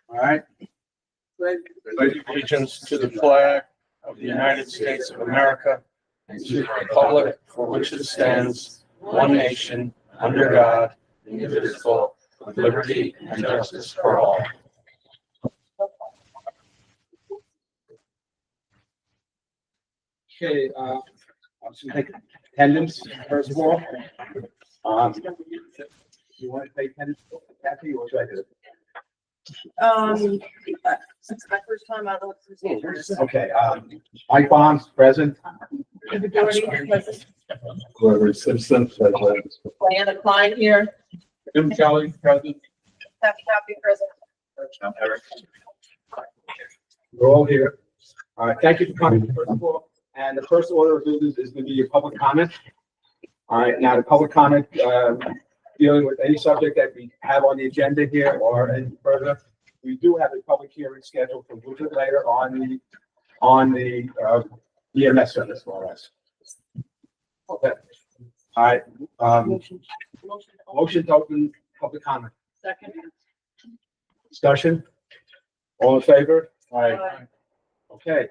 All right. Pledge allegiance to the flag of the United States of America and to the republic for which it stands, one nation, under God, indivisible, with liberty and justice for all. Okay, I'm just gonna take attendance first of all. You want to take attendance, Kathy, or should I do it? Since my first time, I looked through standards. Okay, Mike Bonds, present. Whoever Simpson said, Diana Klein here. Jim Kelly, present. Happy present. Eric. We're all here. All right, thank you for coming, first of all. And the first order of business is going to be your public comment. All right, now the public comment, dealing with any subject that we have on the agenda here or any further. We do have a public hearing scheduled for a little bit later on the EMS service for us. Okay. All right, motion to open public comment. Second. Discussion? All in favor? All right. Okay,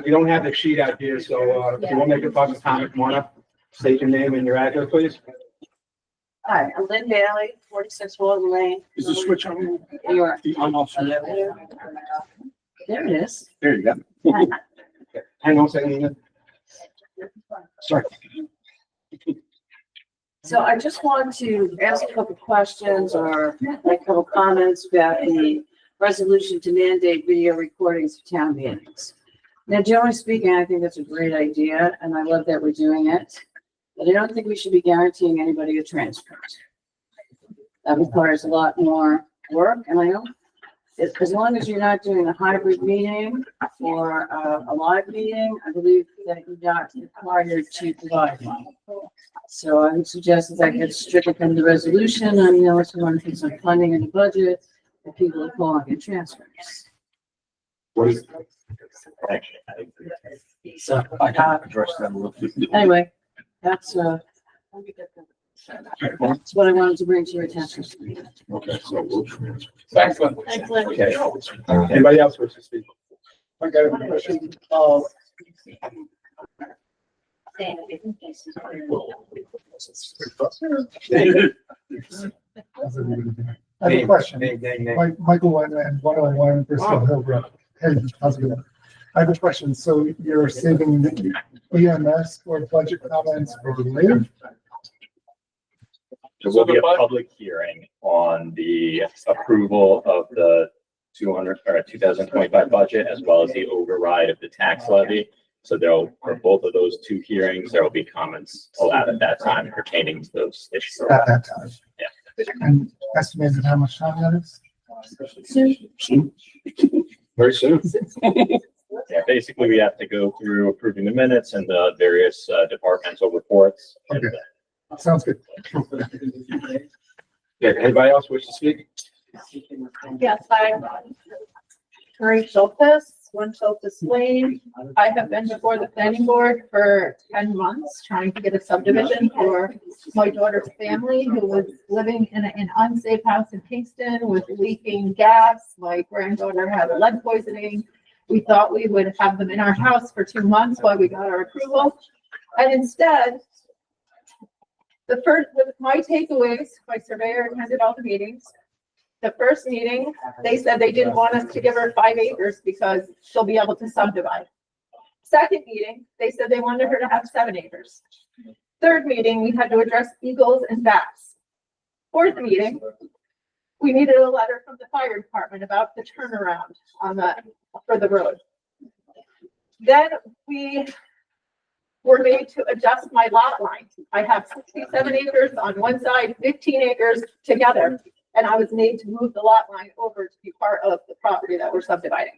we don't have the sheet out here, so, if you want to make a public comment, come on up, state your name and your address, please. Hi, I'm Lynn Bailey, 46 Walden Lane. Is the switch on? New York. I'm off. There it is. There you go. Okay, hang on a second. Sorry. So I just want to ask a couple questions or make a couple comments about the resolution to mandate video recordings of town meetings. Now, generally speaking, I think that's a great idea, and I love that we're doing it. But I don't think we should be guaranteeing anybody a transcript. That requires a lot more work, and I don't, as long as you're not doing a hybrid meeting or a live meeting, I believe that you're not required to provide one. So I would suggest that gets stricken from the resolution. I know it's one thing on funding in the budget, that people are calling it transcripts. What is? So, anyway, that's what I wanted to bring to your attention. Okay, so we'll transfer. Excellent. Excellent. Okay. Anybody else wish to speak? I got a question. I have a question. Name. Michael Wetland, 101 Bristol Hill Road. Hey, how's it going? I have a question. So you're saving the EMS or budget comments for later? There will be a public hearing on the approval of the 2025 budget, as well as the override of the tax levy. So for both of those two hearings, there will be comments allowed at that time pertaining to those issues. At that time? Yeah. And estimated how much time that is? Very soon. Yeah, basically, we have to go through approving the minutes and the various departmental reports. Okay. Sounds good. Yeah, anybody else wish to speak? Yes, I'm Marie Schultes, 1 Schultes Lane. I have been before the planning board for 10 months trying to get a subdivision for my daughter's family who was living in an unsafe house in Kingston with leaking gas. My granddaughter had lead poisoning. We thought we would have them in our house for 2 months while we got our approval. And instead, my takeaways, my surveyor attended all the meetings. The first meeting, they said they didn't want us to give her 5 acres because she'll be able to subdivide. Second meeting, they said they wanted her to have 7 acres. Third meeting, we had to address eagles and bats. Fourth meeting, we needed a letter from the fire department about the turnaround for the road. Then we were made to adjust my lot line. I have 67 acres on one side, 15 acres together. And I was made to move the lot line over to be part of the property that we're subdividing.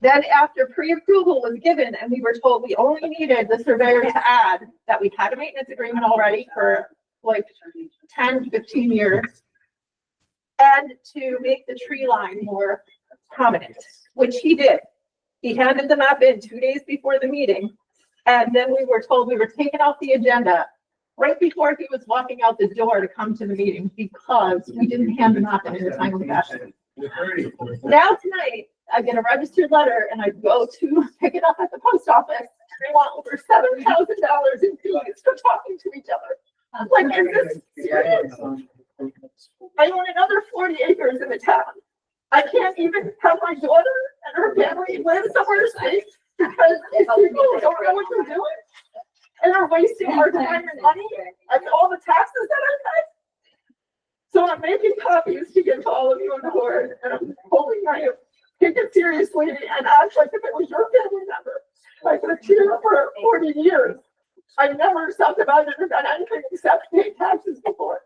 Then after pre-approval was given and we were told we only needed the surveyor to add that we had a maintenance agreement already for like 10, 15 years and to make the tree line more prominent, which he did. He handed the map in 2 days before the meeting And then we were told we were taken off the agenda right before he was walking out the door to come to the meeting because we didn't hand him off in a timely fashion. Now tonight, I get a registered letter and I go to pick it up at the post office. They want over $7,000 in fees for talking to each other. Like, is this serious? I own another 40 acres in the town. I can't even tell my daughter and her family live somewhere safe because these people don't know what they're doing and are wasting our time and money and all the taxes that I pay. So I'm making copies to give to all of you on the board, and I'm hoping that you take it seriously and act like if it was your family member. I've been here for 40 years. I've never subdivided or done anything except pay taxes before.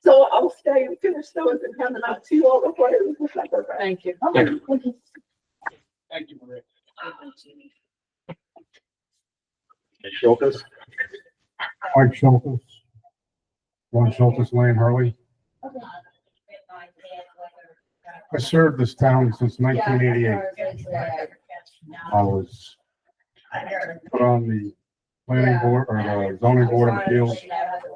So I'll stay and finish those and hand them out to you all before I leave December. Thank you. Thank you, Maria. Schultes? Mike Schultes, 1 Schultes Lane, Hurley. I served this town since 1988. I was put on the planning board or the zoning board of appeals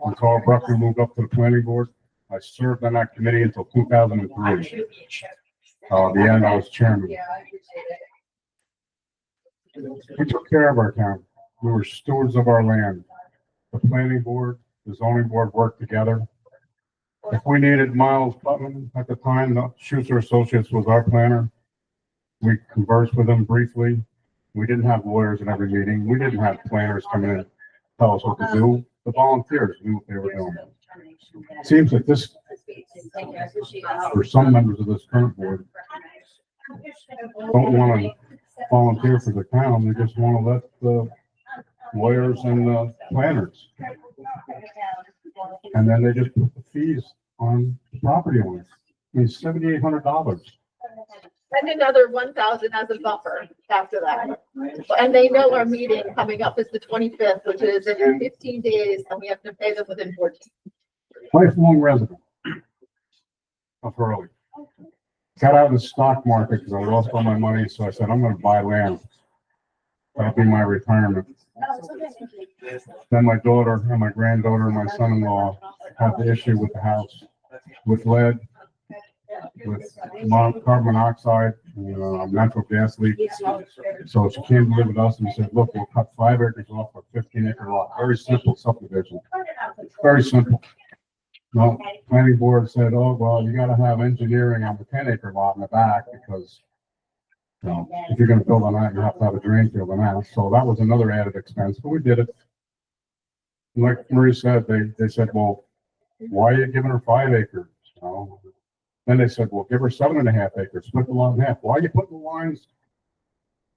when Carl Bruckner moved up to the planning board. I served on that committee until 2003. The end, I was chairman. We took care of our town. We were stewards of our land. The planning board, the zoning board worked together. If we needed Miles Putman at the time, the Schuster Associates was our planner. We conversed with him briefly. We didn't have lawyers in every meeting. We didn't have planners come in and tell us what to do. The volunteers knew what they were doing. It seems that this, for some members of this current board, don't want to volunteer for the town. They just want to let the lawyers and the planners. And then they just put the fees on the property owners. I mean, $7,800. And another 1,000 as a buffer after that. And they know our meeting coming up is the 25th, which is in 15 days, and we have to pay them within 14. Lifelong resident of Hurley. Got out of the stock market because I lost all my money, so I said, I'm gonna buy land. That'll be my retirement. Then my daughter and my granddaughter and my son-in-law had the issue with the house, with lead, with carbon monoxide, natural gas leak. So she came to live with us and said, look, we'll cut 5 acres off a 15-acre lot. Very simple subdivision. Very simple. No, planning board said, oh, well, you gotta have engineering on the 10-acre lot in the back because if you're gonna build on that, you have to have a drain field on that. So that was another added expense, but we did it. Like Marie said, they said, well, why are you giving her 5 acres? Then they said, well, give her 7.5 acres, split the lot in half. Why are you putting the lines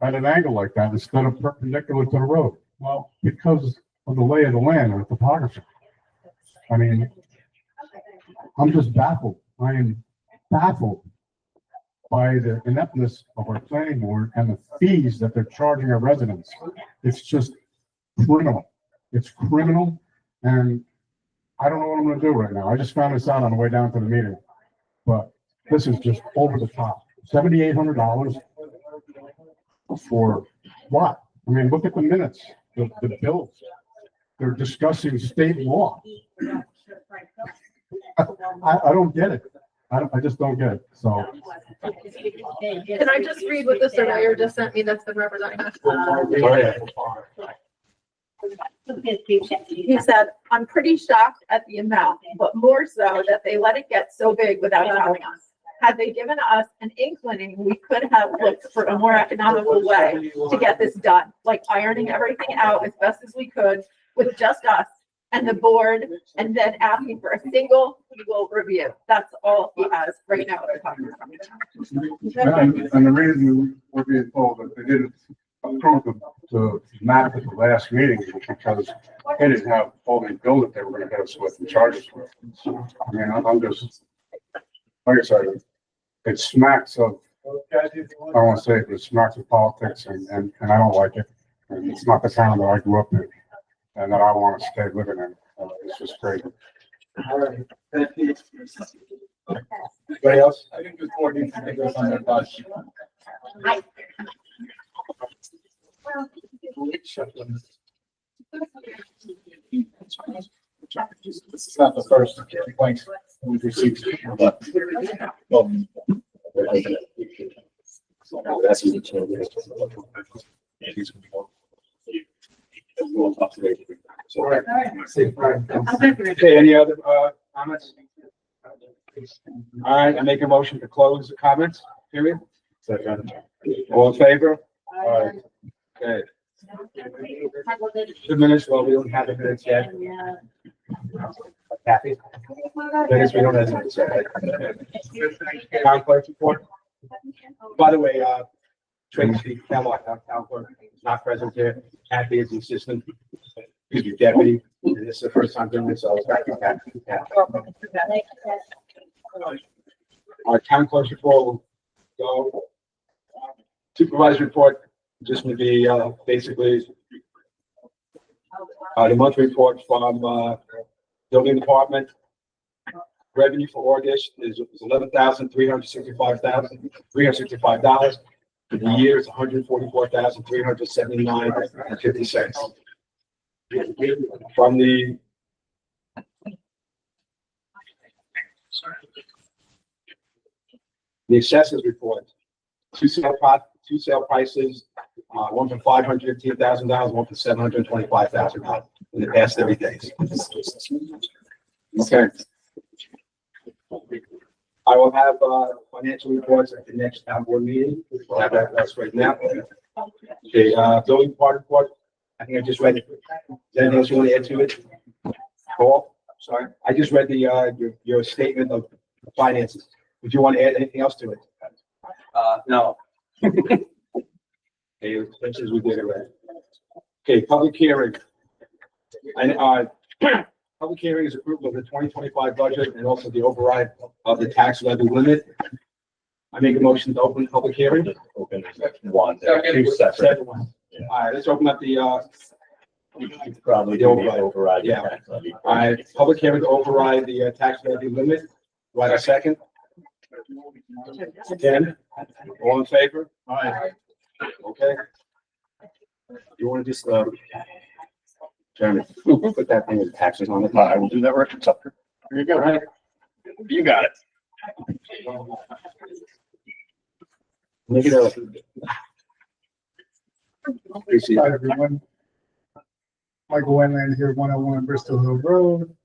at an angle like that instead of perpendicular to the road? Well, because of the lay of the land and the topography. I mean, I'm just baffled. I am baffled by the ineptness of our planning board and the fees that they're charging our residents. It's just criminal. It's criminal, and I don't know what I'm gonna do right now. I just found this out on the way down to the meeting, but this is just over the top. $7,800 for what? I mean, look at the minutes, the bills. They're discussing state law. I don't get it. I just don't get it. So. Can I just read what the surveyor just sent me that's been representing us? He said, I'm pretty shocked at the amount, but more so that they let it get so big without telling us. Had they given us an inkling, we could have looked for a more economical way to get this done, like ironing everything out as best as we could with just us and the board, and then asking for a single legal review. That's all he has right now. And the reason we're being told that they didn't approve the map at the last meeting was because they didn't have all the bill that they were gonna get us with and charge us with. I mean, I'm just, like I said, it smacks of, I don't want to say it, but it smacks of politics and I don't like it. And it's not the town that I grew up in and that I want to stay living in. It's just crazy. All right, thank you. Anybody else? I think the board needs to take this on their budget. This is not the first complaint we've received, but. That's the change. Okay, any other, comments? All right, I make a motion to close the comments, period. All in favor? Okay. 2 minutes, well, we don't have the minutes yet. Kathy? Minutes, we don't have the minutes yet. Town clerk's report. By the way, Tracy Kellogg, our town clerk, is not present here. Kathy is the assistant, excuse me, deputy. And this is the first time doing this, so I was back to Kathy. Our town clerk's report will go. Supervisor report, just going to be, basically, the monthly report from, building department. Revenue for August is $11,365. For the year, it's $144,379.50. From the assessors report, two sale prices, one for $515,000, one for $725,000 in the past 30 days. Okay. I will have financial reports at the next town board meeting. We'll have that right now. Okay, building part report. I think I just read it. Is there anything else you want to add to it? Paul, sorry. I just read the your statement of finances. Would you want to add anything else to it? No. Okay, expenses we did already. Okay, public hearing. And public hearing is approval of the 2025 budget and also the override of the tax levy limit. I make a motion to open the public hearing. Open one, two separate. Second one. All right, let's open up the, Probably do the override. Yeah. all right, public hearing to override the tax levy limit. Do I have a second? Ken, all in favor? Aye. Okay. You want to just, Jeremy, put that thing with taxes on it. I will do that right. It's up here. Here you All go. right. You got it. Make it a. Appreciate Hi, it. everyone. Michael Wendland here, 101 Bristol Hill Road.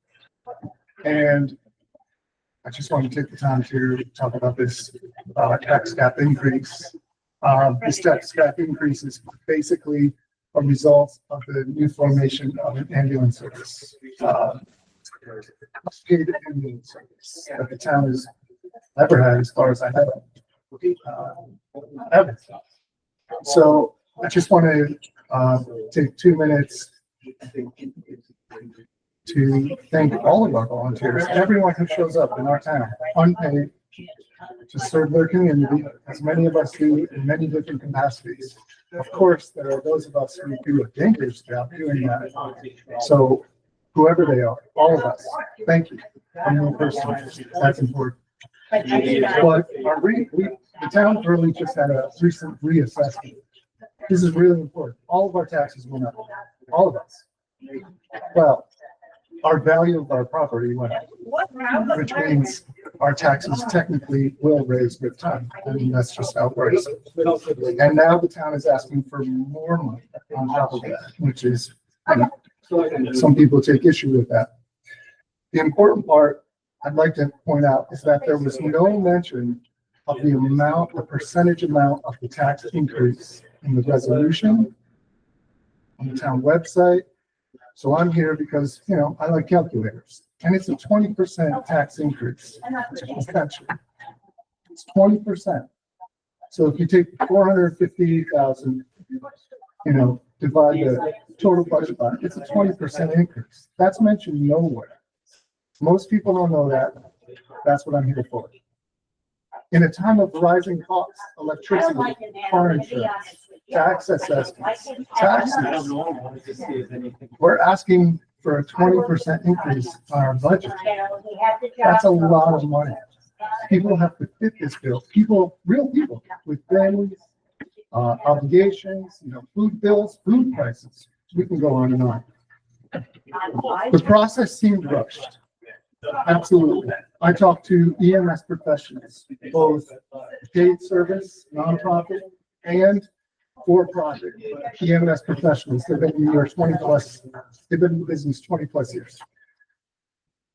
And I just want to take the time to talk about this tax cap increase. This tax cap increase is basically a result of the new formation of an ambulance service. Paid ambulance service that the town has ever had, as far as I know. Ever. So I just want to take 2 minutes to thank all of our volunteers, everyone who shows up in our town, unpaid, to serve their community, as many of us do in many different capacities. Of course, there are those of us who do a dangerous job doing that. So whoever they are, all of us, thank you. I'm no person, that's important. But the town really just had a recent reassessment. This is really important. All of our taxes went up, all of us. Well, our value of our property went up, which means our taxes technically will raise with time. I mean, that's just how it works. And now the town is asking for more money on top of that, which is, some people take issue with that. The important part I'd like to point out is that there was no mention of the amount, the percentage amount of the tax increase in the resolution, on the town website. So I'm here because, you know, I like calculators, and it's a 20% tax increase. Essentially. It's 20%. So if you take 450,000, you know, divide the total budget by, it's a 20% increase. That's mentioned nowhere. Most people don't know that. That's what I'm here for. In a time of rising costs, electricity, car insurance, tax assessments, taxes, we're asking for a 20% increase on our budget. That's a lot of money. People have to fit this bill. People, real people with families, obligations, food bills, food prices. We can go on and on. The process seemed rushed. Absolutely. I talked to EMS professionals, both paid service, nonprofit, and for-profit EMS professionals. They've been in here 20 plus, they've been in business 20 plus years.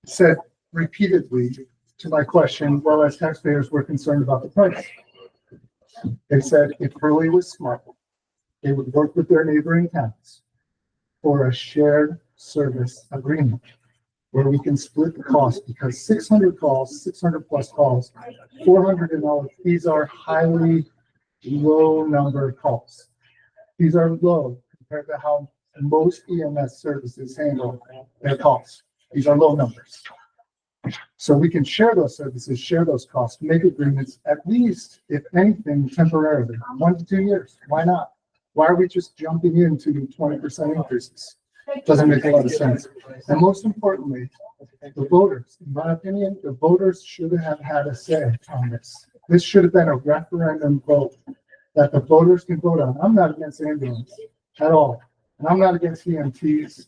Said repeatedly to my question, well, as taxpayers, we're concerned about the price. They said if Hurley was smart, they would work with their neighboring towns for a shared service agreement where we can split the cost, because 600 calls, 600 plus calls, 400 and all, these are highly low number of calls. These are low compared to how most EMS services handle their calls. These are low numbers. So we can share those services, share those costs, make agreements, at least, if anything, temporarily, 1 to 2 years. Why not? Why are we just jumping into 20% increases? Doesn't make a lot of sense. And most importantly, the voters, in my opinion, the voters should have had a say on this. This should have been a referendum vote that the voters can vote on. I'm not against ambulance at all. And I'm not against EMTs.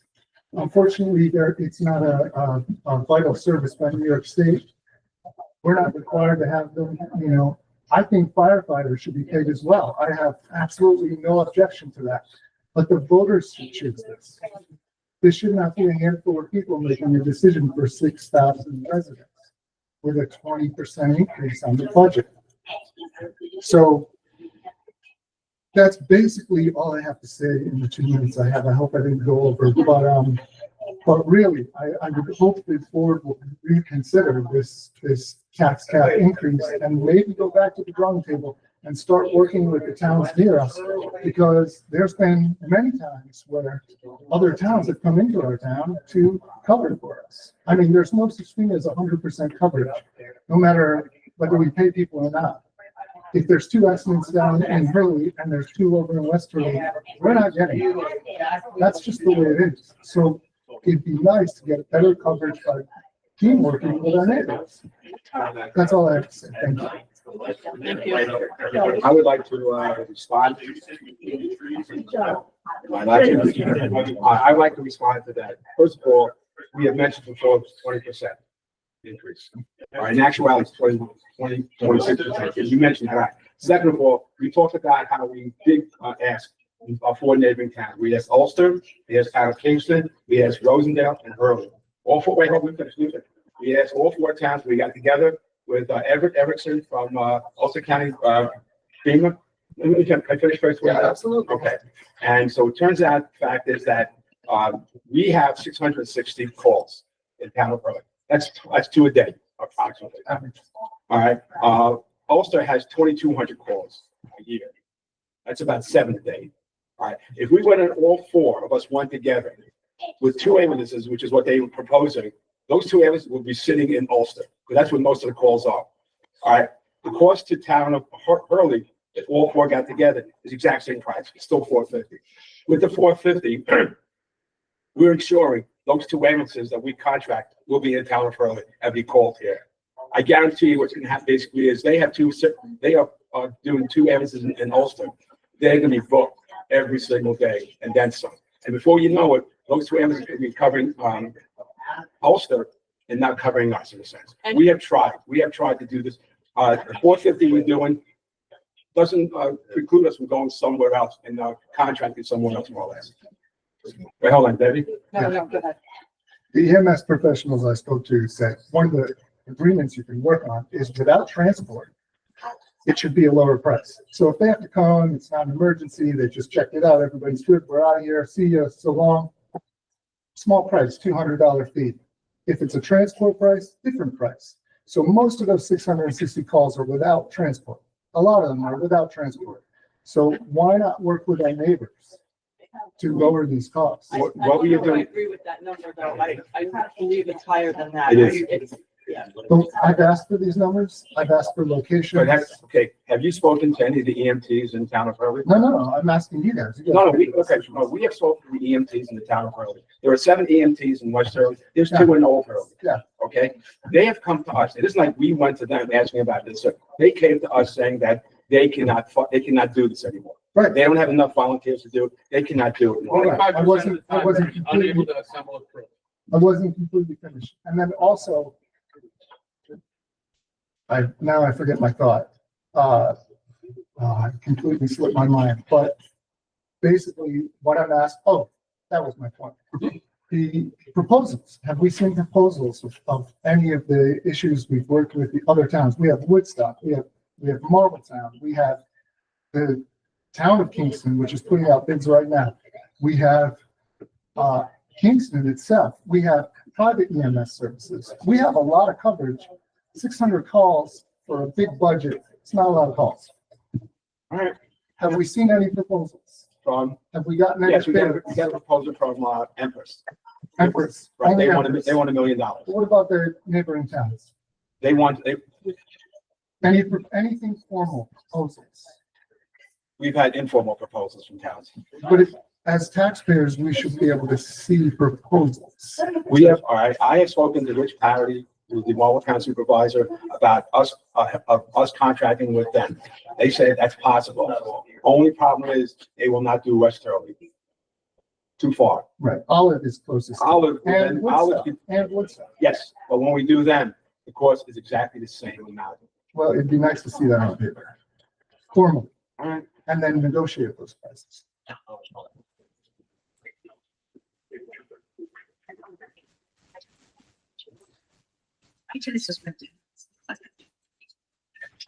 Unfortunately, it's not a vital service by New York State. We're not required to have them, I think firefighters should be paid as well. I have absolutely no objection to that. But the voters should choose this. This should not be a handful of people making a decision for 6,000 residents with a 20% increase on the budget. So that's basically all I have to say in the 2 minutes I have. I hope I didn't go over, but really, I would hope the board will reconsider this tax cap increase and maybe go back to the drawing table and start working with the towns near us, because there's been many times where other towns have come into our town to cover for us. I mean, there's no such thing as 100% coverage, no matter whether we pay people or not. If there's 2 accidents down in Hurley and there's 2 over in West Hurley, we're not getting it. That's just the way it is. So it'd be nice to get better coverage by team working with our neighbors. That's all I have to say. Thank you. I would like to respond. I'd like to respond to that. First of all, we have mentioned before 20% increase. In actuality, it's 26%. You mentioned that. Second of all, we talked about how we did ask our 4 neighboring towns. We asked Ulster, we asked Town of Kingston, we asked Rosendale, and Hurley. All 4. Wait, we finished. We asked all 4 towns. We got together with Everett Erickson from Ulster County FEMA. Can I finish first? Yeah, absolutely. Okay. And so it turns out, the fact is that we have 660 calls in town of Hurley. That's 2 a day, approximately. All right. Ulster has 2,200 calls a year. That's about 7 a day. All right. If we went in all 4 of us went together with 2 ambulances, which is what they were proposing, those 2 ambulances would be sitting in Ulster, because that's where most of the calls are. All right. The cost to town of Hurley, if all 4 got together, is the exact same price. It's still $450. With the $450, we're ensuring those 2 ambulances that we contract will be in town of Hurley and be called here. I guarantee you what's going to happen basically is they are doing 2 ambulances in Ulster. They're going to be booked every single day and then some. And before you know it, those 2 ambulances will be covering Ulster and not covering us in a sense. We have tried to do this. The $450 we're doing doesn't preclude us from going somewhere else and contracting someone else more or less. Wait, hold on, Debbie. No, go ahead. The EMS professionals I spoke to said one of the agreements you can work on is without transport, it should be a lower price. So if they have to come, it's not an emergency, they just checked it out, everybody's good, we're out of here, see you, so long. Small price, $200 fee. If it's a transport price, different price. So most of those 660 calls are without transport. A lot of them are without transport. So why not work with our neighbors to lower these costs? What were you doing? I agree with that number, though. I believe it's higher than that. It is. But I've asked for these numbers, I've asked for locations. But okay, have you spoken to any of the EMTs in town of Hurley? No, I'm asking you guys. You guys- No, we have spoken to the EMTs in the town of Hurley. There are 7 EMTs in West Hurley. There's 2 in Old Hurley. Yeah. Okay? They have come to us. It isn't like we went to them asking about this. So they came to us saying that they cannot do this anymore. Right. They don't have enough volunteers to do it. They cannot do it. All right. I wasn't completely, to assemble a crew. I wasn't completely finished. And then also, now I forget my thought. I completely slipped my mind, but basically what I'm asked, that was my point. The proposals, have we seen proposals of any of the issues we've worked with the other towns? We have Woodstock, we have Marbletown, we have the town of Kingston, which is putting out bids right now. We have, Kingston itself, we have private EMS services. We have a lot of coverage, 600 calls for a big budget. It's not a lot of calls. All right. Have we seen any proposals? Have we gotten any? Yes, we got bids? a proposal from Empress. Empress. Right, Only they Empress. want $1 million. What about their neighboring towns? They want, Anything formal proposals? we've had informal proposals from towns. But as taxpayers, we should be able to see proposals. We have, all right, I have spoken to Rich Parity, who's the Marlboro Town Supervisor, about us contracting with them. They say that's possible. Only problem is they will not do West Hurley. Too far. Right. Olive is closest. Olive, And Olive, Woodstock. And Woodstock. yes, but when we do them, the cost is exactly the same amount. Well, it'd be nice to see that on paper. Formally. All right. And then negotiate those prices.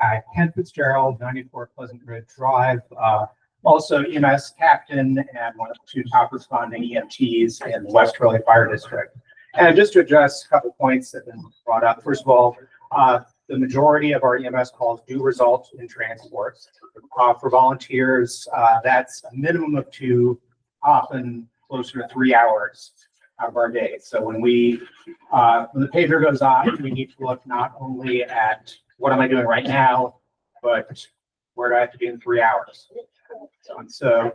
Hi, Ken Fitzgerald, 94 Pleasant Ridge Drive. Also EMS captain and one of the 2 top responding EMTs in the West Hurley Fire District. And just to address a couple points that have been brought up. First of all, the majority of our EMS calls do result in transports. For volunteers, that's a minimum of 2, often closer to 3 hours of our day. So when the pager goes off, we need to look not only at what am I doing right now, but where do I have to be in 3 hours? So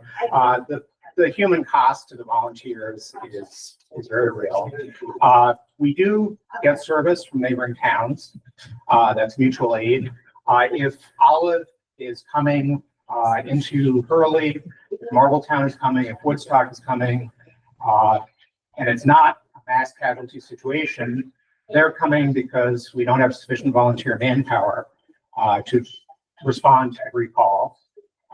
the human cost to the volunteers is very real. We do get service from neighboring towns. That's mutual aid. If Olive is coming into Hurley, if Marbletown is coming, if Woodstock is coming, and it's not a mass casualty situation, they're coming because we don't have sufficient volunteer manpower to respond to every call.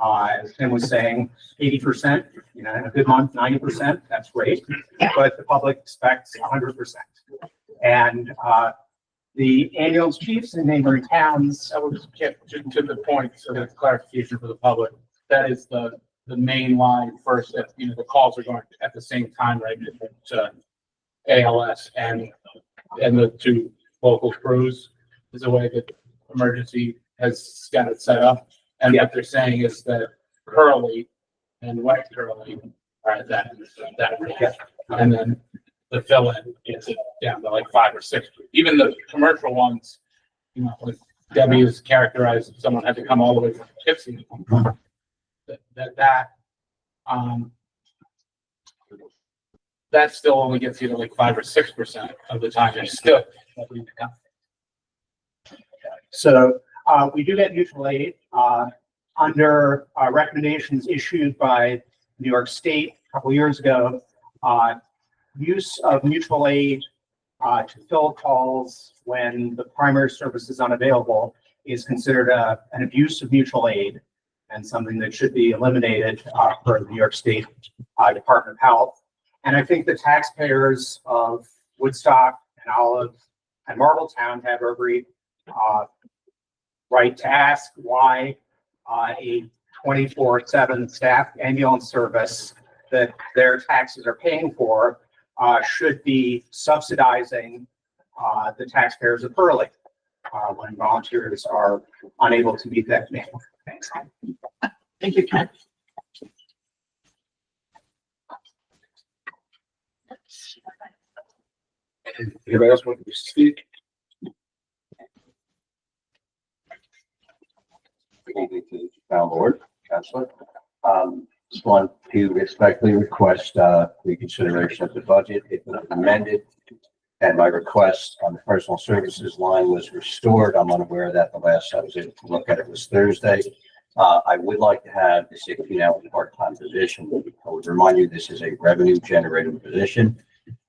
As Tim was saying, 80%, in a good month, 90%, that's great. But the public expects 100%. And the ambulance chiefs in neighboring towns. That was just to the point, so that's clarification for the public. That is the main line first, that, the calls are going at the same time, right? To ALS and the 2 local crews is the way that emergency has got it set up. And what they're saying is that Hurley and West Hurley are at that rate. And then the fill-in gets it down to like 5 or 6. Even the commercial ones, like Debbie is characterized, someone had to come all the way from Poughkeepsie. That still only gets you to like 5 or 6% of the time. It's still. So we do get mutual aid under recommendations issued by New York State a couple years ago. Use of mutual aid to fill calls when the primary service is unavailable is considered an abuse of mutual aid and something that should be eliminated per the New York State Department of Health. And I think the taxpayers of Woodstock and Olive and Marbletown have every right to ask why a 24/7 staff ambulance service that their taxes are paying for should be subsidizing the taxpayers of Hurley when volunteers are unable to meet that demand. Thanks. Thank you, Ken. Anybody else want to speak? Town Board, Councilor. Just want to respectfully request, reconsideration of the budget if it was amended. And my request on the personal services line was restored. I'm unaware of that. The last I was able to look at it was Thursday. I would like to have the 16-hour part-time position. I would remind you, this is a revenue generating position.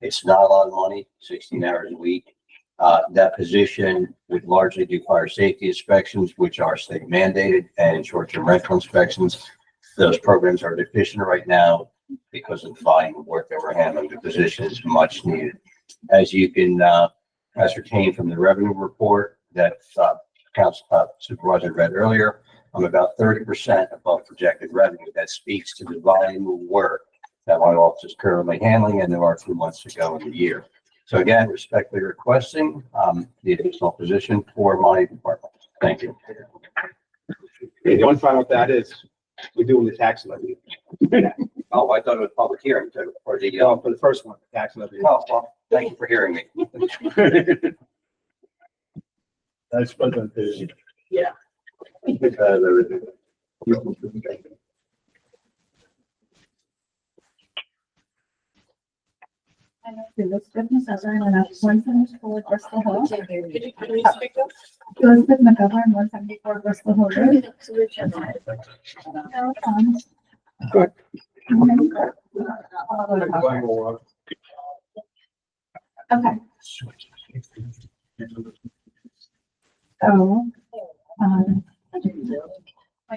It's not a lot of money, 16 hours a week. That position would largely do fire safety inspections, which are state mandated, and short-term rental inspections. Those programs are deficient right now because of the volume of work that we're handling. The position is much needed. As you can ascertain from the revenue report that Council Supervisor read earlier, I'm about 30% above projected revenue. That speaks to the volume of work that my office is currently handling, and there are 2 months to go in the year. So again, respectfully requesting the additional position for my department. Thank you. Okay, the one final with that is we're doing the tax levy. Oh, I thought it was public hearing too, for the, For the first one, the tax levy. oh, well, thank you for hearing me. Nice presentation. Yeah. Elizabeth McGovern, 174 Bristol Hill. Elizabeth McGovern, 174 Bristol Hill Road. Good. Okay. So, my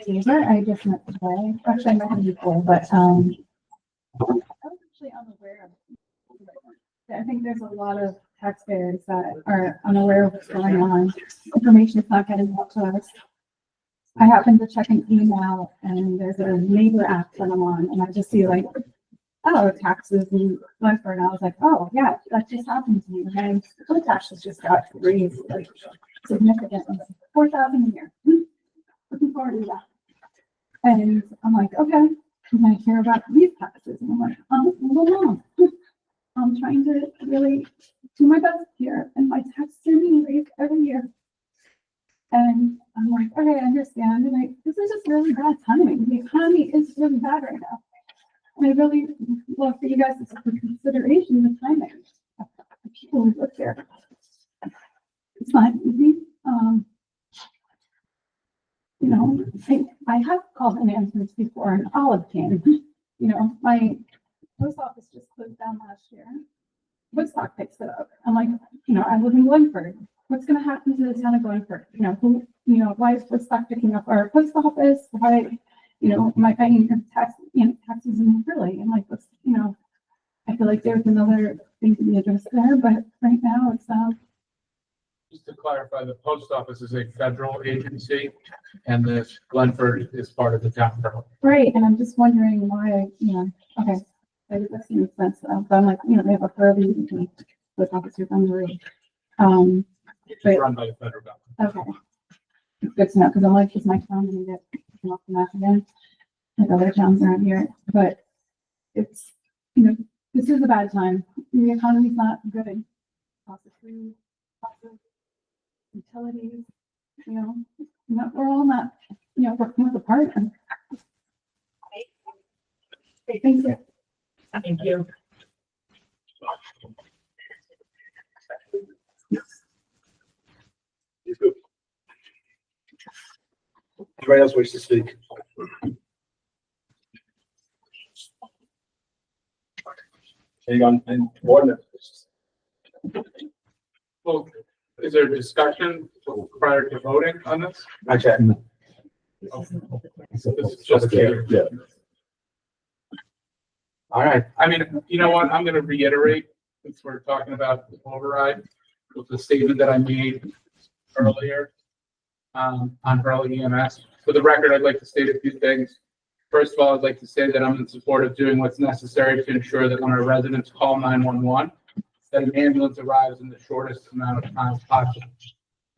neighbor, I just met today, actually I met him before, but, I was actually unaware of. I think there's a lot of taxpayers that are unaware of what's going on. Information is not getting out to us. I happened to check an email and there's a neighbor app that I'm on and I just see like, oh, taxes and whatever. And I was like, oh yeah, that just happened to me. And my taxes just got raised like significantly, 4,000 a year. Looking forward to that. And I'm like, okay, I'm gonna hear about these taxes. And I'm like, hold on. I'm trying to really do my best here, and my taxes are being raised every year. And I'm like, okay, I understand. And this is just really bad timing. The economy is really bad right now. And I really love for you guys to take consideration the timing of the people who live here. It's not easy. You know, I have called an ambulance before, and Olive came. You know, my post office just closed down last year. Woodstock picks it up. I'm like, you know, I live in Glenford. What's going to happen to the town of Glenford? You know, why is Woodstock picking up our post office? Why, you know, am I paying taxes in Hurley? And like, what's, you know, I feel like there's another thing to be addressed there, but right now it's, Just to clarify, the post office is a federal agency and the Glenford is part of the town. right. And I'm just wondering why, you know, okay. That seems sense. But I'm like, you know, they have a Hurley with officers on the road. It's But- run by the federal government. Okay. It's good to know, because I'm like, is my town gonna get taken off the map again? Like other towns around here, but it's, you know, this is a bad time. The economy's not good. Cost of food, cost of utilities, you know, we're all not, you know, working with a partner. Thank you. Thank you. Anybody else wish to speak? Any on ordinance? Well, is there discussion prior to voting on this? Okay. This is just here. Yeah. All right. I mean, you know what? I'm gonna reiterate, since we're talking about the override, with the statement that I made earlier on Hurley EMS. For the record, I'd like to state a few things. First of all, I'd like to say that I'm in support of doing what's necessary to ensure that when our residents call 911, that an ambulance arrives in the shortest amount of time possible.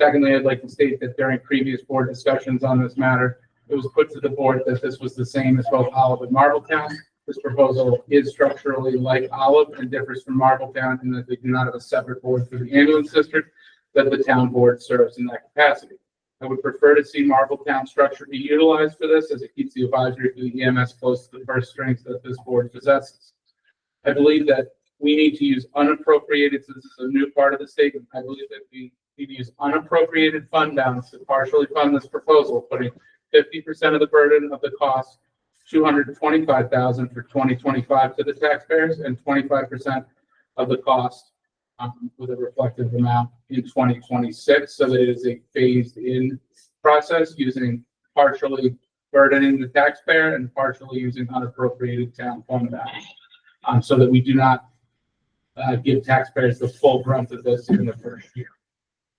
Secondly, I'd like to state that during previous board discussions on this matter, it was put to the board that this was the same as both Olive and Marbletown. This proposal is structurally like Olive and differs from Marbletown in that they do not have a separate board for the ambulance district, that the town board serves in that capacity. I would prefer to see Marbletown structure be utilized for this, as it keeps the advisory for the EMS close to the first strengths that this board possesses. I believe that we need to use unappropriated, so this is a new part of the statement, I believe that we need to use unappropriated fund balance to partially fund this proposal, putting 50% of the burden of the cost, $225,000 for 2025 to the taxpayers, and 25% of the cost with a reflective amount in 2026, so that it is a phased-in process, using partially burdening the taxpayer and partially using unappropriated town fund balance, so that we do not give taxpayers the full brunt of this in the first year.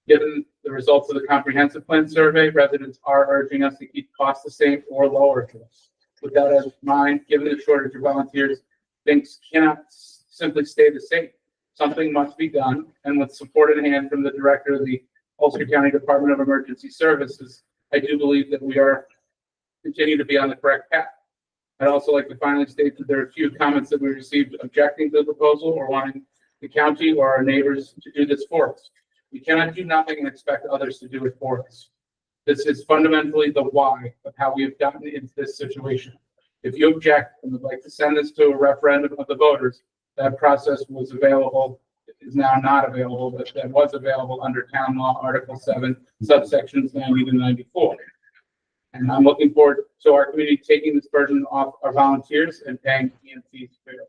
Given the results of the comprehensive plan survey, residents are urging us to keep costs the same or lower to us. With that in mind, given the shortage of volunteers, things cannot simply stay the same. Something must be done, and with support in hand from the director of the Ulster County Department of Emergency Services, I do believe that we are continue to be on the correct path. I'd also like to finally state that there are a few comments that we received objecting to the proposal or wanting the county or our neighbors to do this for us. We cannot do nothing and expect others to do it for us. This is fundamentally the why of how we have gotten into this situation. If you object and would like to send this to a referendum of the voters, that process was available, is now not available, but that was available under Town Law Article 7, subsections 90 to 94. And I'm looking forward to our community taking this burden off our volunteers and paying EMTs fairly.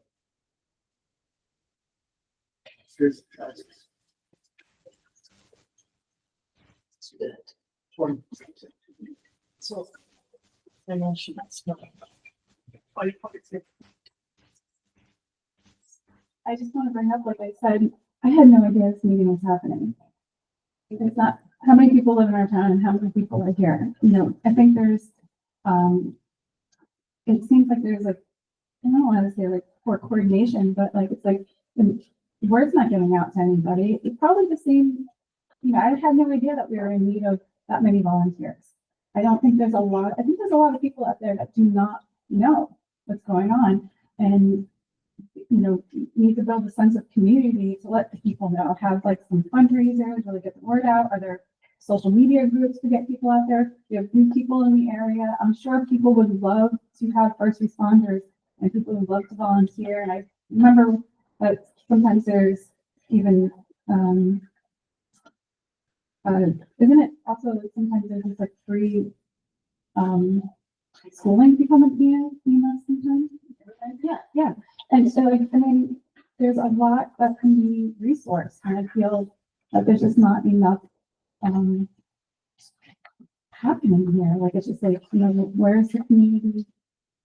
I just want to bring up, like I said, I had no idea this meeting was happening. It's not, how many people live in our town and how many people are here? You know, I think there's, it seems like there's like, I don't want to say like poor coordination, but like, it's like, the word's not getting out to anybody. It's probably the same, you know, I had no idea that we were in need of that many volunteers. I don't think there's a lot, I think there's a lot of people out there that do not know what's going on. And you know, need to build a sense of community to let the people know, have like some fundraisers, really get the word out. Are there social media groups to get people out there? We have new people in the area. I'm sure people would love to have first responders and people would love to volunteer. And I remember that sometimes there's even, isn't it also that sometimes there's just like free schooling to become an EMS sometimes? Yeah. And so, like, I mean, there's a lot that can be resourced, and I feel that there's just not enough happening here. Like, it's just like, you know, where's the community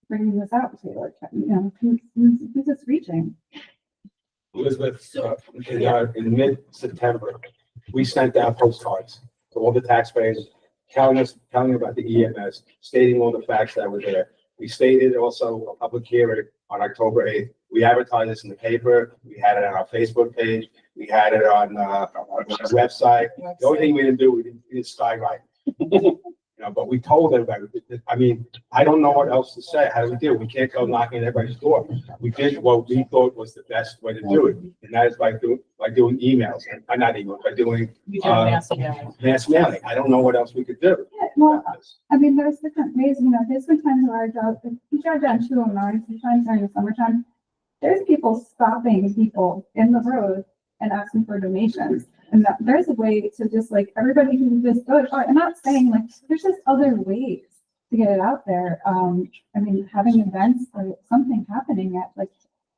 bringing this out to? Like, you know, who's this reaching? Elizabeth, in mid-September, we sent out postcards to all the taxpayers, telling about the EMS, stating all the facts that were there. We stated also a public hearing on October 8th. We advertised this in the paper. We had it on our Facebook page. We had it on our website. The only thing we didn't do, we didn't skylight. You know, but we told everybody. I mean, I don't know what else to say. How do we do? We can't go knocking at everybody's door. We did what we thought was the best way to do it, and that is by doing emails. Not emails, by doing mass mailing. I don't know what else we could do. Yeah, well, I mean, there's different ways. You know, there's been times where we drive down 209 sometimes during the summertime. There's people stopping people in the road and asking for donations. And that there's a way to just like everybody who just goes, I'm not saying like there's just other ways to get it out there. I mean, having events or something happening at like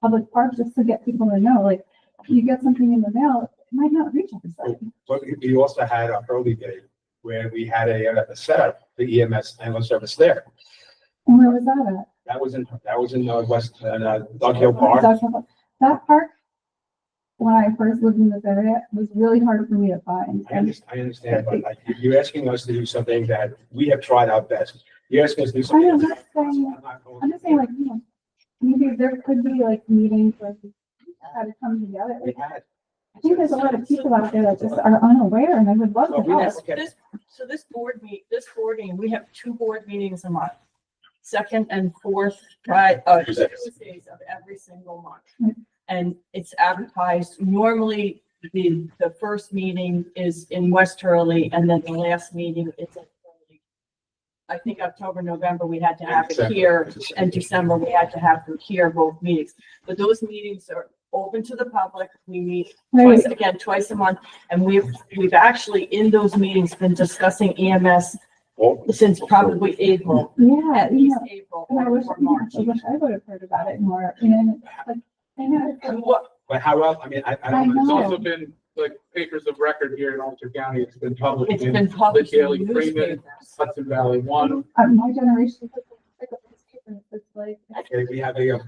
public parks just to get people to know, like you get something in the mail, it might not reach everybody. But we also had a Hurley Day where we had a setup, the EMS ambulance service there. And where was that at? That was in West Dog Hill Park. That park, when I first lived in this area, was really hard for me to find. I understand, but like, you're asking us to do something that we have tried our best. You're asking us to do something. I'm just saying, like, you know, maybe there could be like meetings where we had to come together. We had. I think there's a lot of people out there that just are unaware, and I would love to help. This board meeting, we have 2 board meetings a month. Second and fourth Tuesdays of every single month. And it's advertised. Normally the first meeting is in West Hurley, and then the last meeting is in Hurley. I think October, November, we had to have it here, and December, we had to have them here, both meetings. But those meetings are open to the public. We meet twice a month, and we've actually, in those meetings, been discussing EMS since probably April. Yeah, At least April and I wish, or March. I wish I would have heard about it more, and like, I know. And what, But how else, I mean, I I don't know. It's know. also been like papers of record here in Ulster County. It's been published it's in been the published in Daily Freeman, newspapers. Hudson Valley One. My generation, it's like, Okay, we have a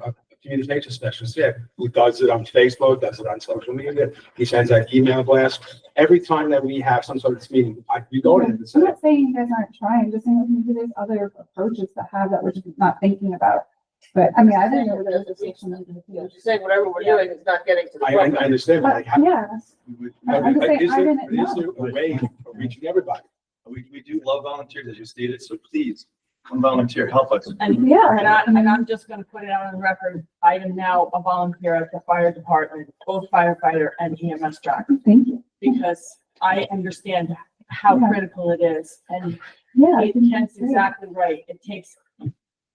communication specialist here who does it on Facebook, does it on social media. He sends out email blasts. Every time that we have some sort of meeting, you go to him and say, I'm not saying you guys aren't trying, I'm just saying maybe there's other approaches to have that we're just not thinking about. But I mean, I didn't know there was a social media. You're saying whatever we're doing is not getting to the I public. understand, but like, how, Yeah, I'm just saying, is I there, didn't is there know. a way of reaching everybody? We do love volunteers, as you stated, so please come volunteer, help us. And, Yeah, and I'm just gonna put it out on the record, I am now a volunteer at the fire department, both firefighter and EMS driver, Thank you. because I understand how Yeah. critical it is, and Yeah. I think Ken's that's great. exactly right, it takes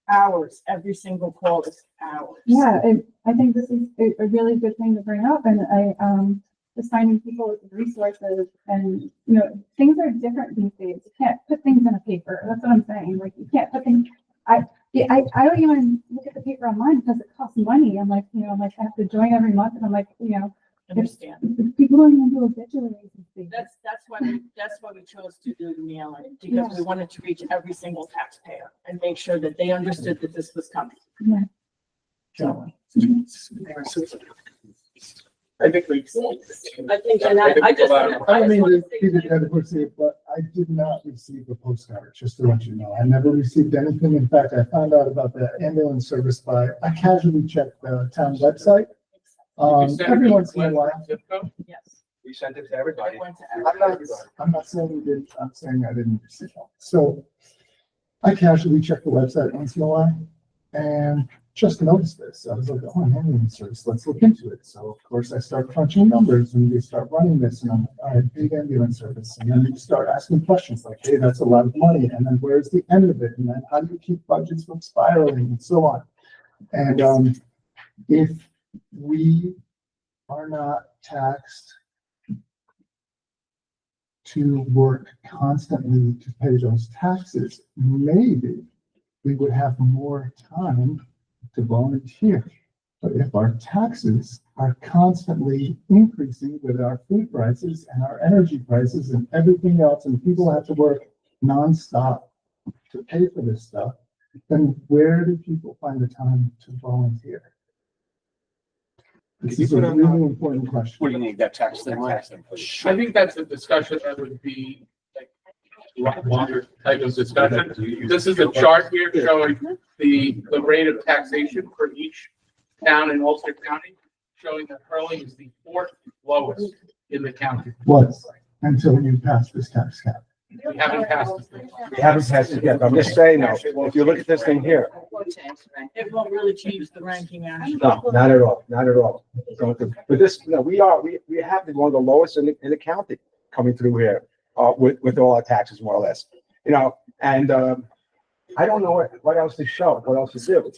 hours, every single call is hours. Yeah, I think this is a really good thing to bring up, and just finding people with resources, and, you know, things are different these days. You can't put things in a paper, that's what I'm saying, like, you can't put things, I don't even look at the paper online because it costs money. I'm like, you know, I'm like, I have to join every month, and I'm like, you know, Understand. people don't even do obituaries these days. That's why we chose to do the mailing, because we wanted to reach every single taxpayer and make sure that they understood that this was coming. Yeah. So, I think we. I think, and I just. I don't mean wanna to say be the that- dead horse here, but I did not receive a postcard, just to let you know. I never received anything. In fact, I found out about the ambulance service I casually checked the town website. Every once in a while. Yes. We sent it to everybody. It went to I'm not saying we didn't, I'm saying I didn't receive it. So I casually check the website once in a while and just noticed this. I was like, oh, an ambulance service, let's look into it. So of course I start crunching numbers and we start running this, and I'm like, all right, big ambulance service. And then you start asking questions like, hey, that's a lot of money. And then where's the end of it? And then how do you keep budgets from spiraling and so on? And if we are not taxed to work constantly to pay those taxes, maybe we would have more time to volunteer. But if our taxes are constantly increasing with our food prices and our energy prices and everything else, and people have to work nonstop to pay for this stuff, then where do people find the time to volunteer? This is a really important question. What do you need, that tax thing? I think that's a discussion that would be like longer type of discussion. This is a chart here showing the rate of taxation for each town in Ulster County, showing that Hurley is the fourth lowest in the county. Was, until you pass this tax cap. We haven't passed this thing. We haven't passed it yet. I'm just saying though, if you look at this thing here, It won't really change the ranking actually. no, not at all, not at all. But this, no, we have one of the lowest in the county coming through here, with all our taxes more or less, you know, and, I don't know what else to show, what else to do.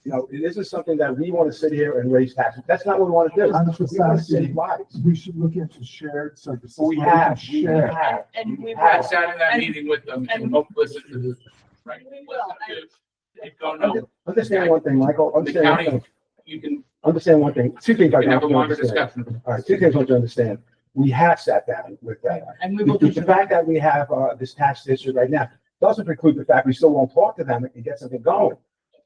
You know, this is something that we want to sit here and raise taxes. That's not what we want to do. I'm just We want to asking, citywide. we should look into shared services. We where can have. Share. And we I will, sat in that meeting with them and hope listen to this. Right. We will. They don't know. Understand one thing, Michael, The understand one county, thing, you can understand one thing, two things I have a want you to longer understand. discussion. All right, two things I want you to understand. We have sat down with them. and we will. The fact that we have, this tax issue right now doesn't preclude the fact we still won't talk to them and get something going.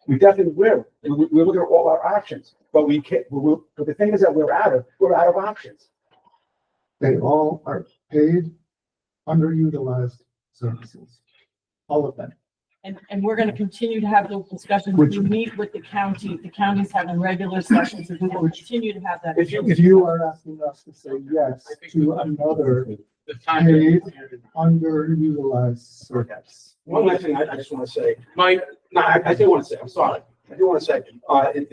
We definitely will. We look at all our options, but we can't, but the thing is that we're out of options. They all are paid, underutilized services. All of them. And we're gonna continue to have those discussions. We meet with the county. The county's having regular sessions, and we will continue to have that. If you- If you are asking us to say yes to another The time. paid, underutilized service. One last thing I just want to say, Mike, no, I do want to say, I'm sorry. I do want to say,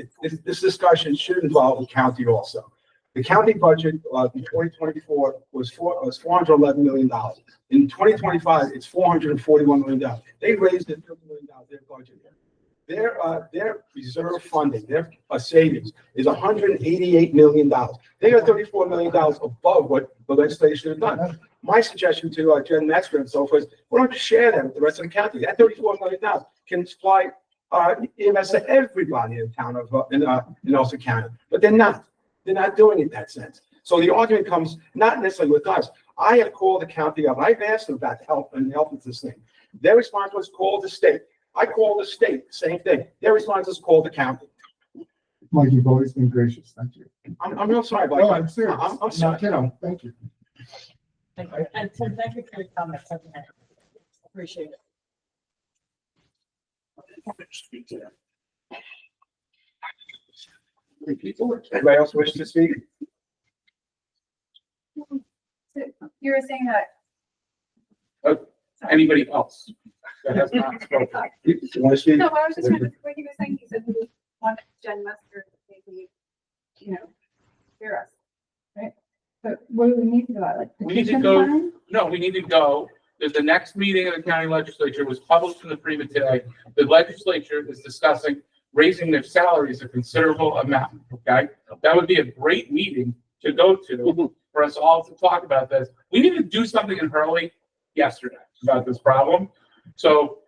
this discussion should involve the county also. The county budget, in 2024 was $411 million. In 2025, it's $441 million. They raised it $30 million, their budget. Their reserve funding, their savings is $188 million. They are $34 million above what the legislation has done. My suggestion to Jen Metzger and so forth, why don't you share that with the rest of the county? That $34 million can supply EMS to everybody in the town of in Ulster County, but they're not. They're not doing it in that sense. So the argument comes not necessarily with us. I have called the county up. I've asked them about help with this thing. Their response was call the state. I called the state, same thing. Their response is call the county. Mike, you've always been gracious. Thank you. I'm real sorry, Mike. No, I'm serious. I'm sorry. You know, thank you. Thank you. And Tim, thank you for your comments. Appreciate it. Anybody else wish to speak? You were saying that. Anybody else that has not spoken? You want to speak? No, I was just trying to, what he was saying, he said he wanted Jen Metzger to maybe, hear us, right? But what do we need to do? Like We need to petition go- time? No, we need to go. There's the next meeting of the county legislature was published in the Freeman today. The legislature is discussing raising their salaries a considerable amount, okay? That would be a great meeting to go to for us all to talk about this. We need to do something in Hurley yesterday about this problem. So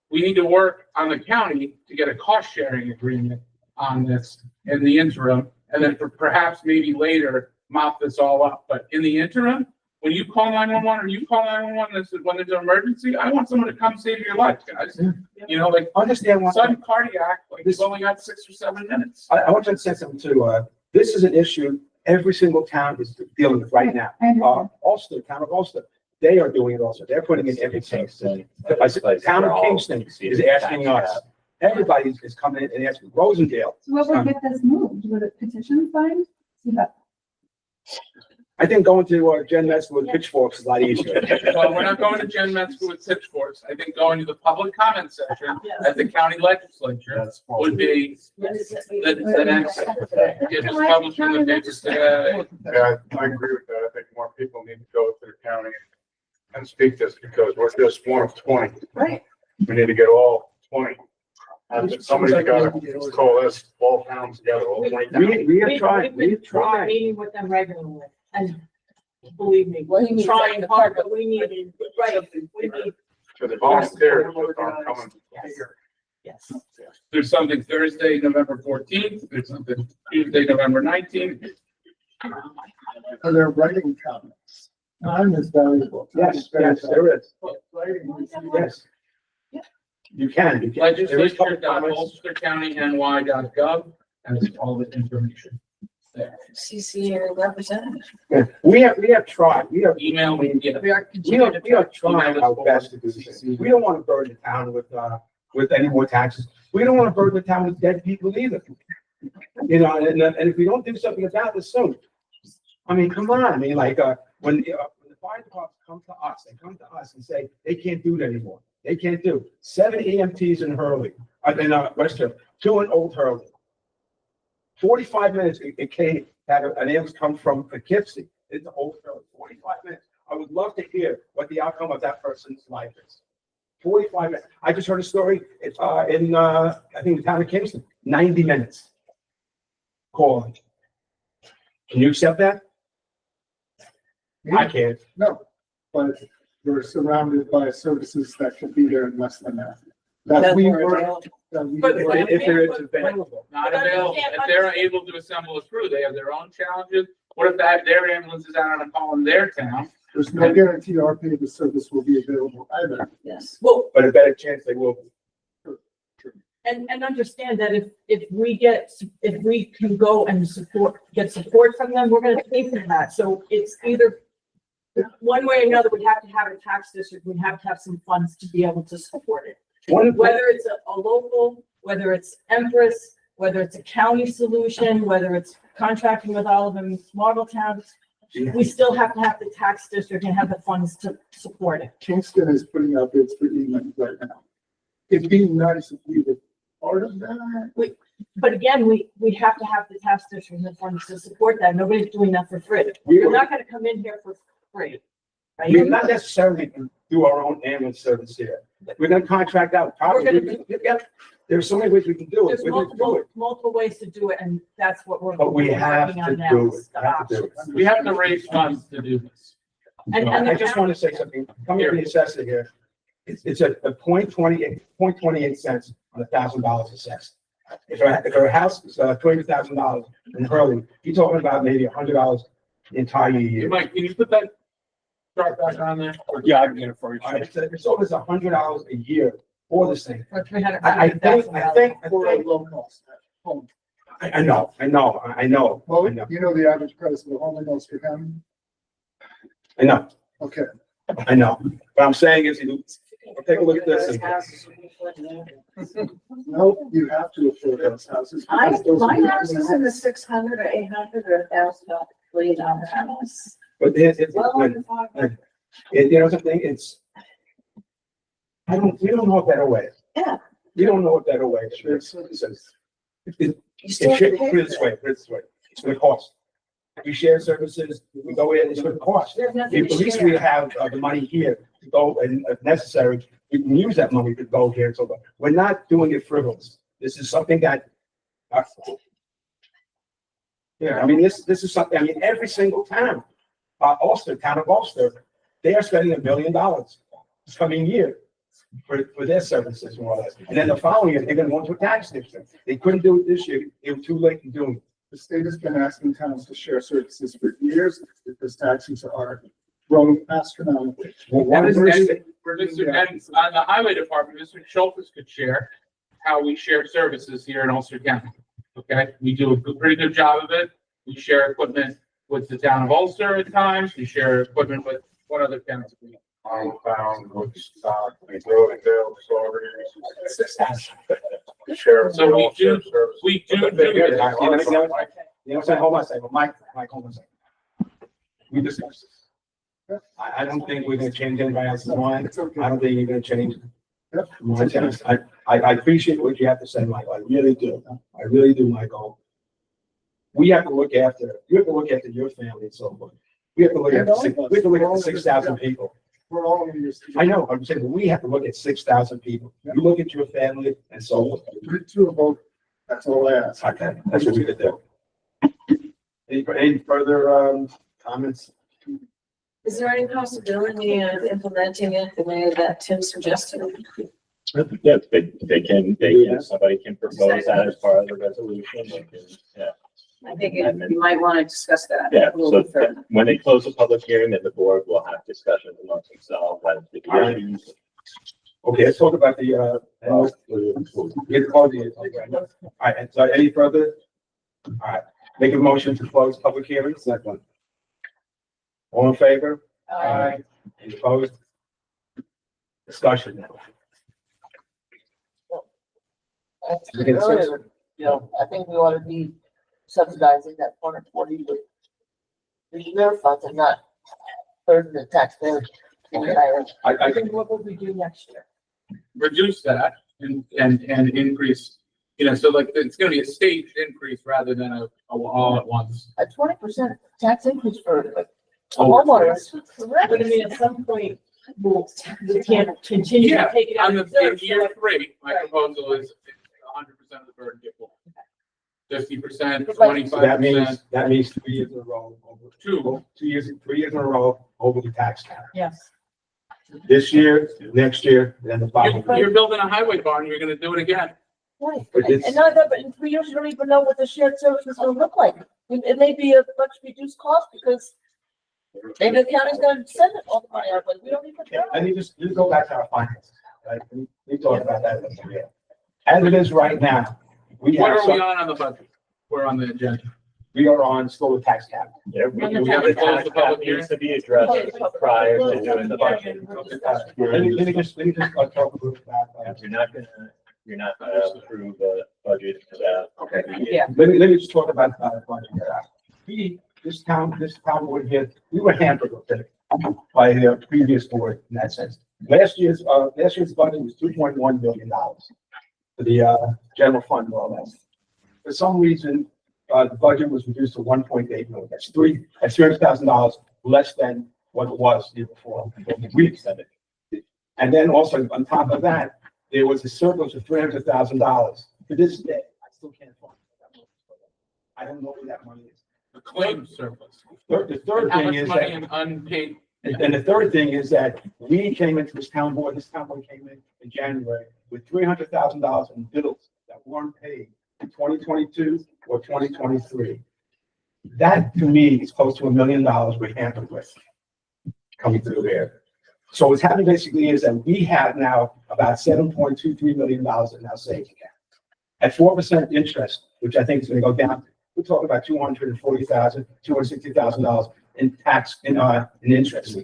we need to work on the county to get a cost sharing agreement on this in the interim. And then perhaps maybe later mop this all up. But in the interim, when you call 911 or you call 911, when there's an emergency, I want someone to come save your life, guys. Like Understand one sudden thing. cardiac, like you've only got 6 or 7 minutes. I want to understand something too. This is an issue every single town is dealing with right now. I understand. Ulster, town of Ulster, they are doing it also. They're putting in everything. The town of Kingston is asking us. Everybody is coming in and asking. Rosendale. So what would get this moved? Would it petition signed? See that? I think going to Jen Metzger with pitchforks is a lot easier. Well, we're not going to Jen Metzger with pitchforks. I think going to the public comment section at the county legislature would be the next. It was published in the papers today. Yeah, I agree with that. I think more people need to go to the county and speak this because we're just one of 20. Right. We need to get all 20. And somebody's got to coalesce all towns together, all 20 We have tried. We've We've been tried. meeting with them regularly, and believe me, What do you we're mean? trying hard, but we need, right, we need, to the volunteers that aren't coming. yes. There's something Thursday, November 14th. There's something Tuesday, November 19th. Are there writing comments? Time is valuable. Time Yes, is very yes, there is. valuable. Writing. Yes. You can. There is public comments. Legislature.ulstercounty.ny.gov has all the information there. CC representative. Yeah. We have tried. We have. Email me, yeah. We are We are trying Email our us best to do this. We don't want to burden the town with any more taxes. We don't want to burden the town with dead people either. And if we don't do something about this soon, I mean, come on. I mean, like, when the fire department comes to us, they come to us and say, they can't do it anymore. They can't do 7 EMTs in Hurley, in Western, 2 in Old Hurley. 45 minutes, it came, had an ambulance come from Poughkeepsie into Old Hurley, 45 minutes. I would love to hear what the outcome of that person's life is. 45 minutes. I just heard a story, it's, I think the town of Kingston, 90 minutes. Calling. Can you accept that? I can't. No, but we're surrounded by services that could be there in less than that. That we were. That we But were- If there is available. Not available. If they're able to assemble a crew, they have their own challenges. What if their ambulance is out on a call in their town? There's no guarantee our pay service will be available either. Yes. Well, But a better chance they will. and understand that if we can go and get support from them, we're gonna pay for that. So it's either one way or another, we have to have a tax district, we have to have some funds to be able to support it. Whether it's a local, whether it's Empress, whether it's a county solution, whether it's contracting with all of them, Marble towns, we still have to have the tax district and have the funds to support it. Kingston is putting out bids for EMS right now. It'd be nice if we were part of that. But again, we have to have the tax district and funds to support that. Nobody's doing that for free. You're not gonna come in here for free. Right? We're not necessarily gonna do our own ambulance service here. We're gonna contract out. There's so many ways we can do it. There's We're gonna do it. multiple ways to do it, and that's what we're But we have working to on now. do it. is the We have to do options. We have to raise funds to do this. And I just want to say something. Coming to the assessor here, it's a point 28 cents on $1,000 assessed. If our house is $20,000 in Hurley, you're talking about maybe $100 the entire Hey, year. Mike, can you put that chart back on there? Yeah, I can get it for you. It's almost $100 a year for this thing. For $300,000. For a low cost home. I know. Well, you know the average price of a home in Ulster County? I know. Okay. I know. What I'm saying is, take a look at this. No, you have to afford those houses. My house is in the 600 or 800 or $1,000 house. But Well, under 500. you know something, we don't know a better way. Yeah. We don't know a better way. You still Put have it to pay this way, it's gonna cost. We share services, we go in, it's gonna cost. There's nothing At to least we share. have the money here to go, and if necessary, we can use that money to go here. So we're not doing it frivolous. This is something that. Yeah, I mean, this is something, I mean, every single town, town of Ulster, they are spending $1 million this coming year for their services and all that. And then the following year, they're gonna go into a tax district. They couldn't do it this year. They were too late in doing it. The state has been asking towns to share services for years because taxes are growing astronomically. Well, one And person- and on the highway department, Mr. Schultz could share how we share services here in Ulster County. Okay, we do a pretty good job of it. We share equipment with the town of Ulster at times. We share equipment with what other towns? Hometown, Woodstock, Riverdale, So we do do this. You know what I'm saying? Hold on a second. Mike, hold on a second. We discussed this. I don't think we're gonna change anybody else's mind. It's okay. I don't think you're gonna change. Yep. I appreciate what you have to say, Michael. I really do. I really do, Michael. You have to look after your family and so forth. We have to look at the 6,000 people. We're all in this. I know, I'm saying, we have to look at 6,000 people. You look at your family and so forth. Two of both. That's all I ask. Okay, that's what we could do. Any further, comments? Is there any possibility of implementing it the way that Tim suggested? Yeah, somebody can propose that as part of the resolution. They can, yeah. I think you might want to discuss that. Yeah, a little so bit further. when they close the public hearing, then the board will have discussions amongst themselves. Okay, let's talk about the, all right, and so any further? All right, make a motion to close public hearing. Second. All in favor? Aye. Any opposed? Discussion now. Earlier, I think we ought to be subsidizing that 440 with reserve funds and not burden the taxpayers. I think, What will we do next year? Reduce that and increase, so like it's gonna be a staged increase rather than a all at once. A 20% tax increase for Oh. homeowners. But I mean, at some point, we can't continue to take it out On of the reserve. year 3, my proposal is 100% of the burden get pulled. 50%, 25%, that means 3 years in a row, over 3 years in a row over the tax cap. Yes. This year, next year, and then the following. You're building a highway barn, you're gonna do it again. Right. But it's- And not that, but in 3 years, you don't even know what the shared service is gonna look like. It may be a much reduced cost because maybe the county's gonna send it all the money out, but we don't even know. And you go back to our finances, right? We talked about that. As it is right now, we What have are we some, on the budget? We're on the agenda. we are on still the tax cap. Yeah, We haven't closed the public hearing. needs to be addressed prior to doing the budget. Let me just talk a little about. You're not gonna approve a budget that. Okay. Yeah. Let me just talk about budget. This town board here, we were hampered with it by the previous board in that sense. Last year's budget was $2.1 million for the general fund, and all that. for some reason, the budget was reduced to 1.8 million. That's $300,000 less than what it was the year before. And then also on top of that, there was a surplus of $300,000. To this day, I still can't find it. I don't know where that money is. The claim surplus. The third How thing much is money that, in unpaid? and the third thing is that we came into this town board came in January with $300,000 in bills that weren't paid in 2022 or 2023. That to me is close to $1 million we're hampered with coming through there. So what's happening basically is that we have now about $7.23 million in our savings account. At 4% interest, which I think is going to go down, we're talking about $240,000, $260,000 in tax, in interest.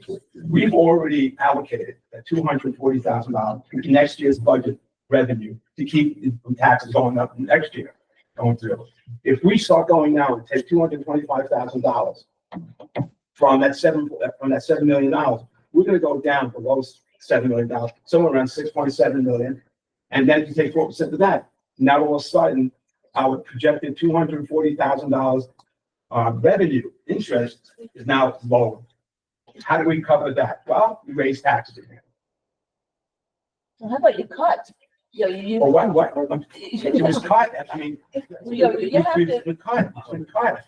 We've already allocated that $240,000 in next year's budget revenue to keep the taxes going up next year, going through. If we start going now and take $225,000 from that $7 million, we're gonna go down below $7 million, somewhere around 6.7 million. And then if you take 4% of that, now all of a sudden, our projected $240,000 revenue interest is now lower. How do we cover that? Well, we raise taxes again. So how about you cut? You know, you. Or what? It was cut, I mean. You have to- We cut.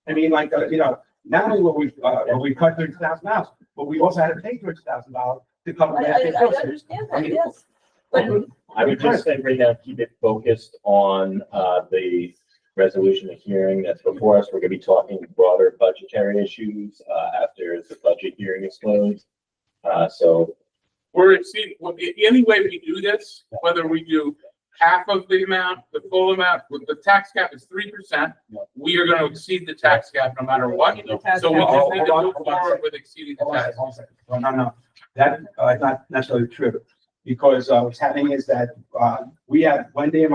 I mean, like, not only will we cut $30,000, but we also had to pay $30,000 to cover I that. understand that, yes. But I would just say right now, keep it focused on, the resolution of hearing that's before us. We're gonna be talking broader budgetary issues, after the budget hearing is closed. So We're exceeding, any way we do this, whether we do half of the amount, the full amount, with the tax cap is 3%. We are gonna exceed the tax cap no matter what. So we just need to move forward with exceeding the tax. No. That, not necessarily true. Because, what's happening is that, we have, Wendy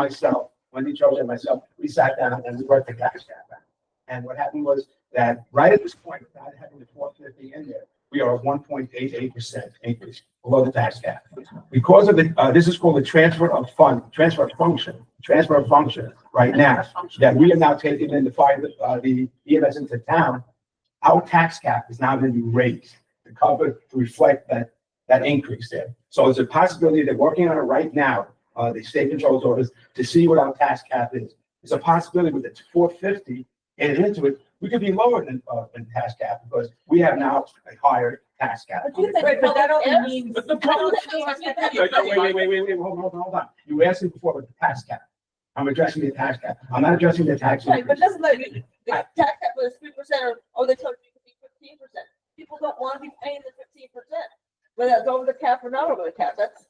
Jones and myself, we sat down and we worked the tax cap out. And what happened was that right at this point, without having the 450 in there, we are at 1.88% increase below the tax cap. Because of the, this is called the transfer of function right now, that we are now taking in the EMS into town. Our tax cap is now going to be raised to reflect that increase there. So there's a possibility they're working on it right now, the state control's orders, to see what our tax cap is. It's a possibility with the 450 and into it, we could be lower than tax cap because we have now a higher tax cap. But you think But that only public means. But the public. Wait, hold on. You asked me before about the tax cap. I'm addressing the tax cap. I'm not addressing the tax. Right, but increase. doesn't that, the tax cap was 3%, or they told you it could be 15%. People don't want to be paying the 15%, whether it's over the cap or not over the cap, that's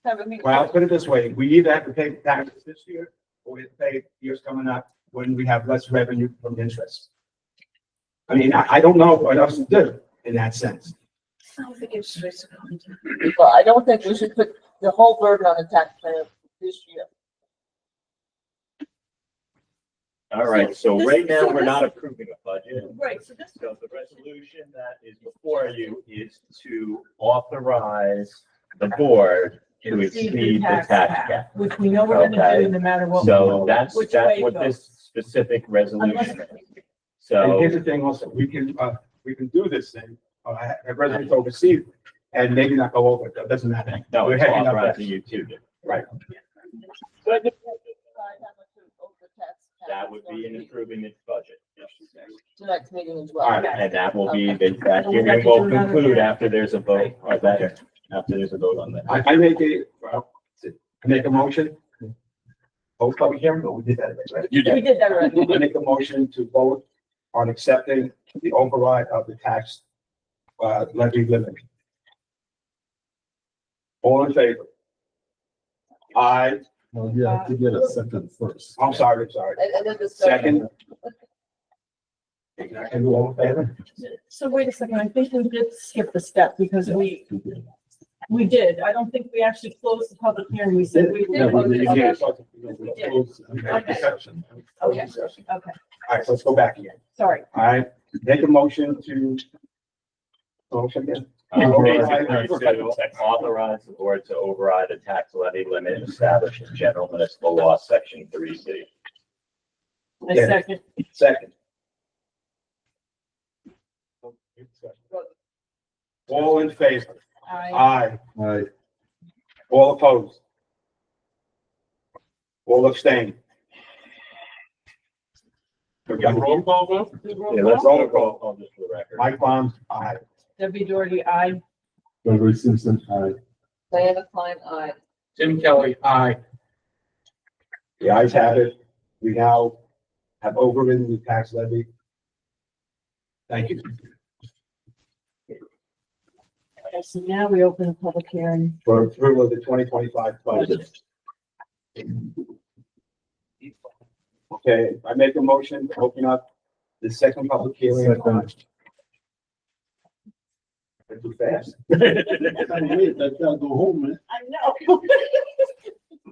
kind of a. Well, put it this way, we either have to pay taxes this year or we have to pay years coming up when we have less revenue from interest. I mean, I don't know what else to do in that sense. Well, I don't think we should put the whole burden on the taxpayer this year. all right, so This- right now, so we're this- not approving a budget. Right, so this. So the resolution that is before you is to authorize the board to exceed the tax cap. Which we know we're gonna Okay. do no matter what. So that's Which way it what goes. this specific resolution is. And So, here's the thing also, we can do this thing, have residents oversee it and maybe not go over it, it doesn't matter. no, We're it's heading up authorizing you to do. Right. That would be in approving its budget. Tonight's meeting as All well. right. And that will be, that hearing will conclude after there's a vote, or that, after there's a vote on that. I make a motion. Oh, public hearing, but we did that, right? You We did that already. I make a motion to vote on accepting the override of the tax levy limit. All in favor? Aye. Well, you have to get a second first. I'm sorry. And then the Second. And all in favor? So wait a second, I think we did skip a step because we did. I don't think we actually closed the public hearing. We said we Yeah, did. we did. Okay. Okay. Okay. Okay, All right, so let's go back again. sorry. All right, make a motion to. Motion again. To authorize the board to override a tax levy limit established in general municipal law, section 3C. I Yeah. second. Second. All in favor? I, Aye. All opposed? All abstained? We got roll call vote? Yeah, let's roll call just for the record. Mike Bond, aye. Debbie Doherty, I. Gregory Simpson, aye. Diana Klein, aye. Tim Kelly, aye. The ayes have it. We now have overridden the tax levy. Thank you. Okay, so now we open a public hearing. For approval of the 2025 budget. Okay, I make a motion to open up the second public hearing. Too fast. I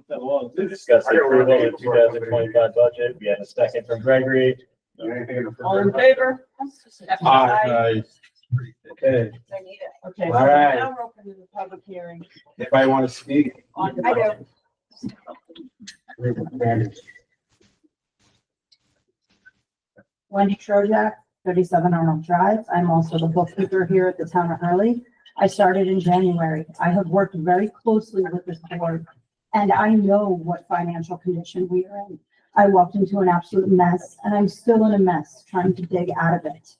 know. To discuss the approval of the 2025 budget. We have a second from Gregory. All in favor? Aye. Okay, Okay, so All right. now we're opening the public hearing. anybody want to speak? On the I budget. Wendy Trojak, 37 Arnold Drive. I'm also the bookkeeper here at the town of Hurley. I started in January. I have worked very closely with this board, and I know what financial condition we are in. I walked into an absolute mess, and I'm still in a mess trying to dig out of it.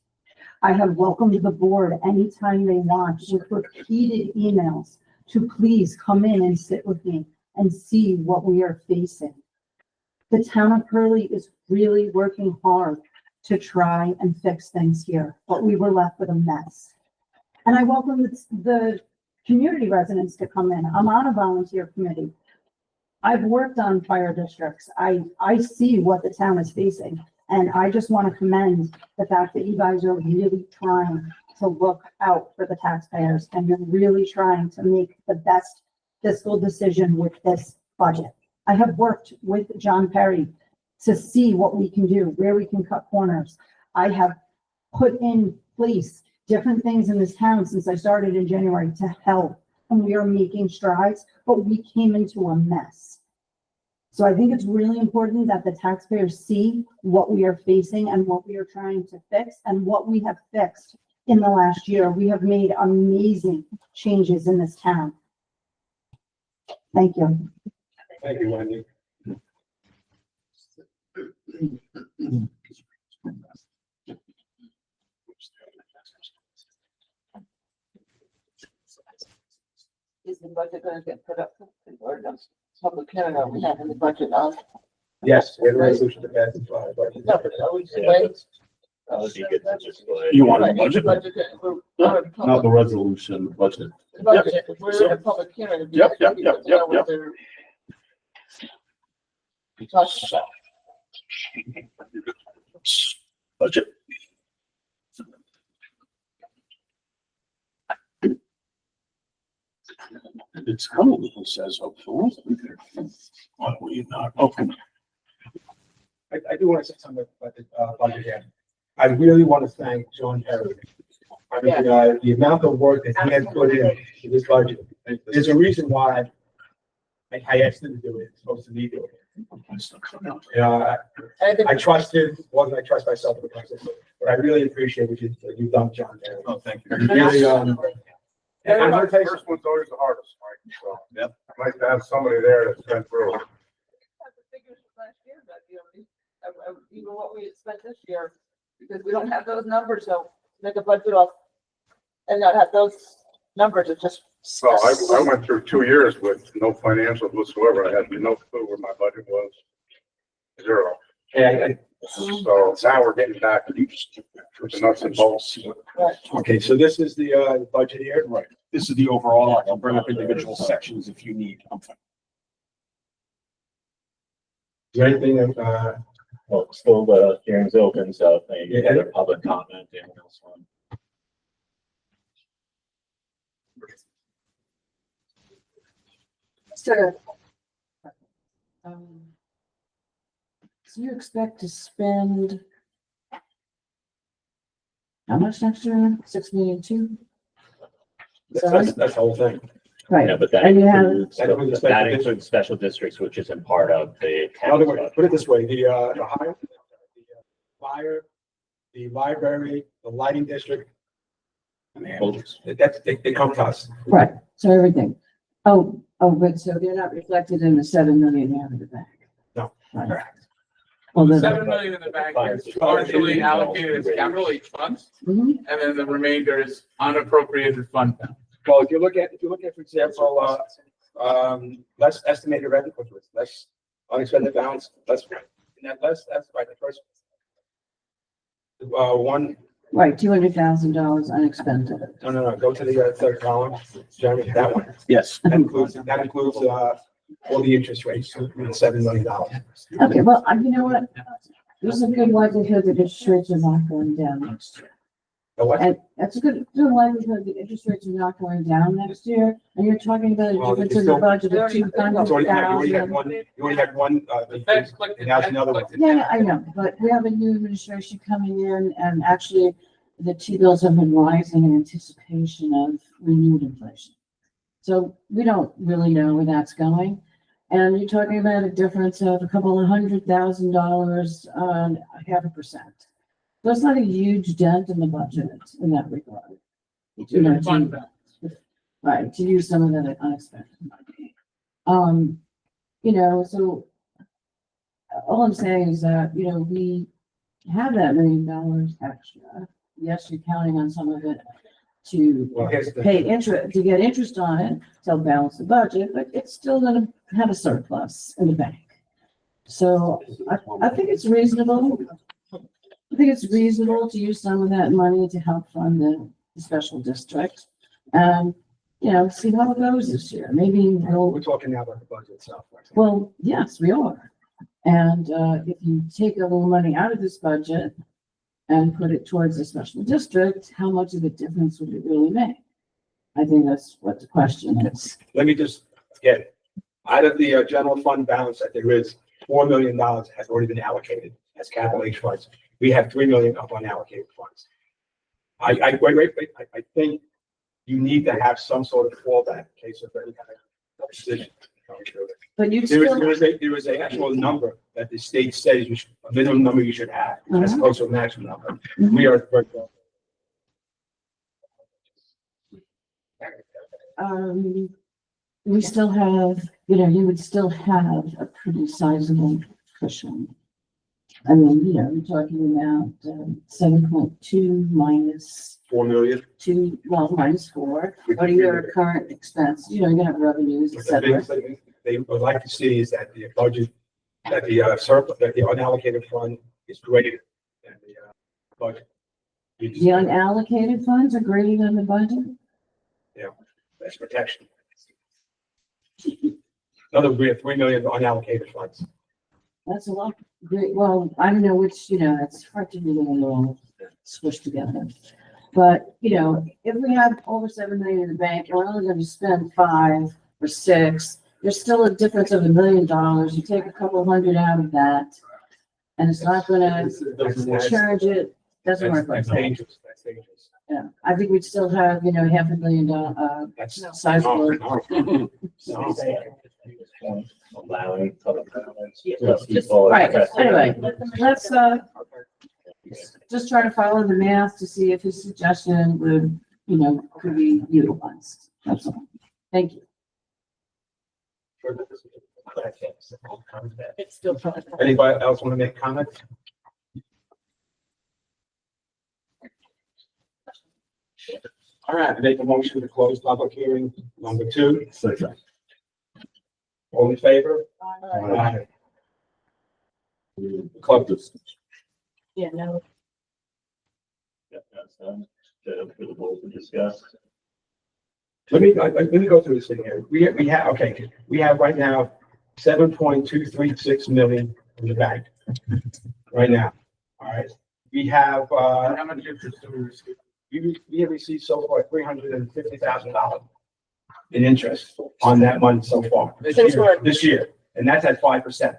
I have welcomed the board anytime they want with repeated emails to please come in and sit with me and see what we are facing. The town of Hurley is really working hard to try and fix things here, but we were left with a mess. And I welcome the community residents to come in. I'm on a volunteer committee. I've worked on fire districts. I see what the town is facing. And I just want to commend the fact that you guys are really trying to look out for the taxpayers, and you're really trying to make the best fiscal decision with this budget. I have worked with John Perry to see what we can do, where we can cut corners. I have put in place different things in this town since I started in January to help, and we are making strides, but we came into a mess. So I think it's really important that the taxpayers see what we are facing and what we are trying to fix and what we have fixed in the last year. We have made amazing changes in this town. Thank you. Thank you, Wendy. Is the budget gonna get put up or does public hearing, are we having the budget on? Yes, we have a resolution to pass the budget. No, but are we just waiting? That would be good to just go ahead. You want a Right, is the budget? we're- Not the resolution, the budget. The budget, if we're in a public hearing. it'd be Yep, nice yep, to yep, know yep, what yep. they're talking about. Budget. It's coming, he says, hopefully. Why will you not? Okay. I do want to say something about the budget here. I really want to thank John Perry. I mean, the amount of work that he has put in this budget, there's a reason why I asked him to do it, it's supposed to be doing it. I trust him, more than I trust myself in the process, but I really appreciate what you've done, John Perry. Oh, thank you. You really, and I'm gonna tell you First one's always the hardest, Mike, so. Yep. I'd like to have somebody there that's been through it. Have the figures from last year, but, even what we had spent this year, because we don't have those numbers, so make a budget off and not have those numbers, it's just. Well, I went through 2 years with no financials whatsoever. I had no clue where my budget was. Zero. So now we're getting back to the nuts and bolts. Okay, so this is the budget here. Right. This is the overall. I'll bring up individual sections if you need. Is there anything, Well, still the hearing's open, so if any other public comment, anyone else want? Sir. So you expect to spend how much next year? 6 million too? that's the whole thing. Right. Yeah, but that And you have- includes, That includes that special includes special districts, which isn't part of the. In other words, put it this way, the higher, fire, the library, the lighting district. Man, they come to us. Right, so everything. But so they're not reflected in the 7 million you have in the bank? No. Right. Well, then, 7 million in the bank is partially allocated as capital H funds, Mhm. and then the remainder is unappropriated fund balance. Well, if you look at, for example, less estimated revenue, less unexpended balance, less, that's right, the first. One, right, $200,000 unexpended. no, go to the third column, Jeremy, that one. Yes. That includes, all the interest rates, $7 million. Okay, well, you know what? There's a good likelihood that interest rates are not going down next year. The what? And that's a good likelihood that interest rates are not going down next year. And you're talking about a Well, difference it's in the still- budget of You already had 200,000. one, The Fed's collected- and that's another one. Yeah, I know, but we have a new administration coming in and actually the T-bills have been rising in anticipation of renewed inflation. So we don't really know where that's going. And you're talking about a difference of a couple of $100,000 on 0.5%. So it's not a huge dent in the budget in that regard. You know, Fund balance. right, to use some of that unexpected money. So all I'm saying is that, we have that $1 million extra. Yes, you're counting on some of it to Well, here's the. pay interest, to get interest on it, to balance the budget, but it's still gonna have a surplus in the bank. So I think it's reasonable. I think it's reasonable to use some of that money to help fund the special district. And, see how it goes this year. Maybe We're talking now about the budget itself. well, yes, we are. And, if you take a little money out of this budget and put it towards the special district, how much of a difference would it really make? I think that's what the question is. Let me just get it. Out of the general fund balance that there is, $4 million has already been allocated as capital H funds. We have 3 million of unallocated funds. Wait. I think you need to have some sort of fallback in case of any kind of decision. But you'd There still, is a actual number that the state says you should, a minimum number you should have, as Mhm. opposed to a maximum number. Mhm. We are very well. we still have, you would still have a pretty sizable cushion. I mean, you're talking about 7.2 minus 4 million. 2, well, minus 4. What are your current expenses? You're gonna have revenues, et The cetera. things that they would like to see is that the budget, that the surplus, that the unallocated fund is greater than the budget. The unallocated funds are greater than the budget? That's protection. In other words, we have 3 million unallocated funds. That's a lot. Great. Well, I don't know which, it's hard to really all squish together. But, if we have over 7 million in the bank, and we're only going to spend 5 or 6, there's still a difference of $1 million. You take a couple of hundred out of that, and it's not going to charge it. Doesn't work like That's that. dangerous. That's dangerous. Yeah, I think we'd still have, $500 million, That's. sizable. No. Allowing public comments. Right, anyway, let's, just try to follow the math to see if his suggestion would, could be utilized. That's all. Thank you. It's still. Anybody else want to make comments? All right, make a motion to close public hearing number 2. All in favor? Aye. Club this. Yeah, no. For the board to discuss. Let me go through this thing here. We have right now 7.236 million in the bank. Right now. All right. We have, How much interest do we receive? we have received so far $350,000 in interest on that money so far. This year, and that's at 5%.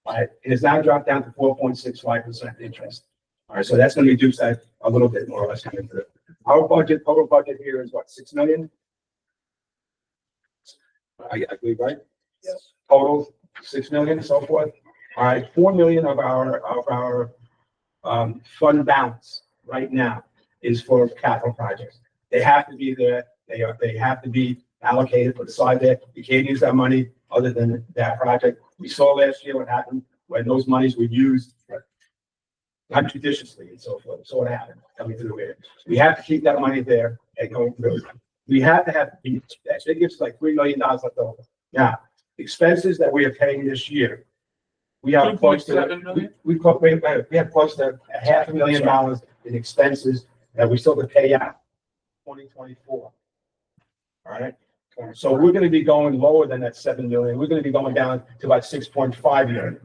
All right, it has now dropped down to 4.65% interest. All right, so that's going to reduce that a little bit more or less coming through. Our budget, total budget here is what, 6 million? I believe, right? Yes. Total 6 million and so forth. All right, 4 million of our fund balance right now is for capital projects. They have to be there. They have to be allocated, put aside there. You can't use that money other than that project. We saw last year what happened when those monies were used not judiciously and so forth. So what happened coming through here? We have to keep that money there and going through. We have to have, it gives us like $3 million left over. Now, expenses that we are paying this year, we have close to, 2.7 million? we have close to $500,000 in expenses that we still have to pay out 2024. All right, so we're gonna be going lower than that 7 million. We're gonna be going down to about 6.5 million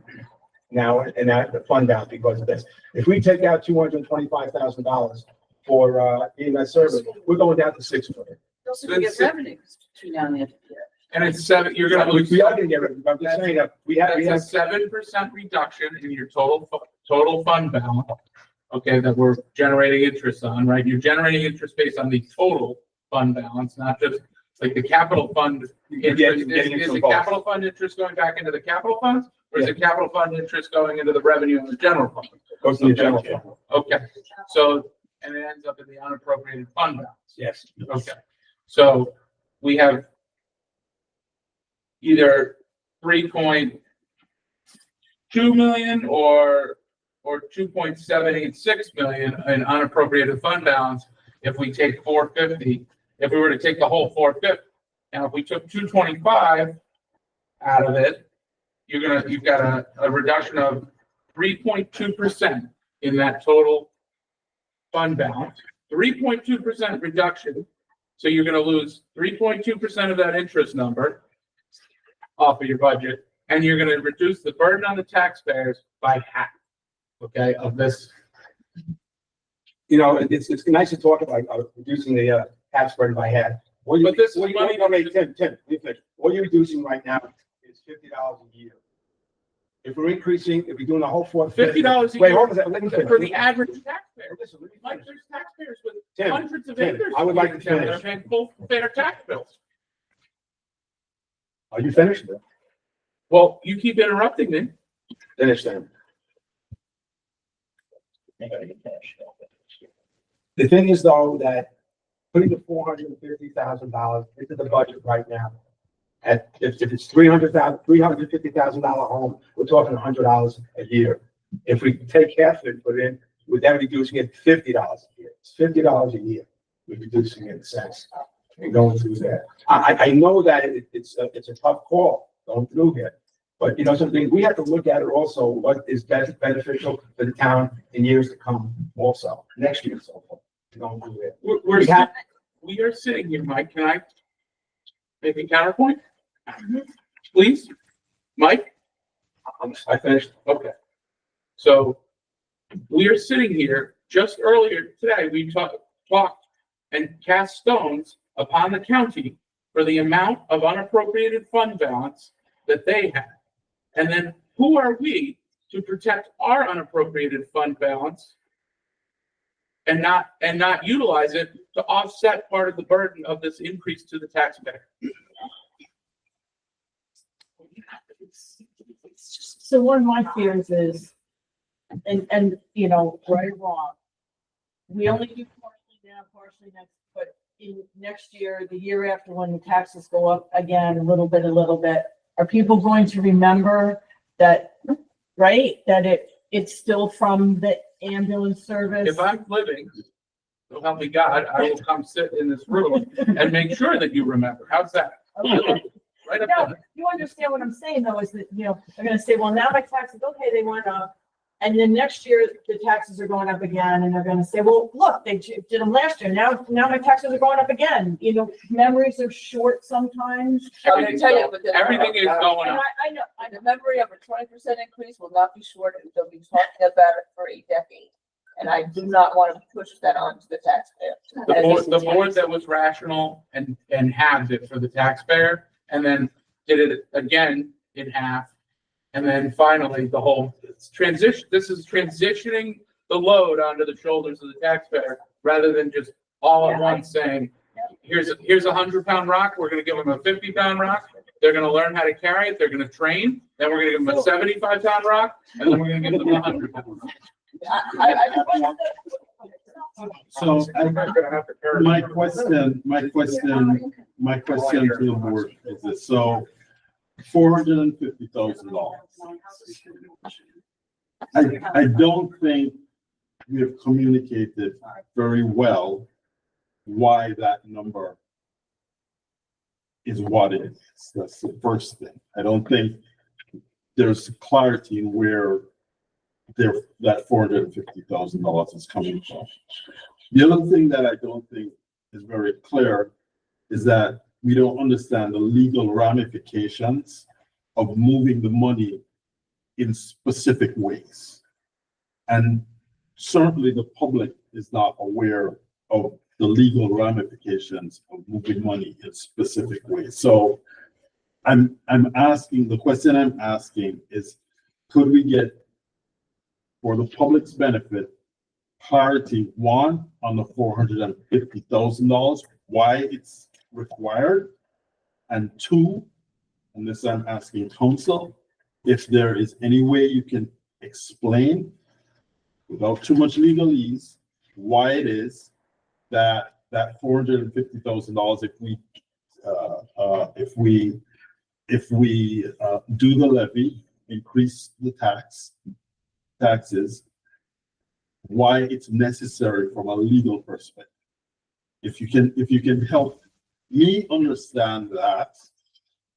now, and that the fund balance because of this. If we take out $225,000 for EMS service, we're going down to 6 million. Also, we get revenues between now and the end of the year. And it's seven, you're gonna lose. We are gonna get rid of it. I'm just saying that we have That's a 7% reduction in your total fund balance. Okay, that we're generating interest on, right? You're generating interest based on the total fund balance, not just like the capital fund. Interest. Is the capital fund interest going back into the capital funds? Or is the capital fund interest going into the revenue in the general fund? Goes to the general fund. Okay, so, and it ends up in the unappropriated fund balance. Yes. Okay, so we have either 3.2 million or 2.786 million in unappropriated fund balance if we take 450, if we were to take the whole 450. Now, if we took 225 out of it, you've got a reduction of 3.2% in that total fund balance. 3.2% reduction. So you're gonna lose 3.2% of that interest number off of your budget, and you're gonna reduce the burden on the taxpayers by half. Okay, of this. You know, it's nice to talk about reducing the tax burden by half. But this is money. Tim, what you're reducing right now is $50 a year. If we're increasing, if we're doing the whole $450. $50 a Wait, year hold on a second, let me finish. for the average taxpayer. Listen, let me Like, finish. there's taxpayers with Tim, hundreds of Tim, acres. I would like to that are finish. paying full fair tax bills. Are you finished? Well, you keep interrupting me. Finish then. The thing is though, that putting the $450,000 into the budget right now, if it's $350,000 home, we're talking $100 a year. If we take half of it, put it in, we're then reducing it $50 a year. It's $50 a year. We're reducing it in a sense and going through that. I know that it's a tough call going through here. But you know, something, we have to look at it also, what is beneficial for the town in years to come also, next year and so forth. Going through it. We are sitting here, Mike. Can I make a counterpoint? Please, Mike? I finished. Okay. So we are sitting here, just earlier today, we talked and cast stones upon the county for the amount of unappropriated fund balance that they have. And then who are we to protect our unappropriated fund balance and not utilize it to offset part of the burden of this increase to the taxpayer? So one of my fears is, and you know, right or wrong, we only do partially now, partially next, but in next year, the year after, when the taxes go up again, a little bit, are people going to remember that, right? That it's still from the ambulance service? If I'm living, so help me God, I will come sit in this room and make sure that you remember. How's that? Right up No, there. you understand what I'm saying though, is that, you know, they're gonna say, well, now my taxes, okay, they went up. And then next year, the taxes are going up again, and they're gonna say, well, look, they did them last year, now my taxes are going up again. You know, memories are short sometimes. I'm gonna tell you, but Everything is going And up. I know, the memory of a 20% increase will not be short, and they'll be talking about it for a decade. And I do not want to push that on to the taxpayer. The board that was rational and halved it for the taxpayer, and then did it again in half. And then finally, the whole transition, this is transitioning the load onto the shoulders of the taxpayer rather than just all at once saying, here's a 100-pound rock, we're gonna give them a 50-pound rock, they're gonna learn how to carry it, they're gonna train, then we're gonna give them a 75-pound rock, and then we're gonna give them a 100-pound rock. So my question to the board is this, so $450,000. I don't think we have communicated very well why that number is what it is. That's the first thing. I don't think there's clarity in where that $450,000 is coming from. The other thing that I don't think is very clear is that we don't understand the legal ramifications of moving the money in specific ways. And certainly the public is not aware of the legal ramifications of moving money in specific ways. So the question I'm asking is, could we get, for the public's benefit, clarity, one, on the $450,000, why it's required, and two, and this I'm asking council, if there is any way you can explain without too much legalese why it is that $450,000, if we do the levy, increase the taxes, why it's necessary from a legal perspective. If you can help me understand that.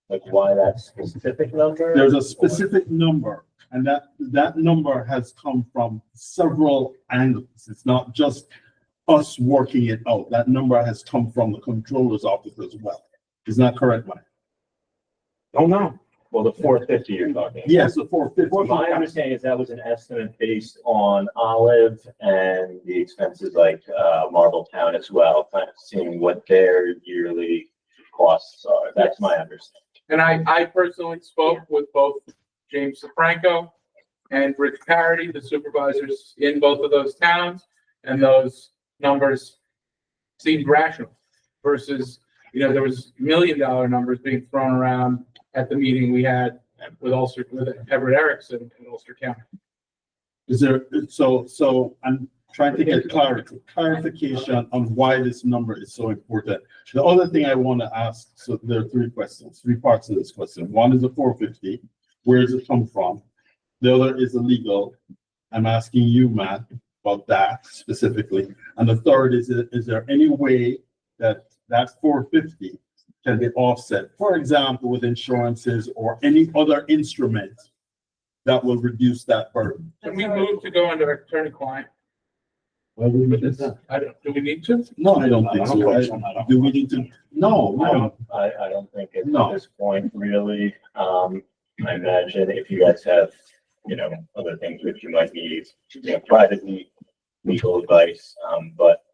Like why that specific number? There's a specific number, and that number has come from several angles. It's not just us working it out. That number has come from the controller's office as well. Is that correct, Mike? Oh, no. Well, the 450 you're talking. Yes, the 450. My understanding is that was an estimate based on Olive and the expenses like Marble Town as well, kind of seeing what their yearly costs are. That's my understanding. And I personally spoke with both James DeFranco and Rich Parity, the supervisors in both of those towns, and those numbers seemed rational versus, there was $1 million numbers being thrown around at the meeting we had with Everett Erickson in Ulster County. Is there, so I'm trying to get clarification on why this number is so important. The other thing I want to ask, so there are three parts of this question. One is the 450, where does it come from? The other is the legal. I'm asking you, Matt, about that specifically. And the third is there any way that 450 can be offset, for example, with insurances or any other instrument that will reduce that burden? Can we move to go under attorney-client? Well, Do we need to? No, I don't think so. Do we need to? No. I don't think at No. this point, really. I imagine if you guys have, other things which you might need, privately legal advice, but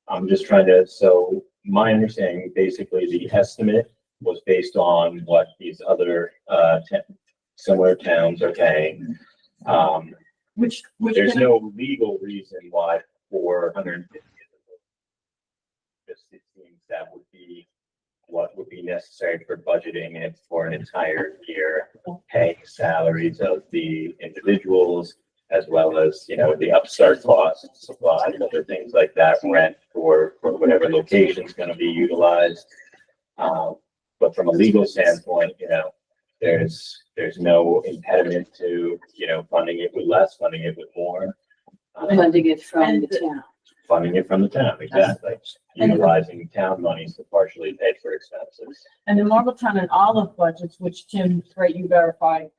I'm just trying to, so my understanding, basically the estimate was based on what these other similar towns are paying. Which There's no legal reason why 450. Just it seems that would be what would be necessary for budgeting it for an entire year, paying salaries of the individuals, as well as, the upstart costs, supplies, other things like that, rent for whatever location is going to be utilized. But from a legal standpoint, there's no impediment to, funding it with less, funding it with more. Funding it from the town. Funding it from the town, exactly. Utilizing town monies to partially pay for expenses. And the Marbletown and Olive budgets, which Tim, right, you verified,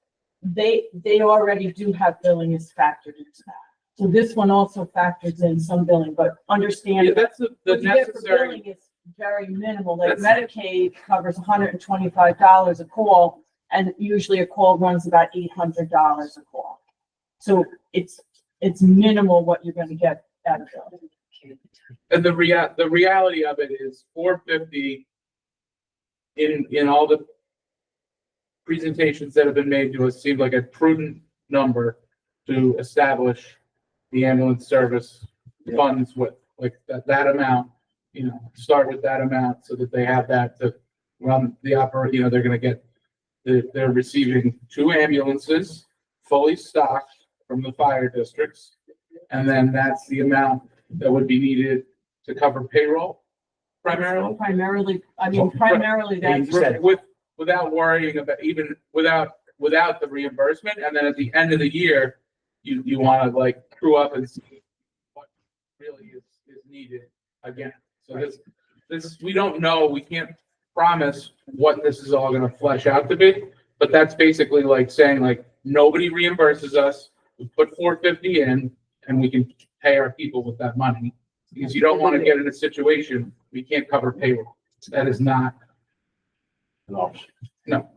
they already do have billing is factored into that. So this one also factors in some billing, but understand. Yeah, that's the what you get for necessary. billing is very minimal. Like Medicaid covers $125 a call, and usually a call runs about $800 a call. So it's minimal what you're going to get out of it. And the reality of it is 450 in all the presentations that have been made to us seem like a prudent number to establish the ambulance service funds with, like that amount, start with that amount so that they have that to run the operation. They're going to get, they're receiving 2 ambulances fully stocked from the fire districts. And then that's the amount that would be needed to cover payroll primarily. Primarily that's. Without worrying about, even without the reimbursement, and then at the end of the year, you wanna like screw up and see what really is needed again. So this, we don't know, we can't promise what this is all gonna flesh out to be, but that's basically like saying like, nobody reimburses us, we put $450 in, and we can pay our people with that money. Because you don't wanna get in a situation, we can't cover payroll. That is not an option. No.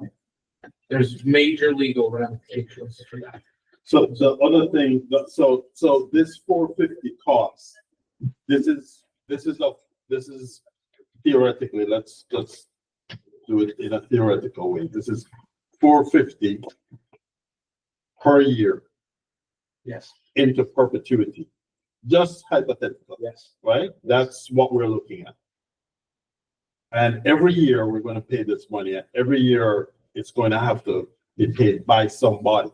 There's major legal ramifications for that. So the other thing, so this 450 cost, this is theoretically, let's just do it in a theoretical way. This is 450 per year. Yes. Into perpetuity. Just hypothetical. Yes. Right? That's what we're looking at. And every year we're going to pay this money. Every year it's going to have to be paid by somebody.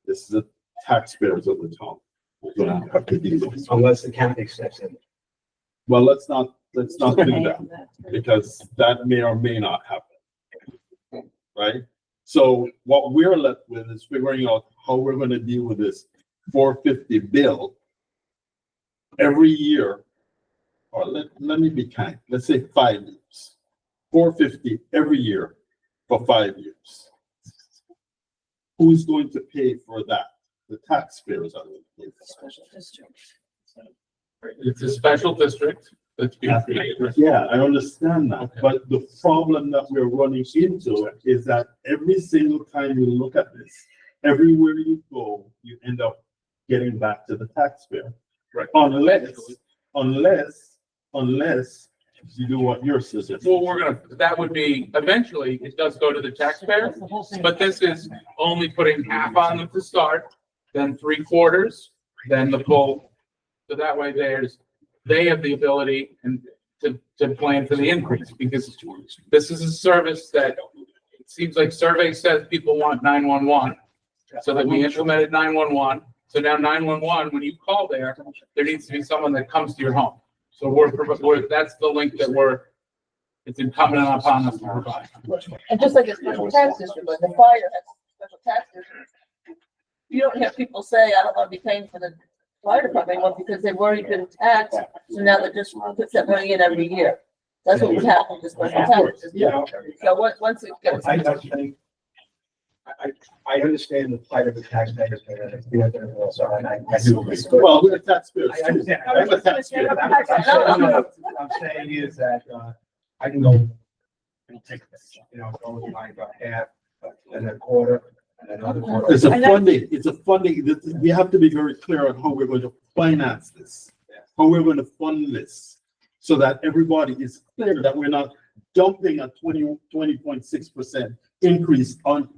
This is the taxpayers of the town. We're going to have to do this. Unless the county steps in. Well, let's not do that because that may or may not happen. Right? So what we're left with is figuring out how we're going to deal with this 450 bill every year. Or let me be kind. Let's say 5 years. 450 every year for 5 years. Who's going to pay for that? The taxpayers are going to pay for Special district. It's a special district that's being created. Yeah, I understand that, but the problem that we're running into is that every single time you look at this, everywhere you go, you end up getting back to the taxpayer. Right. Unless you do what you're suggesting. Well, that would be, eventually, it does go to the taxpayer, but this is only putting half on them to start, then 3/4, then the full. So that way they have the ability and to plan for the increase, because this is a service that it seems like survey says people want 911. So that we implemented 911. So now 911, when you call there needs to be someone that comes to your home. So that's the link that it's incumbent upon us to provide. And just like a special tax district, like the fire has a special tax district. You don't have people say, I don't want to be paying for the fire department anymore because they've already been taxed. So now they just puts that money in every year. That's what would happen with special tax district. Yeah. So once it gets. I understand the plight of the taxpayers, but I do agree. Well, we're taxpayers. I understand. I'm a taxpayer. I'm saying is that, I can go and take this, go with like a half and a quarter and another quarter. It's a funding, we have to be very clear on how we're going to finance this, how we're going to fund this, so that everybody is clear that we're not dumping a 20.6% increase on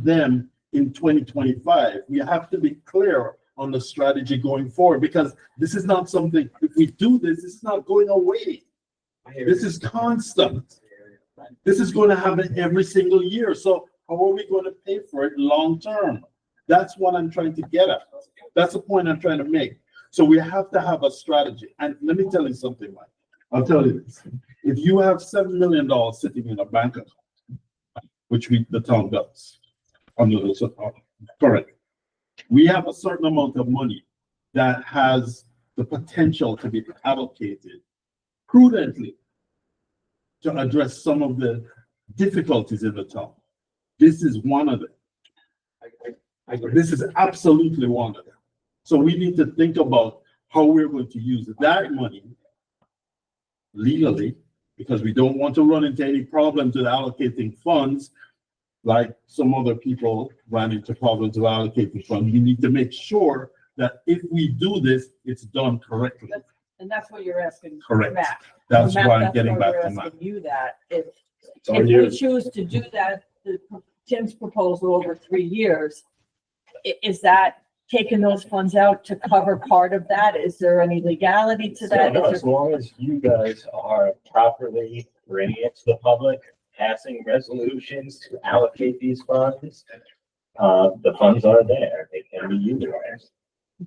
them in 2025. We have to be clear on the strategy going forward, because this is not something, if we do this is not going away. This is constant. This is going to happen every single year. So how are we going to pay for it long term? That's what I'm trying to get at. That's the point I'm trying to make. So we have to have a strategy. And let me tell you something, Mike. I'll tell you this. If you have $7 million sitting in a bank account, which the town does, under the current, we have a certain amount of money that has the potential to be allocated prudently to address some of the difficulties in the town. This is one of them. This is absolutely one of them. So we need to think about how we're going to use that money legally, because we don't want to run into any problems with allocating funds like some other people ran into problems with allocating funds. We need to make sure that if we do this, it's done correctly. And that's what you're asking. Correct. Matt. That's Matt, why I'm getting why back we're to asking Matt. You that, if on we you. choose to do that, Tim's proposal over 3 years, is that taking those funds out to cover part of that? Is there any legality to that? No, Is as there- long as you guys are properly bringing it to the public, passing resolutions to allocate these funds, the funds are there. They can be utilized.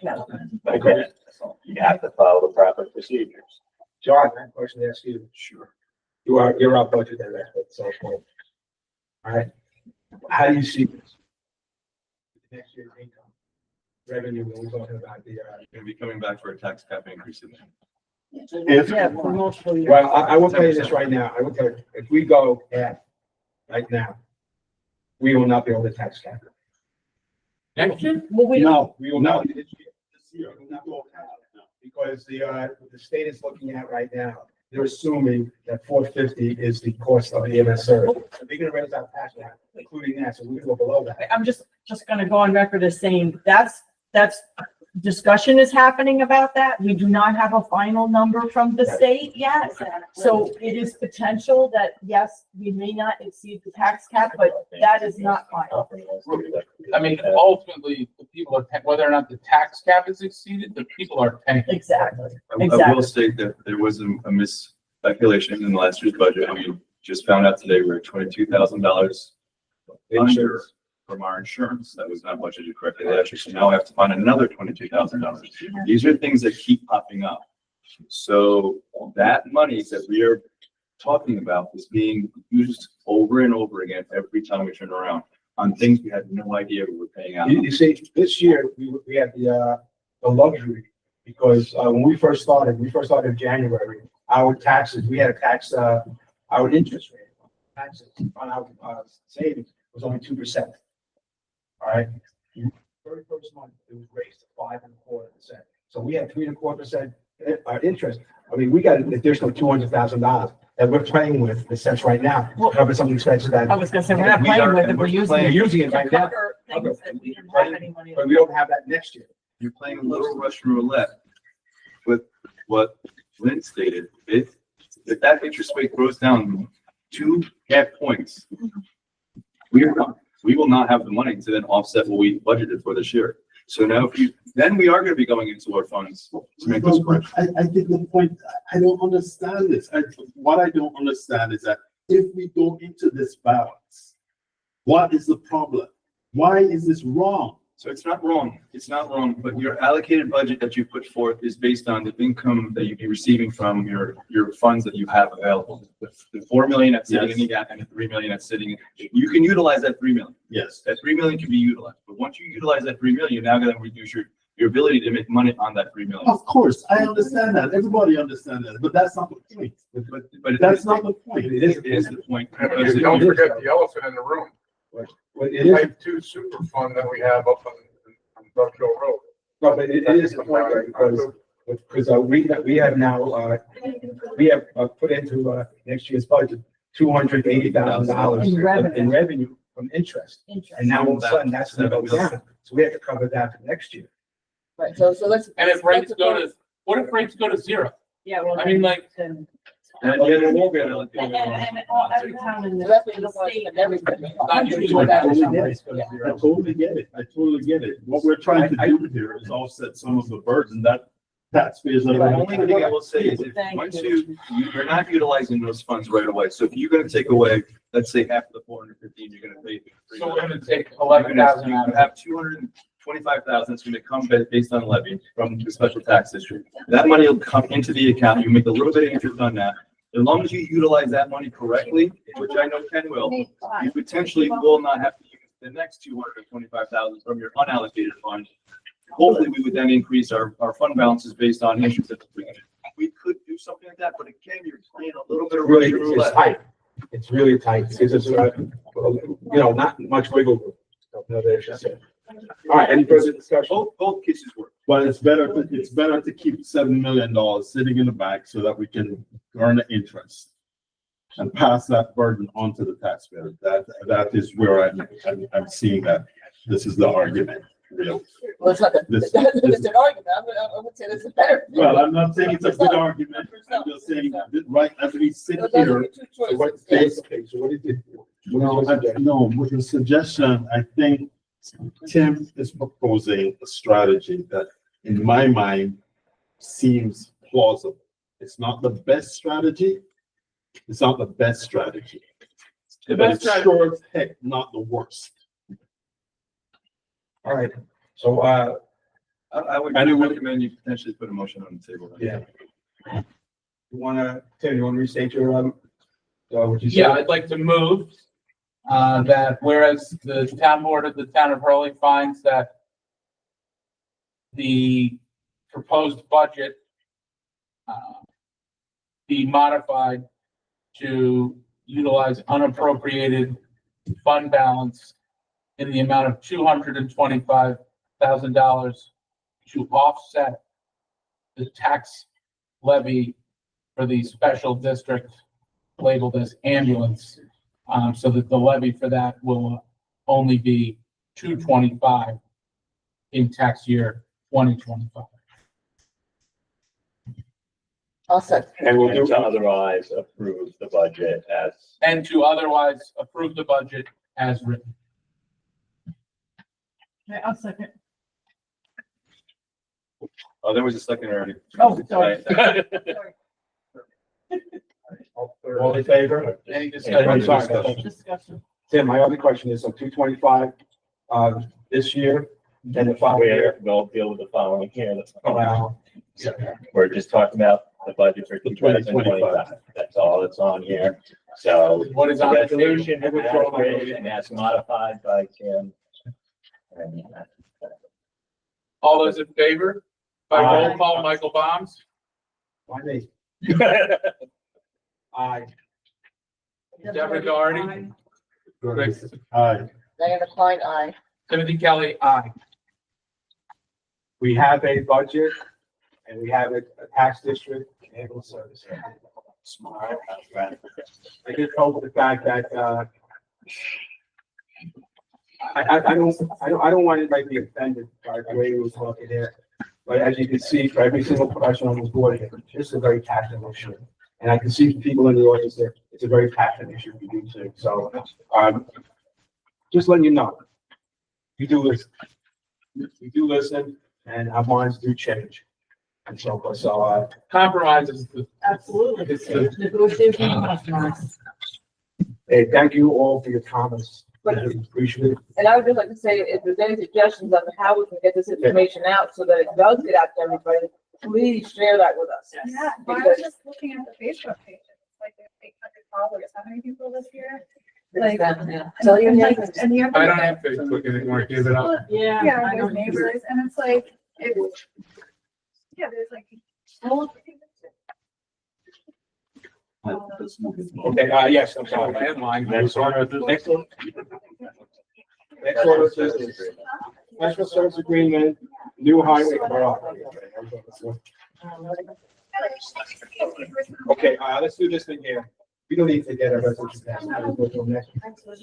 Okay, so you have to follow the proper procedures. John, I have a question to ask you. Sure. You're our budget director, so. All right. How do you see this? Next year's income, revenue, when we're talking about the, Gonna be coming back for a tax cap increase in If, Yeah, for multiple years. well, I will tell you this right now. I will tell you, if we go at, right now, we will not be able to tax cap. Next year? Well, we, no, We will no, not be this year. We will not be able to tax it. Because the state is looking at right now, they're assuming that 450 is the cost of the EMS service. So they're gonna raise our tax cap, including that, so we go below that. I'm just gonna go on record as saying that's discussion is happening about that. We do not have a final number from the state yet. So it is potential that, yes, we may not exceed the tax cap, but that is not final. I mean, ultimately, the people are, whether or not the tax cap is exceeded, the people are paying. Exactly. I will Exactly. state that there was a miscalculation in the last year's budget. We just found out today we're $22,000 under from our insurance that was not budgeted correctly last year. So now I have to find another $22,000. These are things that keep popping up. So that money that we are talking about is being used over and over again every time we turn around on things we had no idea we were paying out. You see, this year, we had the luxury, because when we first started in January, our taxes, we had to tax, our interest rate. Taxes on our savings was only 2%. All right? Very first month, it was raised to 5.25%. So we had 3.25% interest. I mean, we got an additional $200,000 that we're playing with, the sense right now, to cover some of the expenses that. I was gonna say, we're not We playing are- with it, we're using We're it. using it right to now, cover things that we didn't have any money. but we don't have that next year. You're playing a little Russian roulette with what Lynn stated. If that interest rate goes down 2.5 points, we will not have the money to then offset what we budgeted for this year. So now then we are going to be going into our funds to make this work. I think the point, I don't understand this. What I don't understand is that if we go into this balance, what is the problem? Why is this wrong? So it's not wrong. It's not wrong, but your allocated budget that you put forth is based on the income that you'd be receiving from your funds that you have available. The 4 million that's sitting in the gap and the 3 million that's sitting, you can utilize that 3 million. Yes. That 3 million can be utilized, but once you utilize that 3 million, you're now going to reduce your ability to make money on that 3 million. Of course, I understand that. Everybody understands that, but that's not the point. But That's not the point. It is the point. because Don't forget the elephant in the room, But it is, type 2 super fund that we have up on Dutch Hill Road. no, but it is the point, right, because we have now, we have put into next year's budget $280,000 In revenue. in revenue from interest. And now all of a sudden, that's gonna go down. So we have to cover that for next year. Right, so let's. And if rates go to, what if rates go to zero? Yeah, well. I mean, like, then- And yet it won't be able to- And every town in So that's what the you want state. and everything. Not usually I that. totally get it. I totally get it. What we're trying to do here is offset some of the burden that taxpayers are. The only thing I will say is if, Thank once you. you're not utilizing those funds right away. So if you're gonna take away, let's say half of the 415, you're gonna pay. So we're gonna take 11,000 out You of it. have 225,000 that's gonna come based on levy from the special tax district. That money will come into the account. You make a little bit of interest on that. As long as you utilize that money correctly, which I know Ken will, you potentially will not have to use the next 225,000 from your unallocated fund. Hopefully, we would then increase our fund balances based on interest that we get. We could do something like that, but again, you're playing a little bit of Really, Russian it's roulette. tight. It's really tight because it's, not much wiggle room. No, there's just it. All right, any further discussion? Both cases work. But it's better to keep $7 million sitting in the bank so that we can earn the interest and pass that burden on to the taxpayer. That is where I'm seeing that this is the argument, real. Well, it's not, This- it's an argument, I would say this is better. Well, I'm not saying it's a good argument. I'm just saying that right as we sit Those are here. the two choices, What, yes. okay, so what did you? No, with the suggestion, I think Tim is proposing a strategy that, in my mind, seems plausible. It's not the best strategy. It's not the best strategy. The But best it's sure as heck not the worst. All right, so, I would recommend you potentially put a motion on the table. Yeah. Tim, you wanna restate your, what you said? Yeah, I'd like to move, that whereas the town board of the town of Hurley finds that the proposed budget, be modified to utilize unappropriated fund balance in the amount of $225,000 to offset the tax levy for the special district labeled as ambulance, so that the levy for that will only be $225 in tax year 2025. I'll second. And we'll And do, to otherwise approve the budget as, And to otherwise approve the budget as written. I'll second. Oh, there was a second already. Oh, sorry. all in favor? Any I'm discussion? sorry. Discussion. Tim, my other question is, so 225, this year, and the following year? we'll deal with the following here. Wow. We're just talking about the budget for 2025. That's all that's on here. So What is the on the table? resolution as written and as modified by Tim. And All those in favor? By roll call, Michael Bombs? Why me? Aye. Deborah Doherty? Rick- Aye. Diana Klein, aye. Timothy Kelly, aye. We have a budget, and we have a tax district, ambulance service. I just hope the fact that, I don't want anybody to be offended by the way we were talking here. But as you can see, for every single person on this board, this is a very passionate issue. And I can see the people in the audience there, it's a very passionate issue for you too. So, just letting you know, you do listen. You do listen, and our minds do change. And so, Compromise is the, Absolutely. it's the, Negotiation compromise. hey, thank you all for your comments. Appreciate it. And I would just like to say, if there's any suggestions on how we can get this information out so that it does get out to everybody, please share that with us. Yeah, I was Because- just looking at the Facebook page, it's like there's 800 followers, how many people this year? Like, Like- tell your And like- neighbors. and you have to I look don't at- have Facebook anymore, give it up. Yeah. Yeah, I there's don't use it. neighbors, and it's like, it's, yeah, there's like. Okay, yes, I'm sorry. Landline. Next order, next order. Next order of business. National Service Agreement, new highway. Okay, let's do this thing here. We don't need to get a resolution passed. We'll go to the next one.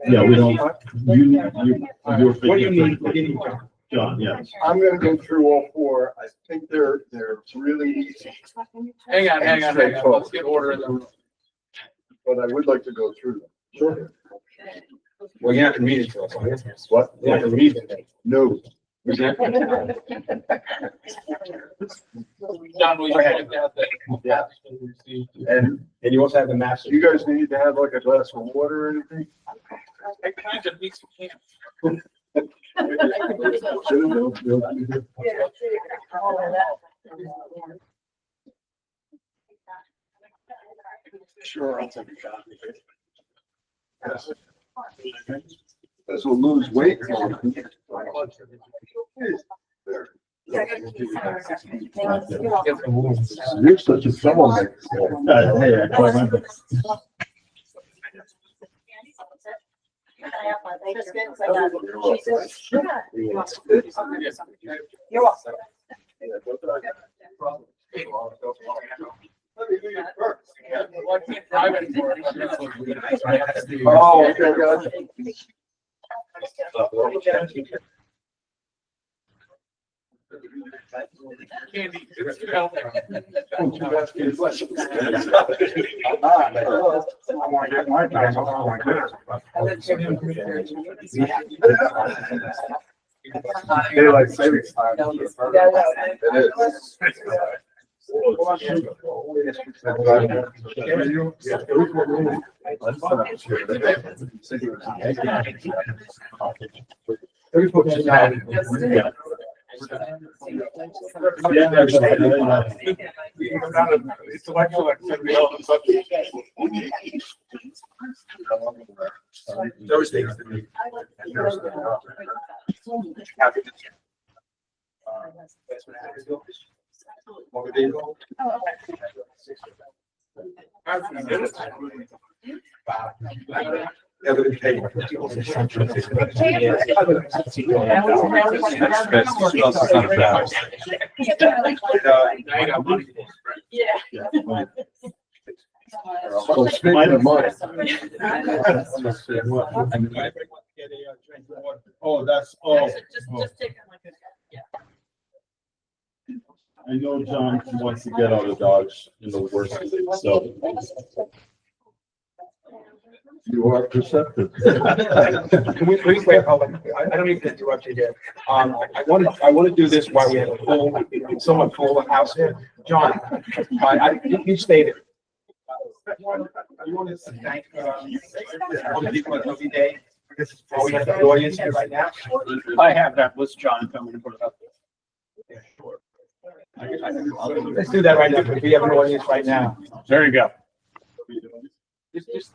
Yeah, we don't, you're. What do you need? What do you need, John? John, yeah. I'm gonna go through all four. I think they're really easy, Hang on. Let's get order in the room. but I would like to go through them. Sure. Well, you're not gonna read it to us, are you? What? You're not gonna read it. No. John, we should point out that. Yeah. Received. And And you also have the master. you guys need to have like a glass of water or anything? I kind of need some camp. Sure, I'll take a copy. Yes. As we'll lose weight. You're such a troublemaker. Hey, I remember. You're welcome. Oh, okay, good. Candy, it's too healthy. I want to get my time. I want to Daylight savings time. It is. Every book is now. Yeah. Intellectual activity. Thursday. Oh, that's, oh. Just take it like a, yeah. I know John wants to get out of Dodge in the worst of it, so. You are perceptive. Can we please wait? I don't mean to interrupt you here. I want to do this while we have a full, somewhat full house here. John, you stated. You want to thank, all the people at OB Day. Oh, we have the audience here right now. I have that with John, if I'm gonna put it up. Yeah, sure. Let's do that right now, because we have an audience right now. There you go. Just.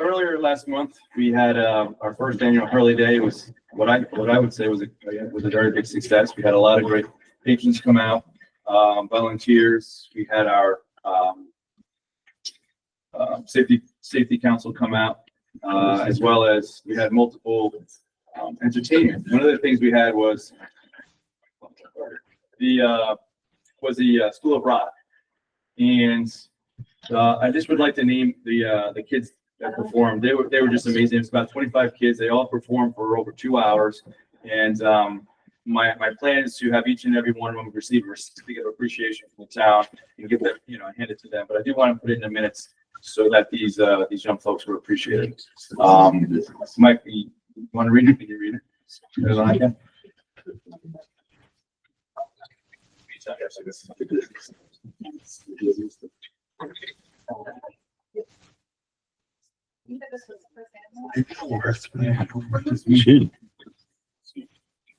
Earlier last month, we had, our first annual Hurley Day. It was what I would say was a very big success. We had a lot of great patrons come out, volunteers. We had our, safety council come out, as well as we had multiple entertainment. One of the things we had was the School of Rock, and I just would like to name the kids that performed. They were just amazing. It's about 25 kids. They all performed for over 2 hours, and my plan is to have each and every one of them receive a certificate of appreciation from the town and give that, hand it to them. But I do want to put it in the minutes so that these young folks were appreciated. Mike, you want to read it? Can you read it?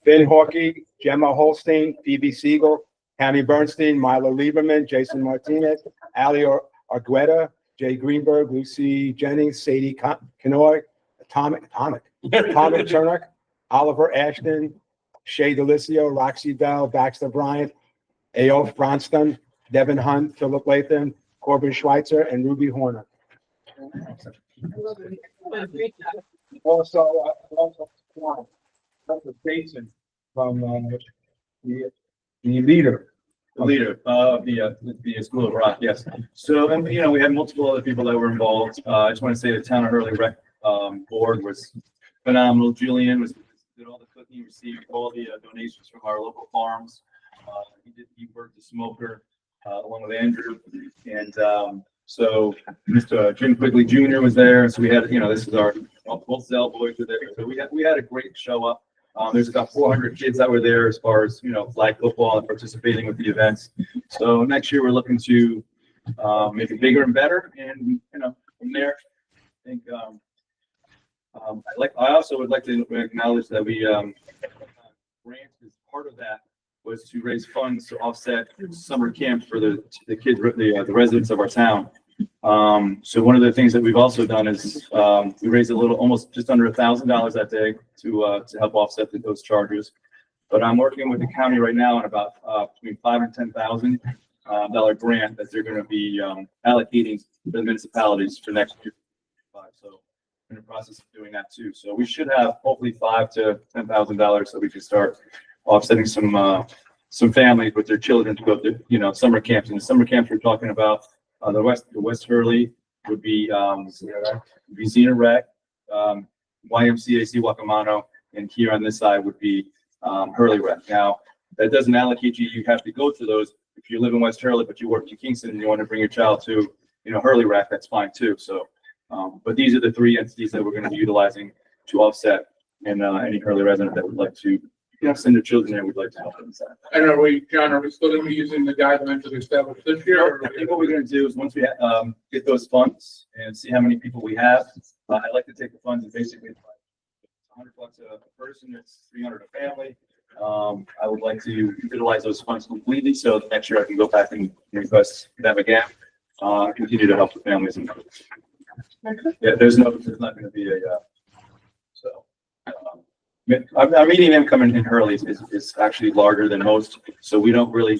Ben Hawkey, Gemma Holstein, Phoebe Siegel, Tammy Bernstein, Milo Lieberman, Jason Martinez, Ali Argueta, Jay Greenberg, Lucy Jennings, Sadie Kenoy, Atomic Chernock, Oliver Ashton, Shay Delicio, Roxy Bell, Baxter Bryant, Aof Bronston, Devin Hunt, Philip Latham, Corbin Schweitzer, and Ruby Horner. Also, Dr. Jason from the leader. The leader of the School of Rock, yes. So, and, we had multiple other people that were involved. I just want to say the Town of Hurley Rec board was phenomenal. Julian did all the cooking, received all the donations from our local farms. He worked the smoker along with Andrew, and so Mr. Jim Quigley Jr. was there. So we had, this is our both Zell boys were there. So we had a great show up. There's about 400 kids that were there as far as, flag football and participating with the events. So next year we're looking to make it bigger and better. And, from there, I think, I also would like to acknowledge that we, grant as part of that was to raise funds to offset summer camp for the kids, the residents of our town. So one of the things that we've also done is we raised almost just under $1,000 that day to help offset those charges. But I'm working with the county right now on about between $5,000 and $10,000 grant that they're going to be allocating to the municipalities for next year. So in the process of doing that too. So we should have hopefully $5,000 to $10,000 so we can start offsetting some families with their children to go to, summer camps. And the summer camps we're talking about, the West Hurley would be Xena Rec, YMCAC Wakamano, and here on this side would be Hurley Rec. Now, that doesn't allocate you. You have to go to those. If you live in West Hurley, but you work in Kingston and you want to bring your child to, Hurley Rec, that's fine too. So, but these are the three entities that we're going to be utilizing to offset and any Hurley resident that would like to you know, send your children there, we'd like to help them with that. And are we, John, are we still gonna be using the guidelines that we established this year? I think what we're gonna do is once we, get those funds and see how many people we have, I'd like to take the funds and basically $100 a person, it's 300 a family. I would like to utilize those funds completely, so next year I can go back and request them again. Continue to help the families and. Yeah, there's not gonna be a, so. Our median income in Hurley is actually larger than most, so we don't really,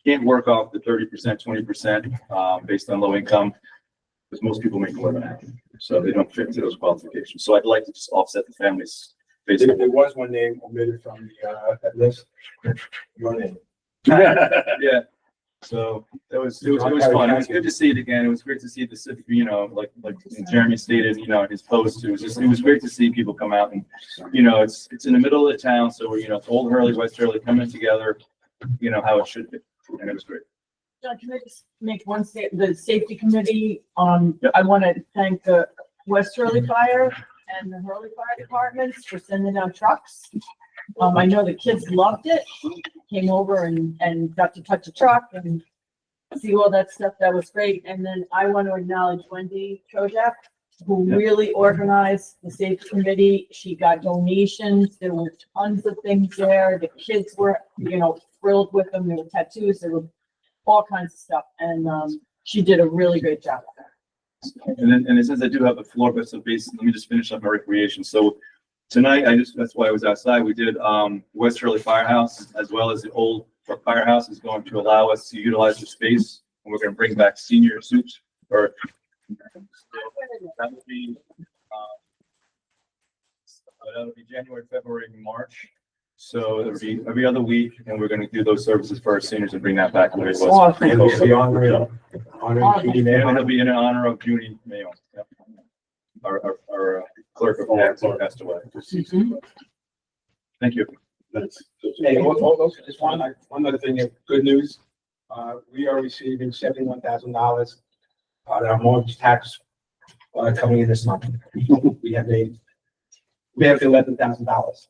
can't work off the 30%, 20%, based on low income. Because most people make more than that, so they don't fit into those qualifications. So I'd like to just offset the families. Basically. There was one name omitted from the, that list. Your name. Yeah, so it was fun. It was good to see it again. It was great to see the civic, you know, like Jeremy stated, you know, in his post, it was great to see people come out and, you know, it's in the middle of the town, so we're, you know, it's Old Hurley, West Hurley coming together, you know, how it should be, and it was great. John, can I just make one the safety committee, Yep. I want to thank the West Hurley Fire and the Hurley Fire Departments for sending out trucks. I know the kids loved it, came over and got to touch a truck and see all that stuff. That was great. And then I want to acknowledge Wendy Chojak, who really organized the safety committee. She got donations. There were tons of things there. The kids were, you know, thrilled with them. There were tattoos. There were all kinds of stuff. And she did a really great job. And since I do have the floor, but so basically, let me just finish up my recreation. So tonight, that's why I was outside. We did West Hurley Firehouse, as well as the old firehouse is going to allow us to utilize the space. And we're going to bring back senior soups, or that would be January, February, March. So it'll be every other week, and we're going to do those services for our seniors and bring that back. And It'll be honoring Judy Mayo. it'll be in honor of Judy Mayo. Yep. Our clerk of tax who passed away. Thank you. Hey, just one other thing, good news. We are receiving $71,000 on our mortgage tax coming in this month. We have $11,000.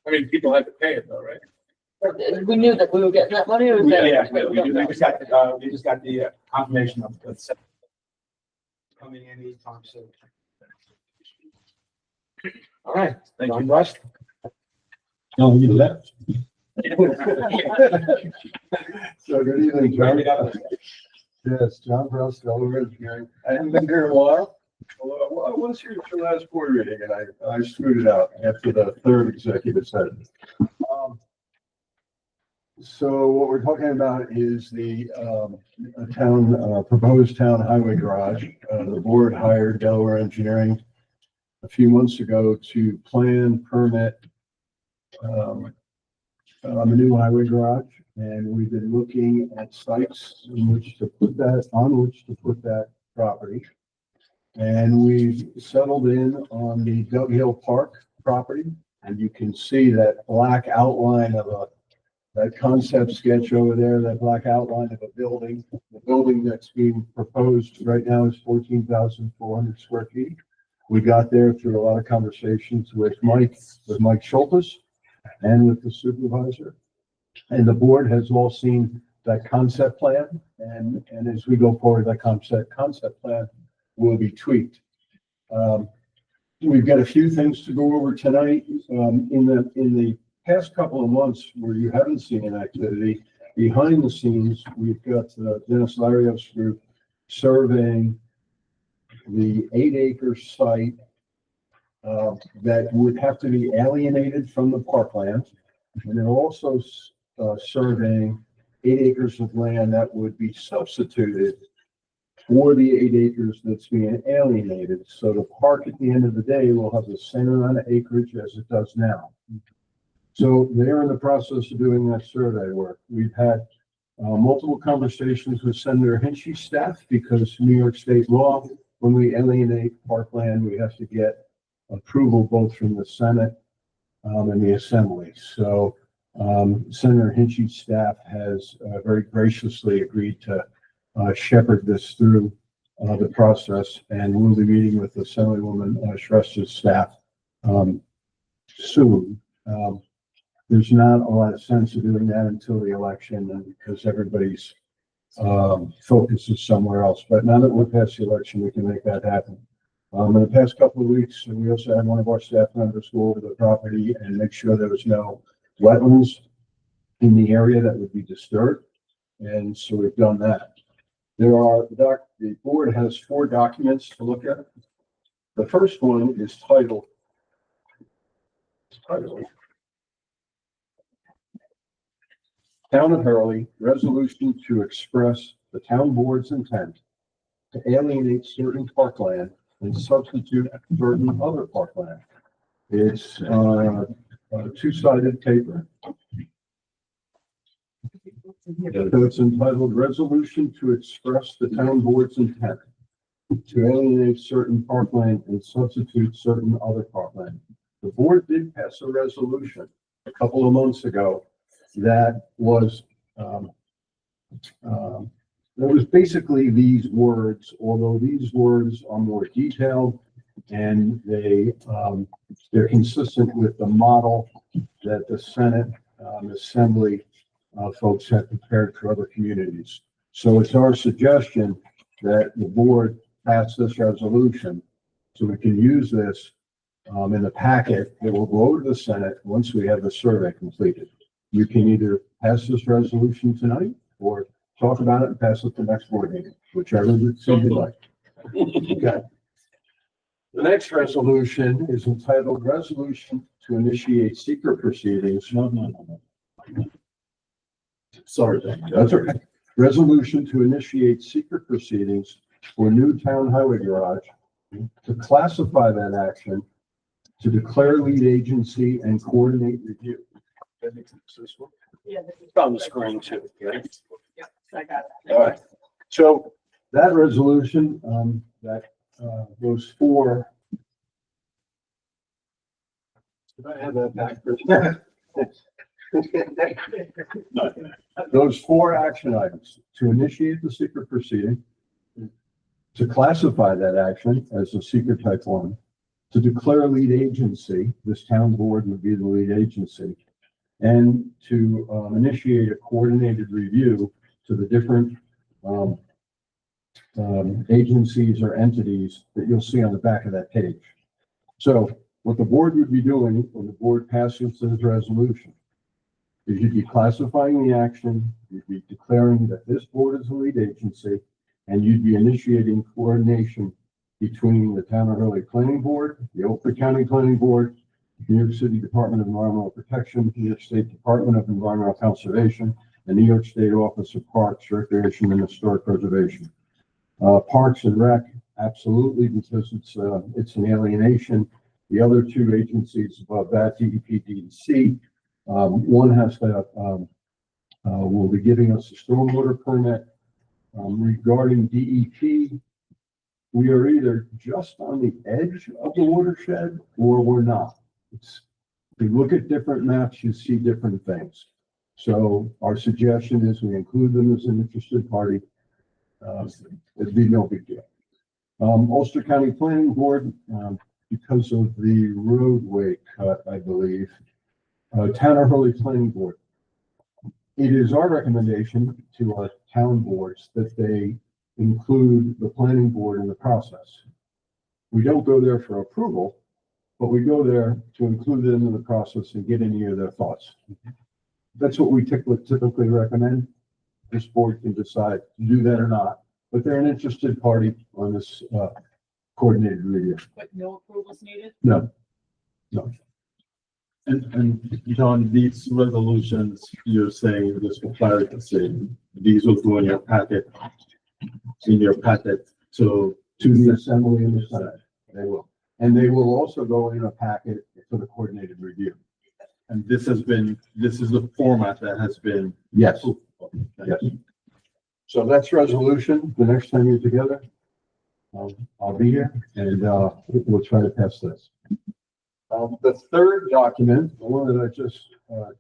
I mean, people had to pay it though, right? We knew that we were getting that money, or was that? Yeah, we just got the confirmation of the coming in anytime soon. All right, Thank you. John Rust. No, you left. So good evening, John. Yes, John Brust, Delaware Engineering. I haven't been here in a while. Well, I want to see your last board reading, and I screwed it out after the third executive session. So what we're talking about is the proposed town highway garage. The board hired Delaware Engineering a few months ago to plan, permit the new highway garage, and we've been looking at sites on which to put that property. And we've settled in on the Dug Hill Park property, and you can see that black outline of that concept sketch over there, that black outline of a building. The building that's being proposed right now is 14,400 square feet. We got there through a lot of conversations with Mike Schultes and with the supervisor. And the board has all seen that concept plan. And as we go forward, that concept plan will be tweaked. We've got a few things to go over tonight. In the past couple of months where you haven't seen an activity, behind the scenes, we've got Dennis Larios group surveying the 8-acre site that would have to be alienated from the parkland. And they're also surveying 8 acres of land that would be substituted for the 8 acres that's being alienated. So the park at the end of the day will have the same amount of acreage as it does now. So they're in the process of doing that survey work. We've had multiple conversations with Senator Hinchy's staff, because New York State law, when we alienate parkland, we have to get approval both from the Senate and the Assembly. So Senator Hinchy's staff has very graciously agreed to shepherd this through the process, and we'll be meeting with Assemblywoman Shrestha's staff soon. There's not a lot of sense of doing that until the election and because everybody's focus is somewhere else. But now that we're past the election, we can make that happen. In the past couple of weeks, we also had one of our staff members go over the property and make sure there was no wetlands in the area that would be disturbed. And so we've done that. The board has 4 documents to look at. The first one is titled Town of Hurley, resolution to express the town board's intent to alienate certain parkland and substitute certain other parkland. It's a 2-sided paper. So it's entitled Resolution to Express the Town Board's Intent to Alienate Certain Parkland and Substitute Certain Other Parkland. The board did pass a resolution a couple of months ago that was basically these words, although these words are more detailed and they're consistent with the model that the Senate Assembly folks have prepared for other communities. So it's our suggestion that the board pass this resolution so we can use this in the packet that will go over to the Senate once we have the survey completed. You can either pass this resolution tonight or talk about it and pass it to the next board meeting, whichever you like. Okay. The next resolution is entitled Resolution to Initiate Secret Proceedings. No. Sorry, that's okay. Resolution to initiate secret proceedings for new town highway garage, to classify that action, to declare lead agency and coordinate review. Yeah. It's on the screen too, right? Yep, I got it. All right. So that resolution, those 4. Did I have that back? Those 4 action items: to initiate the secret proceeding, to classify that action as a secret type 1, to declare lead agency, this town board would be the lead agency, and to initiate a coordinated review to the different agencies or entities that you'll see on the back of that page. So what the board would be doing when the board passes this resolution is you'd be classifying the action, you'd be declaring that this board is the lead agency, and you'd be initiating coordination between the Town of Hurley Planning Board, the Oakland County Planning Board, New York City Department of Environmental Protection, New York State Department of Environmental Conservation, and New York State Office of Parks, Recreation, and Historic Preservation. Parks and Rec, absolutely, because it's an alienation. The other 2 agencies above that, DEP, DEC, one has to will be giving us a stormwater permit. Regarding DEP, we are either just on the edge of the watershed or we're not. If you look at different maps, you see different things. So our suggestion is we include them as an interested party. It'd be no big deal. Ulster County Planning Board, because of the roadway cut, I believe, Town of Hurley Planning Board. It is our recommendation to our town boards that they include the planning board in the process. We don't go there for approval, but we go there to include them in the process and get any of their thoughts. That's what we typically recommend. This board can decide to do that or not, but they're an interested party on this coordinated review. But no approvals needed? No. And John, these resolutions, you're saying, just for clarity's sake, these will go in your packet, so To the Assembly and the Senate, they will. And they will also go in a packet for the coordinated review. and this is the format that has been. Yes. Yes. So that's resolution. The next time you're together, I'll be here and we'll try to pass this. The third document, the one that I just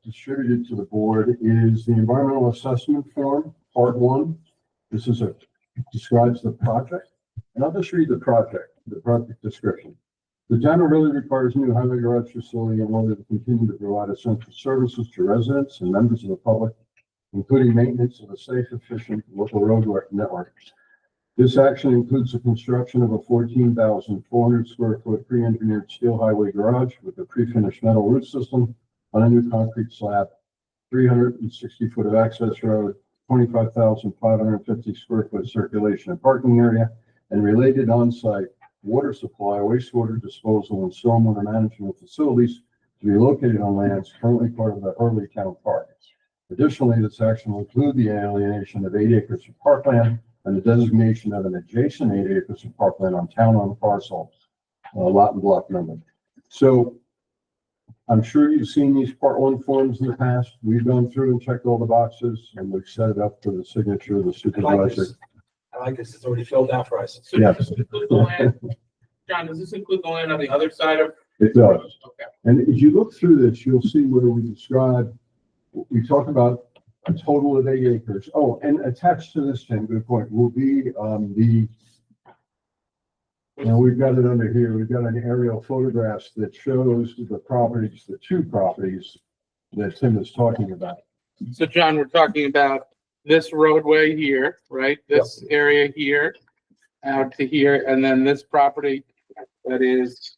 distributed to the board, is the environmental assessment form, part 1. This describes the project, and I'll just read the project description. The town of Hurley requires a new highway garage facility in order to continue to provide essential services to residents and members of the public, including maintenance of a safe, efficient local road network. This action includes the construction of a 14,400 square foot pre-engineered steel highway garage with a pre-finished metal roof system on a new concrete slab, 360 foot of access road, 25,550 square foot circulation and parking area, and related on-site water supply, wastewater disposal, and stormwater management facilities to be located on lands currently part of the Hurley Town Park. Additionally, this action will include the alienation of 8 acres of parkland and the designation of an adjacent 8 acres of parkland on town-owned parcel, lot and block number. So I'm sure you've seen these Part 1 forms in the past. We've gone through and checked all the boxes, and we've set it up for the signature of the supervisor. I like this. It's already filled out for us. So does this include the land? John, does this include the land on the other side of? It does. Okay. And as you look through this, you'll see where we describe, we talk about a total of 8 acres. Oh, and attached to this, Tim, good point, will be, we've got it under here. We've got an aerial photographs that shows the properties, the 2 properties that Tim is talking about. So John, we're talking about this roadway here, right? This area here, out to here, and then this property that is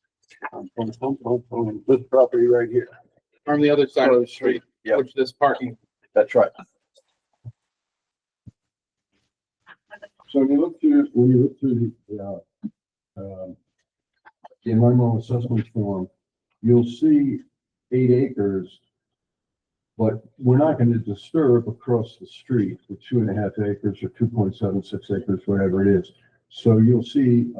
This property right here. from the other side of the street, Yeah. which this parking. That's right. So when you look through the environmental assessment form, you'll see 8 acres, but we're not going to disturb across the street the 2.5 acres or 2.76 acres, whatever it is. So you'll see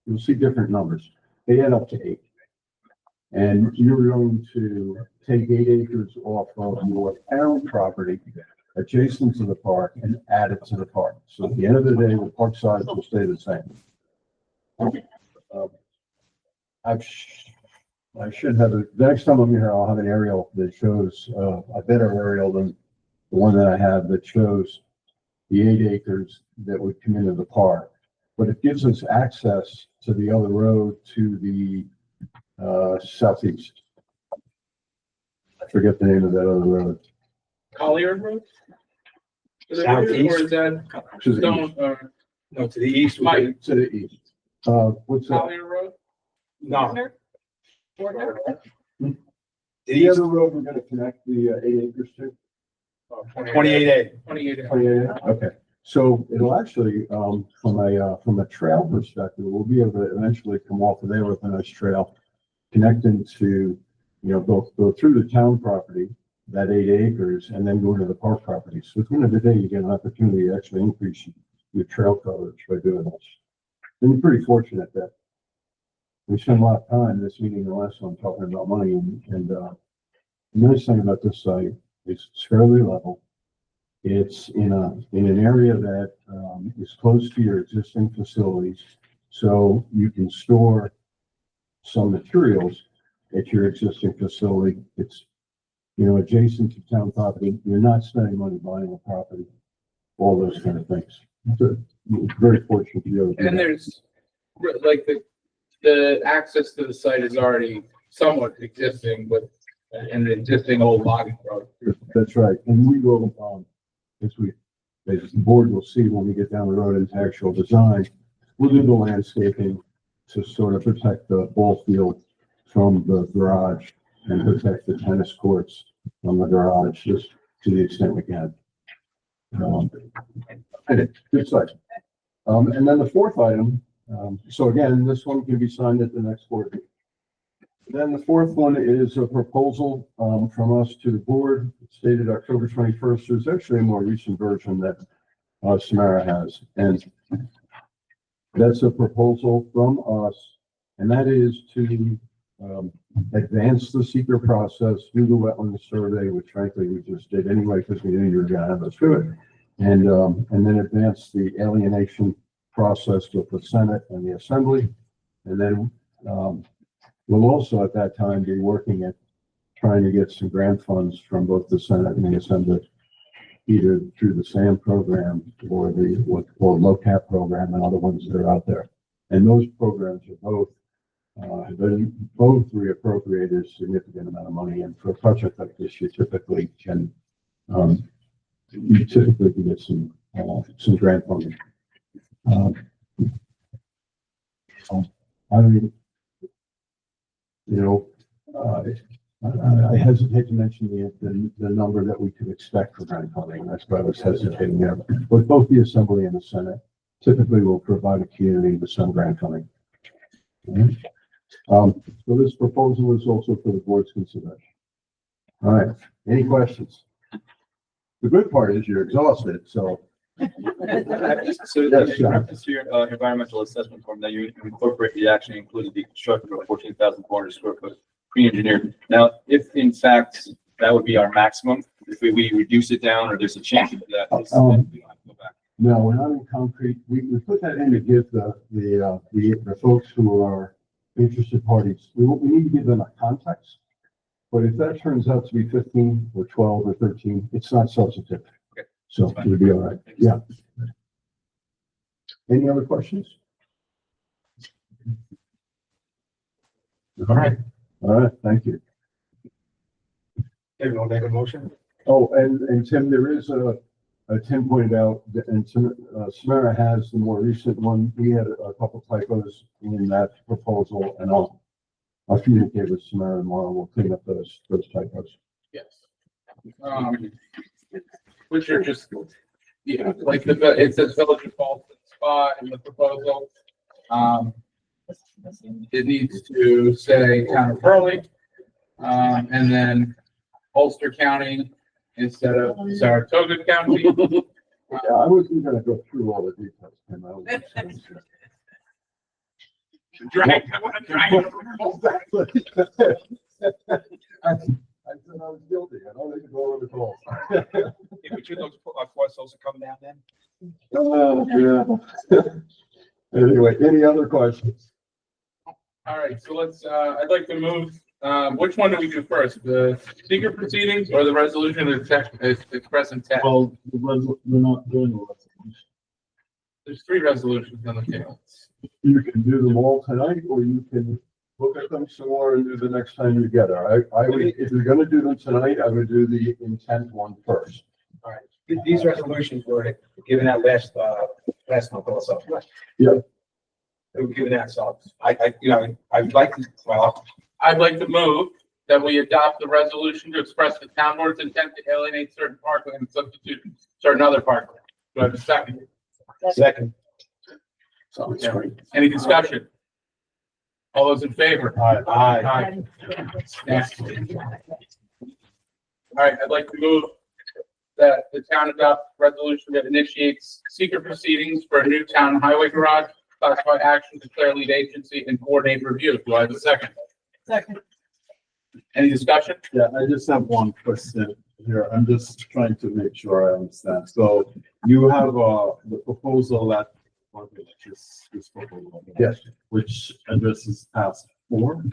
different numbers. They add up to 8. And you're going to take 8 acres off of your town property adjacent to the park and add it to the park. So at the end of the day, the park size will stay the same. I should have, the next time I'm here, I'll have an aerial that shows, a better aerial than the one that I have that shows the 8 acres that would come into the park. But it gives us access to the other road to the southeast. I forget the name of that other road. Collier Road? Is it Southeast? Or is that To the Stone, east. or No, to the east. Mike. To the east. What's that? Collier Road? No. Warner? To the The east, other road we're gonna connect the 8 acres to? 28A. 28. 28, okay. So it'll actually, from a trail perspective, we'll be able to eventually come off of there with a nice trail connecting to, go through the town property, that 8 acres, and then go into the park property. So at the end of the day, you get an opportunity to actually increase your trail coverage by doing this. And you're pretty fortunate that we spend a lot of time this meeting and the last one talking about money, and the nice thing about this site is it's fairly level. It's in an area that is close to your existing facilities, so you can store some materials at your existing facility. It's, adjacent to town property. You're not spending money buying a property, all those kind of things. So it's very fortunate to be able to do And that. there's, like, the access to the site is already somewhat existing with an existing old logging road. That's right, and we will, as the board will see when we get down the road into actual design, we'll do the landscaping to sort of protect the ball field from the garage and protect the tennis courts from the garage, just to the extent we can. Good site. And then the 4th item, so again, this one can be signed at the next board meeting. Then the 4th one is a proposal from us to the board. It's dated October 21st. There's actually a more recent version that Samara has. And that's a proposal from us. And that is to advance the seeker process, do the wetland survey, which frankly we just did anyway because we knew you were going to have us do it. And then advance the alienation process with the Senate and the Assembly. And then we'll also at that time be working at trying to get some grant funds from both the Senate and the Assembly, either through the SAM program or the what's called LOCAP program and other ones that are out there. And those programs are both Then both reappropriated a significant amount of money, and for a project like this, you typically can get some grant funding. I mean, you know, I hesitate to mention the number that we could expect for grant funding. That's why I was hesitating there. But both the Assembly and the Senate typically will provide a community with some grant funding. So this proposal is also for the board's consideration. All right, any questions? The good part is you're exhausted, so. So Yes, sir. this year, environmental assessment form that you incorporate, the action included the construction of a 14,400 square foot pre-engineered. Now, if in fact that would be our maximum, if we reduce it down or there's a change to that, we don't have to go back. No, we're not in concrete. We put that in to give the folks who are interested parties, we need to give them a context. But if that turns out to be 15 or 12 or 13, it's not substantive. Okay. So it'll be all right. Yeah. Any other questions? All right. All right. Thank you. Everyone make a motion? Oh, and Tim, there is Tim pointed out, and Samara has the more recent one. We had a couple typos in that proposal, and I'll communicate with Samara tomorrow. We'll clean up those typos. Yes. Which are just, like it says Village of Falls spot in the proposal. It needs to say Town of Hurley, and then Ulster County instead of Saratoga County. Yeah, I wasn't gonna go through all the details, Tim. I was just I want to drag I said I was guilty. I don't need to go over the calls. But you those costs also come down then? Oh, yeah. Anyway, any other questions? All right, so let's, I'd like to move, which one do we do first? The secret proceedings or the resolution of express intent? Well, we're not doing a resolution. There's 3 resolutions on the table. You can do them all tonight, or you can look at them some more and do the next time you get her. I would, if you're gonna do them tonight, I would do the intent one first. All right. These resolutions were given out last month also. Yeah. They were given out, so I'd like to, well, I'd like to move that we adopt the resolution to express the town board's intent to alienate certain parkland and substitute certain other parkland. Do I have a second? second. So, yeah. Any discussion? All those in favor? Aye. Next. All right, I'd like to move that the town adopt resolution that initiates secret proceedings for a new town highway garage, classify action, declare lead agency, and coordinate review. Do I have a second? Second. Any discussion? Yeah, I just have one question here. I'm just trying to make sure I understand. So you have, the proposal that, this proposal. Yes. Which addresses task 4.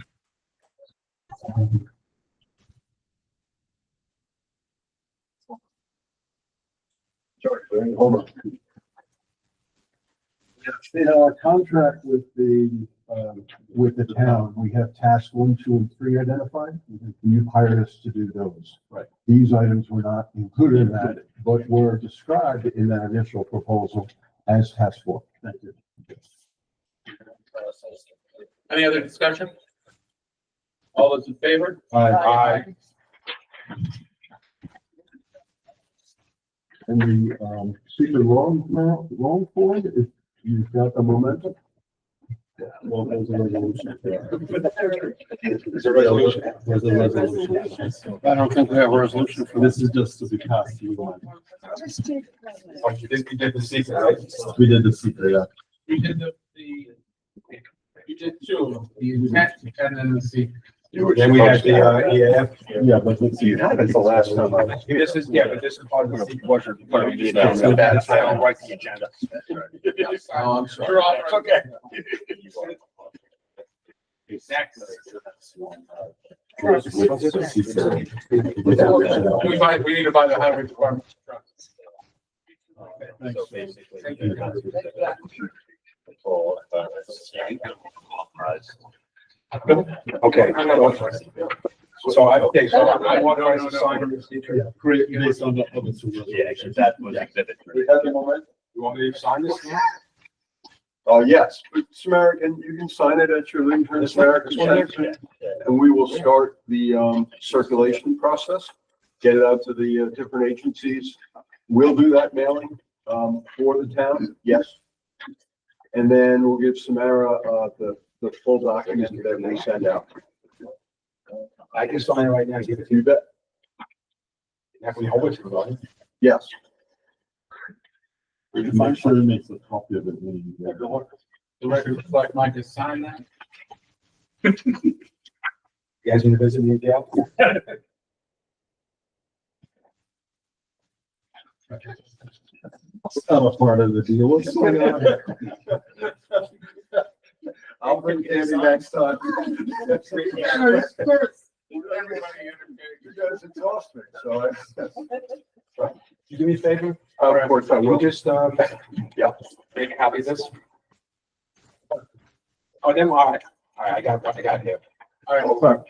Hold on. In our contract with the town, we have tasks 1, 2, and 3 identified. You hired us to do those. Right. These items were not included in that, but were described in that initial proposal as task 4. Thank you. Any other discussion? All those in favor? Aye. And the secret wrong form, if you've got the momentum. Well, there's a resolution. There's a resolution. There's a resolution. I don't think we have a resolution for This is just to be passed. You did the secret, right? We did the secret, yeah. You did you did 2 of them, the intent and then the secret. Then we had the, EAF. Yeah, but let's see. You had it the last time. This is, yeah, but this is part of the secret. So that's, I don't write the agenda. Oh, I'm sorry. You're all right. Okay. Next. Thanks. We need to buy the highway department truck. So basically. Okay. So I want to sign this. Great, based on the other two. Yeah, because that was exhibit three. You want me to sign this now? Yes, Samara, you can sign it at your leisure, Samara, and we will start the, circulation process. Get it out to the, different agencies. We'll do that mailing, for the town, yes. And then we'll give Samara, the full document that we send out. I can sign it right now. Give it to you. Bet. Have we hold it to you? Yes. Make sure it makes a copy of it. When you get it. The record reflect Mike has signed that. You guys want to visit me again? I'm a part of the deal. I'll bring Andy next time. You guys exhaust me, so You do me a favor? Of course I You will. just, Yeah. make a copy of this. Oh, then, all right, I got it here. All right.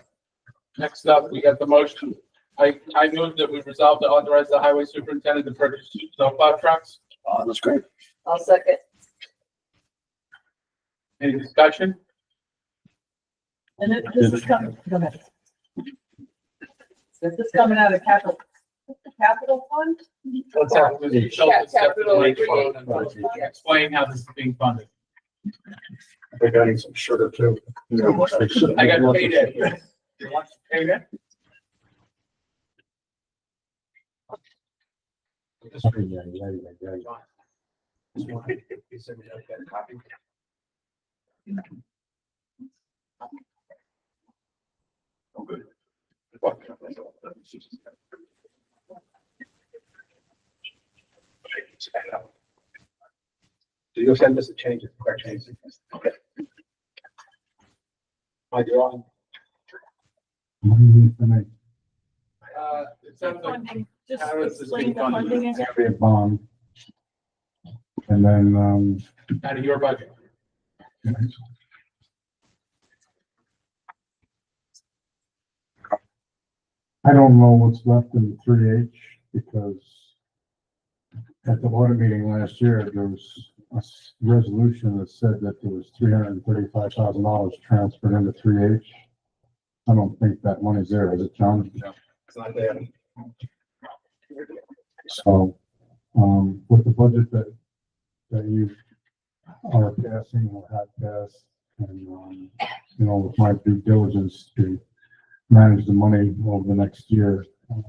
Next up, we got the motion. I move that we resolve to authorize the highway superintendent to purchase two snowplow trucks. That's great. I'll second. Any discussion? And this is coming, go ahead. This is coming out of capital fund? Let's have Mr. Schultz Capital explain how this is being funded. We're getting some sugar too. I got payday. You want payday? I'm good. So you'll send us a change, correct change? Okay. Are you on? It sounds like Funding, just Harris is explain being the funded. funding. Be a bond. And then, Out of your budget. I don't know what's left in the 3H because at the audit meeting last year, there was a resolution that said that there was $335,000 transferred into 3H. I don't think that money's there, is it, John? No, it's not there. So, with the budget that you are passing or have passed, and, with my due diligence to manage the money over the next year,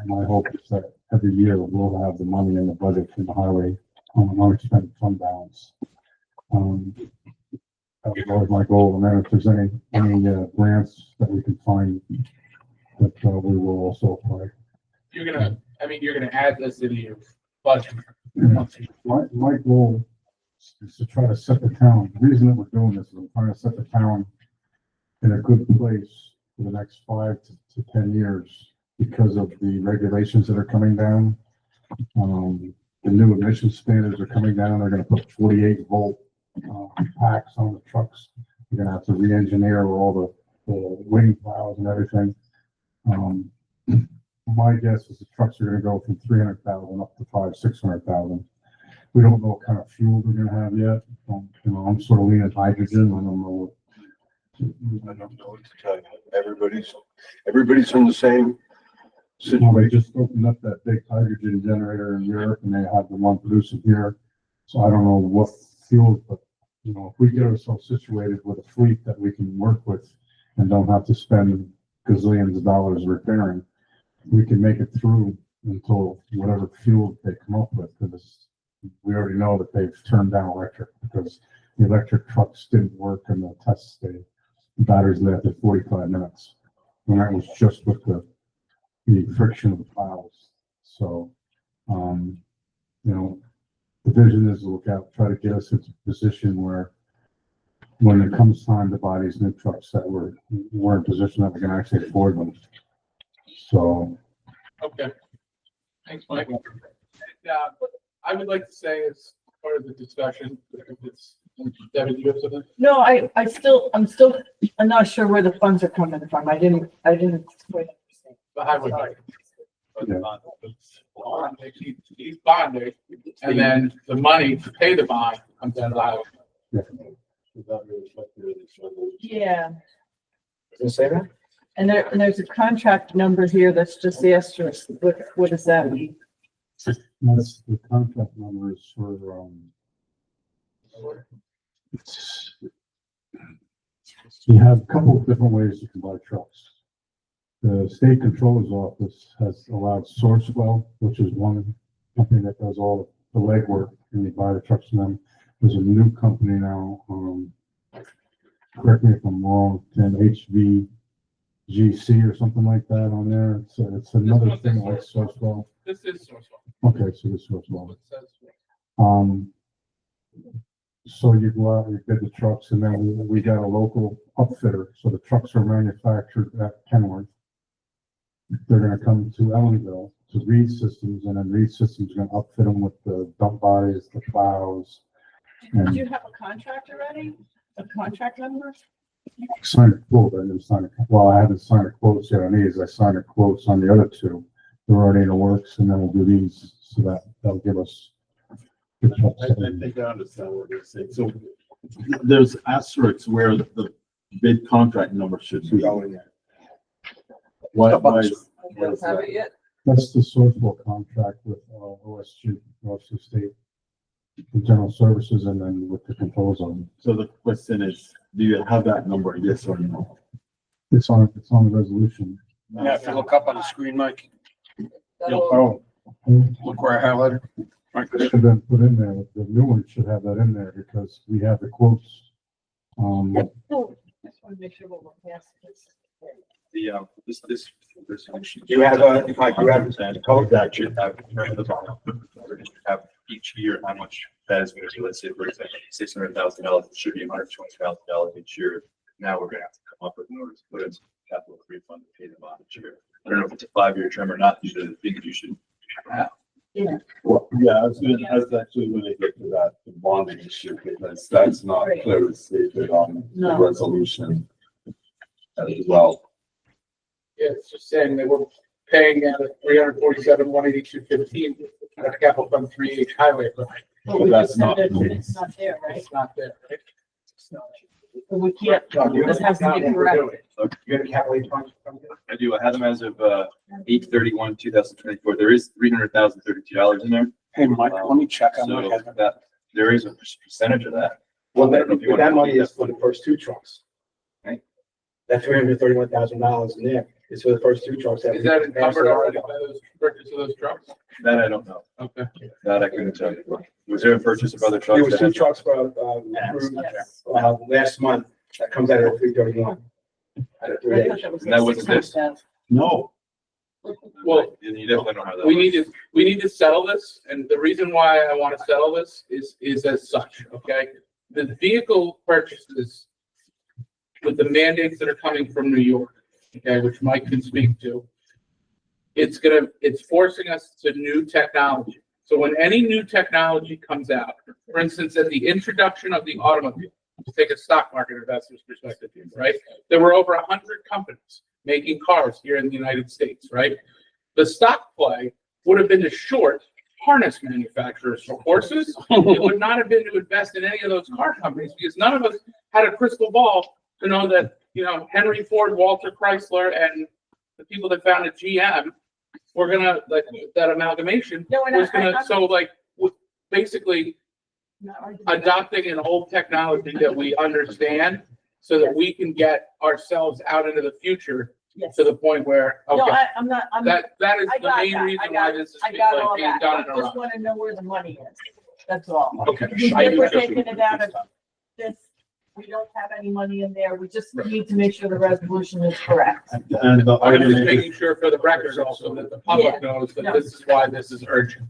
my hope is that every year we'll have the money in the budget from the highway on an unexpended fund balance. That was always my goal, and then if there's any grants that we can find, that we will also apply. You're gonna add this into your budget. My goal is to try to set the town, the reason that we're doing this is I'm trying to set the town in a good place for the next 5 to 10 years because of the regulations that are coming down. The new emission standards are coming down. They're gonna put 48 volt packs on the trucks. You're gonna have to re-engineer all the wing plows and everything. My guess is the trucks are gonna go from 300,000 up to 500,000-600,000. We don't know what kind of fuel they're gonna have yet. I'm sort of leaning hydrogen. I don't know what to tell you. Everybody's in the same They situation. just opened up that big hydrogen generator in Europe and they have the one producing here. So I don't know what fuel, but if we get ourselves situated with a fleet that we can work with and don't have to spend gazillions of dollars repairing, we can make it through until whatever fuel they come up with. Because we already know that they've turned down electric because the electric trucks didn't work in the test state. The batteries lasted 45 minutes. And that was just with the friction of the plows. So, the vision is to look out, try to get us into a position where when it comes time to buy these new trucks that we're in a position that we can actually afford them. So. Okay. Thanks, Mike. I would like to say as part of the discussion, if it's Debbie, you have something? No, I'm not sure where the funds are coming from. I didn't quite understand. The highway. Sorry. He's bonding, and then the money to pay the bond comes out of the highway. Yeah, Does it say that? and there's a contract number here that's just the asterisk. What does that mean? That's the contract numbers for, you have a couple of different ways you can buy trucks. The state controller's office has allowed Sourcewell, which is one company that does all the legwork, and you buy the trucks from them. There's a new company now, correct me if I'm wrong, HVGC or something like that on there. It's another thing like Sourcewell. This is Sourcewell. Okay, so this Sourcewell. It says- So you go out, you bid the trucks, and then we got a local upfitter, so the trucks are manufactured at Kenworth. They're gonna come to Ellenville, to Reed Systems, and then Reed Systems is gonna upfit them with the dump bodies, the plows. Do you have a contract already? A contract number? Signed a quote, I didn't sign I haven't signed a quote yet on these, I signed a quotes on the other two. They're already in the works, and then we'll do these, so that'll give us. I think I understand what you're saying. So there's asterisks where the bid contract number should be. Why is We don't have it yet. That's the Sourcewell contract with OSG, Washington State General Services, and then with the control zone. So the question is, do you have that number, yes or no? It's on the resolution. Yeah, if you look up on the screen, Mike. Oh, Look where I highlighted. it should have been put in there. The new one should have that in there because we have the quotes. Just want to make sure what we're passing this. This. You have, Mike, you have the code that Should have each year how much that is going to be. Let's say, for example, $600,000, it should be $120,000 each year. Now we're going to have to come up with an order to put in capital refund to pay the bond each year. I don't know if it's a 5-year term or not. You should think you should have. Yeah. Well, yeah, I was actually going to get to that, the bonding issue, because that's not clearly stated on the No. resolution as well. Yeah, it's just saying that we're paying out of 347,182.15 out of capital fund 3H highway. But But we that's just said not- that it's not there, right? it's not there, right? So we can't, this has to be correct. You got a capital fund? I do. I have them as of 8/31/2024. There is $300,032 in there. Hey, Mike, let me check on So that. that, there is a percentage of that. Well, I don't know if you want that to money look is for the first two trucks. Right? That $331,000 in there is for the first two trucks. Is that encumbered already by those purchase of those trucks? That I don't know. Okay. That I couldn't tell you. Was there a purchase of other trucks? There was that two had- trucks for, last month, that comes out of 331. Out of I thought 3H. that was And that wasn't this? 600,000. No, Well, And you definitely don't have that. we need to settle this, and the reason why I want to settle this is as such, okay? The vehicle purchases with the mandates that are coming from New York, okay, which Mike can speak to, it's forcing us to new technology. So when any new technology comes out, for instance, at the introduction of the automobile, to take a stock market investor's perspective here, right? There were over 100 companies making cars here in the United States, right? The stock play would have been to short harness manufacturers for horses. It would not have been to invest in any of those car companies because none of us had a crystal ball to know that, Henry Ford, Walter Chrysler, and the people that founded GM were gonna, like, that amalgamation No, and was gonna, basically Not arguing. adopting an old technology that we understand so that we can get ourselves out into the future Yes. to the point where, No, okay, I'm not, that is I the got main that. reason why this is I got all being that. done in I a just rush. want to know where the money is. That's all. Okay. If we're taking it out of this, we don't have any money in there. We just need to make sure the resolution is correct. and the I'm just argument making sure for the record also that the public knows that this is why this is urgent.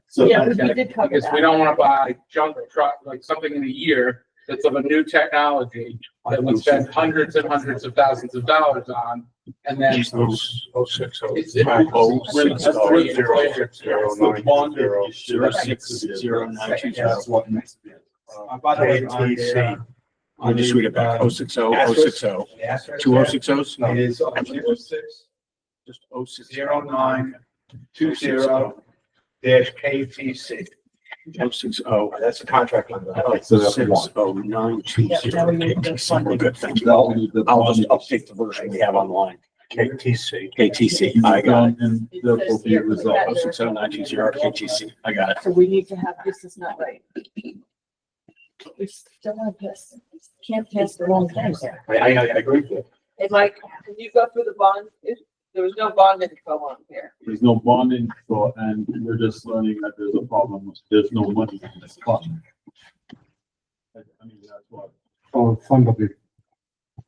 so Yeah, we did cover Because we that. don't want to buy junk truck, like something in a year that's of a new technology that we spend hundreds and hundreds of thousands of dollars on. And then it's when it's- the bonding issue, Zero 6 0 9 2 that's what needs to be. By the way, on the, I'll just read it back. 060, 060, asterisk 2 there, 060s? it is 06 Just 060. 0920 dash KTC. 060. That's the contract number. So that's 60920 KTC. We're good, thank you. I'll just update the version we have online. KTC. I got it. And therefore be resolved. 60920 KTC. I got it. So we need to have, this is not right. We still have this, can't pass the wrong thing. I agree with you. Hey, Mike, can you go through the bond? There was no bond info on here. There's no bonding for, and we're just learning that there's a problem. There's no money in this fund. I mean, that's what. Oh, the fund the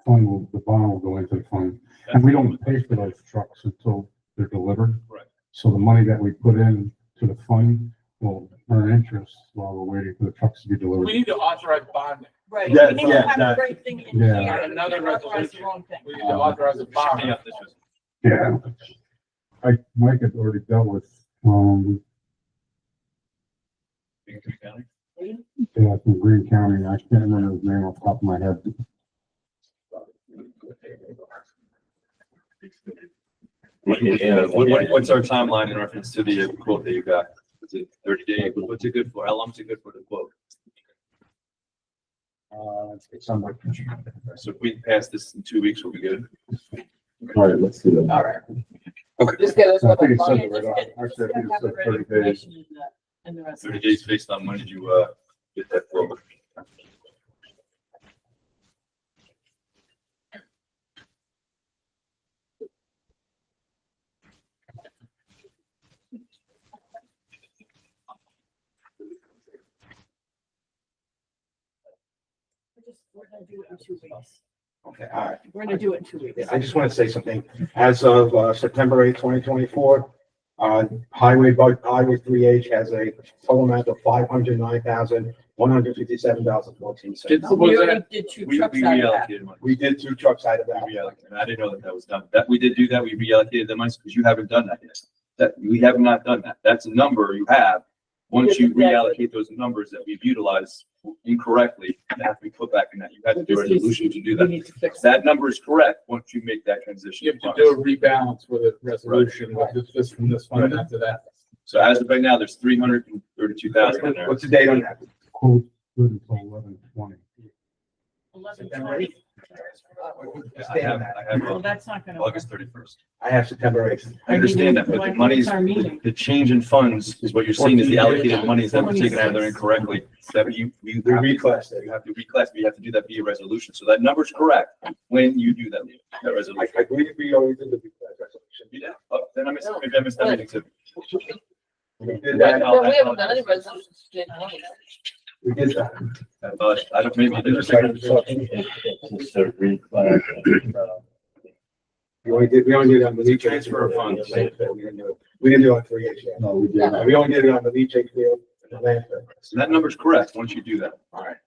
bond will go into the fund. And we don't pay for those trucks until they're delivered. Right. So the money that we put in to the fund will earn interest while we're waiting for the trucks to be delivered. We need to authorize bonding. Right, Yeah, we need to yeah, have the that- right thing in Yeah. here. Another We authorize the resolution. wrong thing. We need to authorize a bond. Yeah. Mike had already dealt with, yeah, from Green County. I can't remember his name off the top of my head. What's our timeline in reference to the quote that you got? Is it 30 days? What's it good for? How long is it good for the quote? It's somewhat. So if we pass this in 2 weeks, we'll be good. All right, let's do that. All right. Just get us I what think the it says bond it right is. on. Actually, I think it Have the says right 30 days. information in the 30 resolution. days based on when did you get that quote? We're gonna do it in 2 weeks. Okay, all right. We're gonna do it in 2 weeks. I just want to say something. As of September 8th, 2024, Highway 3H has a total amount of $509,157.14. We already did two We trucks out of that. reallocated money. We did 2 trucks out of that. We reallocated. I didn't know that was done. That we did do that. We reallocated the money because you haven't done that yet. That we have not done that. That's a number you have. Once you reallocate those numbers that we've utilized incorrectly, that have to be put back in that. You had to do a resolution to do We that. need to fix That number is correct once you make that transition. You have to do a rebalance with a resolution, with this from this fund after that. So as of right now, there's 332,000 in there. What's the date on that? Quote good until 11/20. 11/20. I have Well, that's not gonna. August 31st. I have September 8th. I understand that, but the money's, Our meeting. the change in funds is what you're seeing is the allocated monies that were taken out of there incorrectly. That we We reclassed it. You have to reclass, but you have to do that via resolution. So that number's correct when you do that resolution. I believe we already did the reclass resolution. Yeah, oh, then I missed, maybe I missed that meeting too. We did that. No, we haven't done any resolutions to change money. We did that. I don't, maybe. I didn't. We only did it on the leach Transfer of funds. We didn't do it on 3H yet. No, we didn't. We only did it on the leach field and the landfill. So that number's correct once you do that. All right.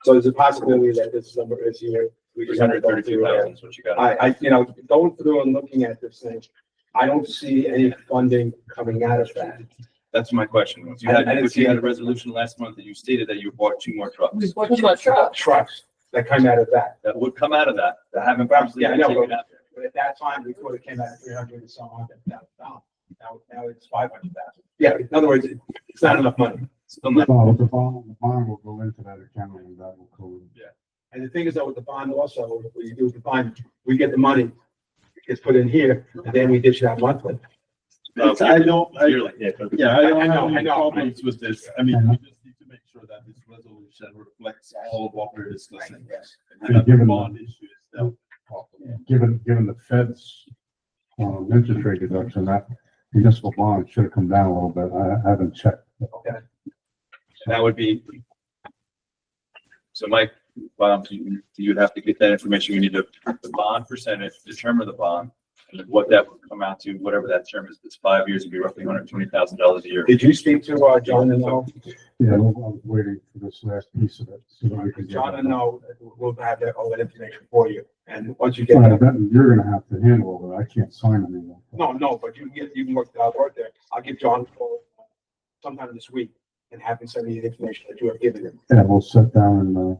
So there's a possibility that this number is here. We just have to go through 332,000 is what you got. going through and looking at this thing, I don't see any funding coming out of that. That's my question. If you I had, didn't if you see had a it. resolution last month that you stated that you bought 2 more trucks, We bought Too much truck. Trucks that come out of that. that would come out of that, that haven't previously Yeah, I been know, taken out. but at that time, we thought it came out at 300 and so on. Now it's 500,000. Yeah, in other words, it's not enough money. Still not. The bond will go into that account and that will go. And the thing is that with the bond also, when you do the bond, we get the money, it gets put in here, and then we dish it out monthly. I don't, I Yearly. Yeah, I don't I know, have I any know. problems with this. I mean, we just need to make sure that this resolution reflects all of what we're discussing. And that the Given- bond issue is dealt properly. Given the Fed's, interest rate reduction, that municipal bond should have come down a little bit. I haven't checked. That would be. So Mike, you'd have to get that information. You need the bond percentage, determine the bond, and what that would come out to, whatever that term is. If it's 5 years, it'd be roughly $120,000 a year. Did you speak to, John and Noel? Yeah, I was waiting for this last piece of it. so that we could get John it. and Noel will have all that information for you. And once you get Well, that, that- You're gonna have to handle all that. I can't sign anything. no, but you can work there. I'll give John a call sometime this week and have them send me the information that you have given them. Yeah, we'll sit down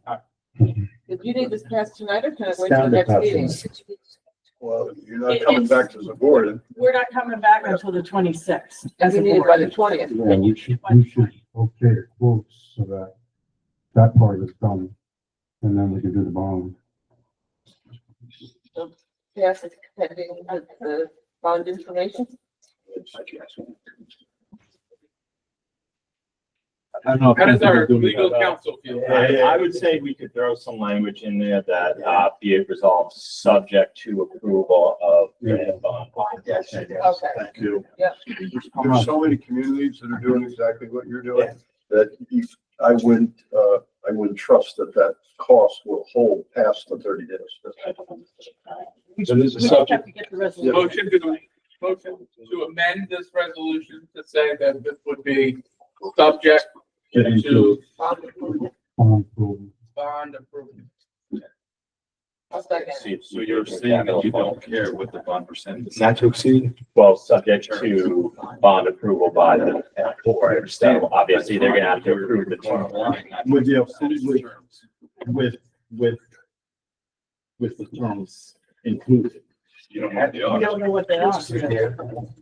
and, If you need this passed tonight, or can it wait till the Standard next passing. meeting? Well, you're not coming back to the board. We're not coming back until the 26th. As we need it by the 20th. yeah, you should okay quotes so that that part is done. And then we can do the bond. Pass it pending the bond information. I don't know. if How does our people do legal that. counsel feel? I would say we could throw some language in there that, be it resolved subject to approval of the bond. Okay. Thank you. Yep. There's so many communities that are doing exactly what you're doing, that I wouldn't trust that cost will hold past the 30 days. So this We just have to get the resolution. Motion to amend this resolution to say that this would be subject to Bond approval. bond approval. I'll second. So you're saying that you don't care what the bond percentage is? Not to exceed. Well, subject to bond approval by the board. So obviously, they're gonna have to approve the term. With the, with the terms included. You don't have the We option. don't know what they are.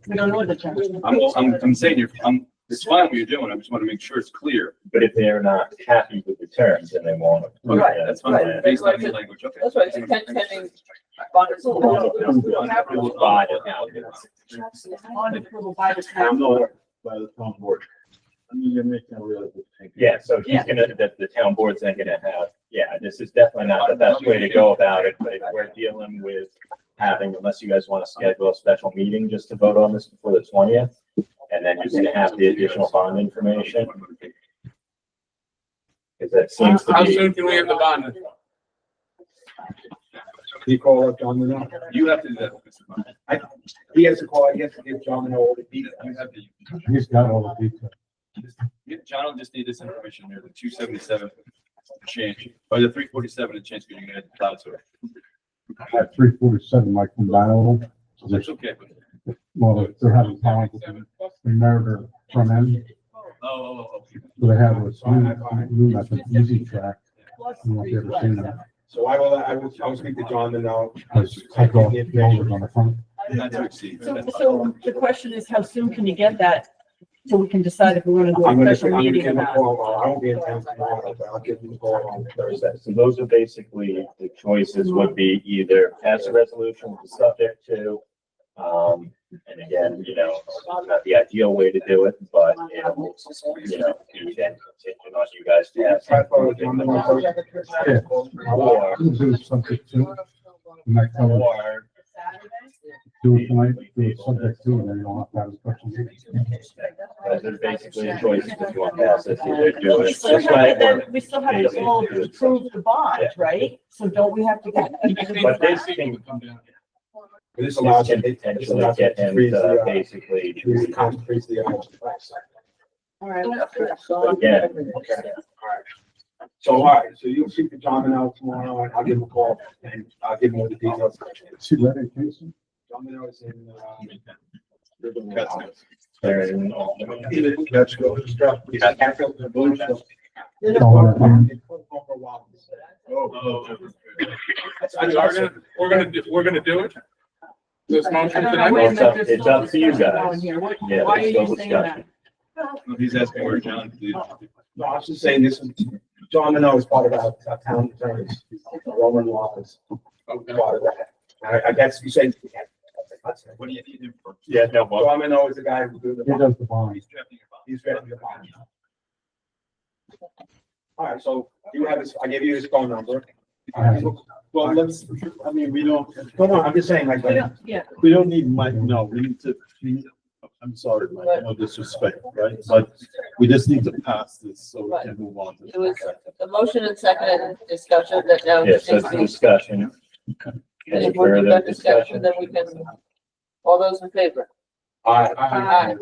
We don't know what the terms are. I'm saying it's fine what you're doing. I just want to make sure it's clear. But if they're not happy with the terms, then they won't. approve Right, it. That's fine. Based on the language, okay. That's right, it's pending bond approval. By the town. Bond approval by the I'm town. not by the town board. I mean, you're making a really good thing. Yeah, so he's gonna, the town board's then gonna have, yeah, this is definitely not the best way to go about it, but if we're dealing with having, unless you guys want to schedule a special meeting just to vote on this before the 20th, and then you're gonna have the additional bond information. Because that seems to How be, soon can we have the bond? Can you call up John Minow? You have to do that. Mr. Bond. He has to call, I guess, to give John Minow all the details. You have to. He's got all the details. John will just need this information here, the 277 change, or the 347 to change, because you're gonna have the cloud server. At 347, like from Battle, That's okay, but, well, they're having problems with the murder from end. oh. So they have this new method, easy track. I don't know if you've ever seen that. So I will speak to John Minow. Because I got the information on the front. Not to exceed. So the question is, how soon can you get that? So we can decide if we're gonna do I'm a gonna special give meeting him a about it. call. I won't be in town tomorrow, but I'll give him a call on Thursday. so those are basically, the choices would be either pass a resolution with the subject to, and again, you know, not the ideal way to do it, but, you know, you can contingent on you guys to have. Yeah. Or, Do subject to, next time, or do it tonight, do it subject to, and then you don't have to have a special meeting. those are basically the choices if you want to pass this, either do We it still this have way to, then, or. we still have to all approve the bond, right? So don't we have to get? But this can This allows can him, this potentially allows him get to him freeze to the, basically, freeze the price. All right. again, Okay, all right. So, all right, so you'll speak to John Minow tomorrow, and I'll give him a call, and I'll give him all the details. See that in case? John Minow is in, they're in. Let's go. He's at Canfield, the Blue Show. We're gonna do it? This motion I don't know, tonight? wait a minute, It's there's up- it's up to you still guys. on here. What- Yeah, Why are there's you still saying that? discussion. He's asking where John, please. No, I was just saying this, John Minow is part of our town attorneys, Roman law is part of that. I guess you say. What do you need him for? Yeah, no, well, John Minow is the guy who did the. He does the bond. He's drafting a bond. He's drafting the bond. All right, so you have his, I gave you his phone number. Well, let's, I mean, we don't, Come on, I'm just saying like. We don't, yeah, we don't need Mike, no, we need to, I'm sorry, Mike, no disrespect, right? But we just need to pass this so we can move on. It was the motion and second discussion that now. yeah, so it's a discussion. Any If we're further done discussion, discussion? then we can, all those in favor? All right. Aye.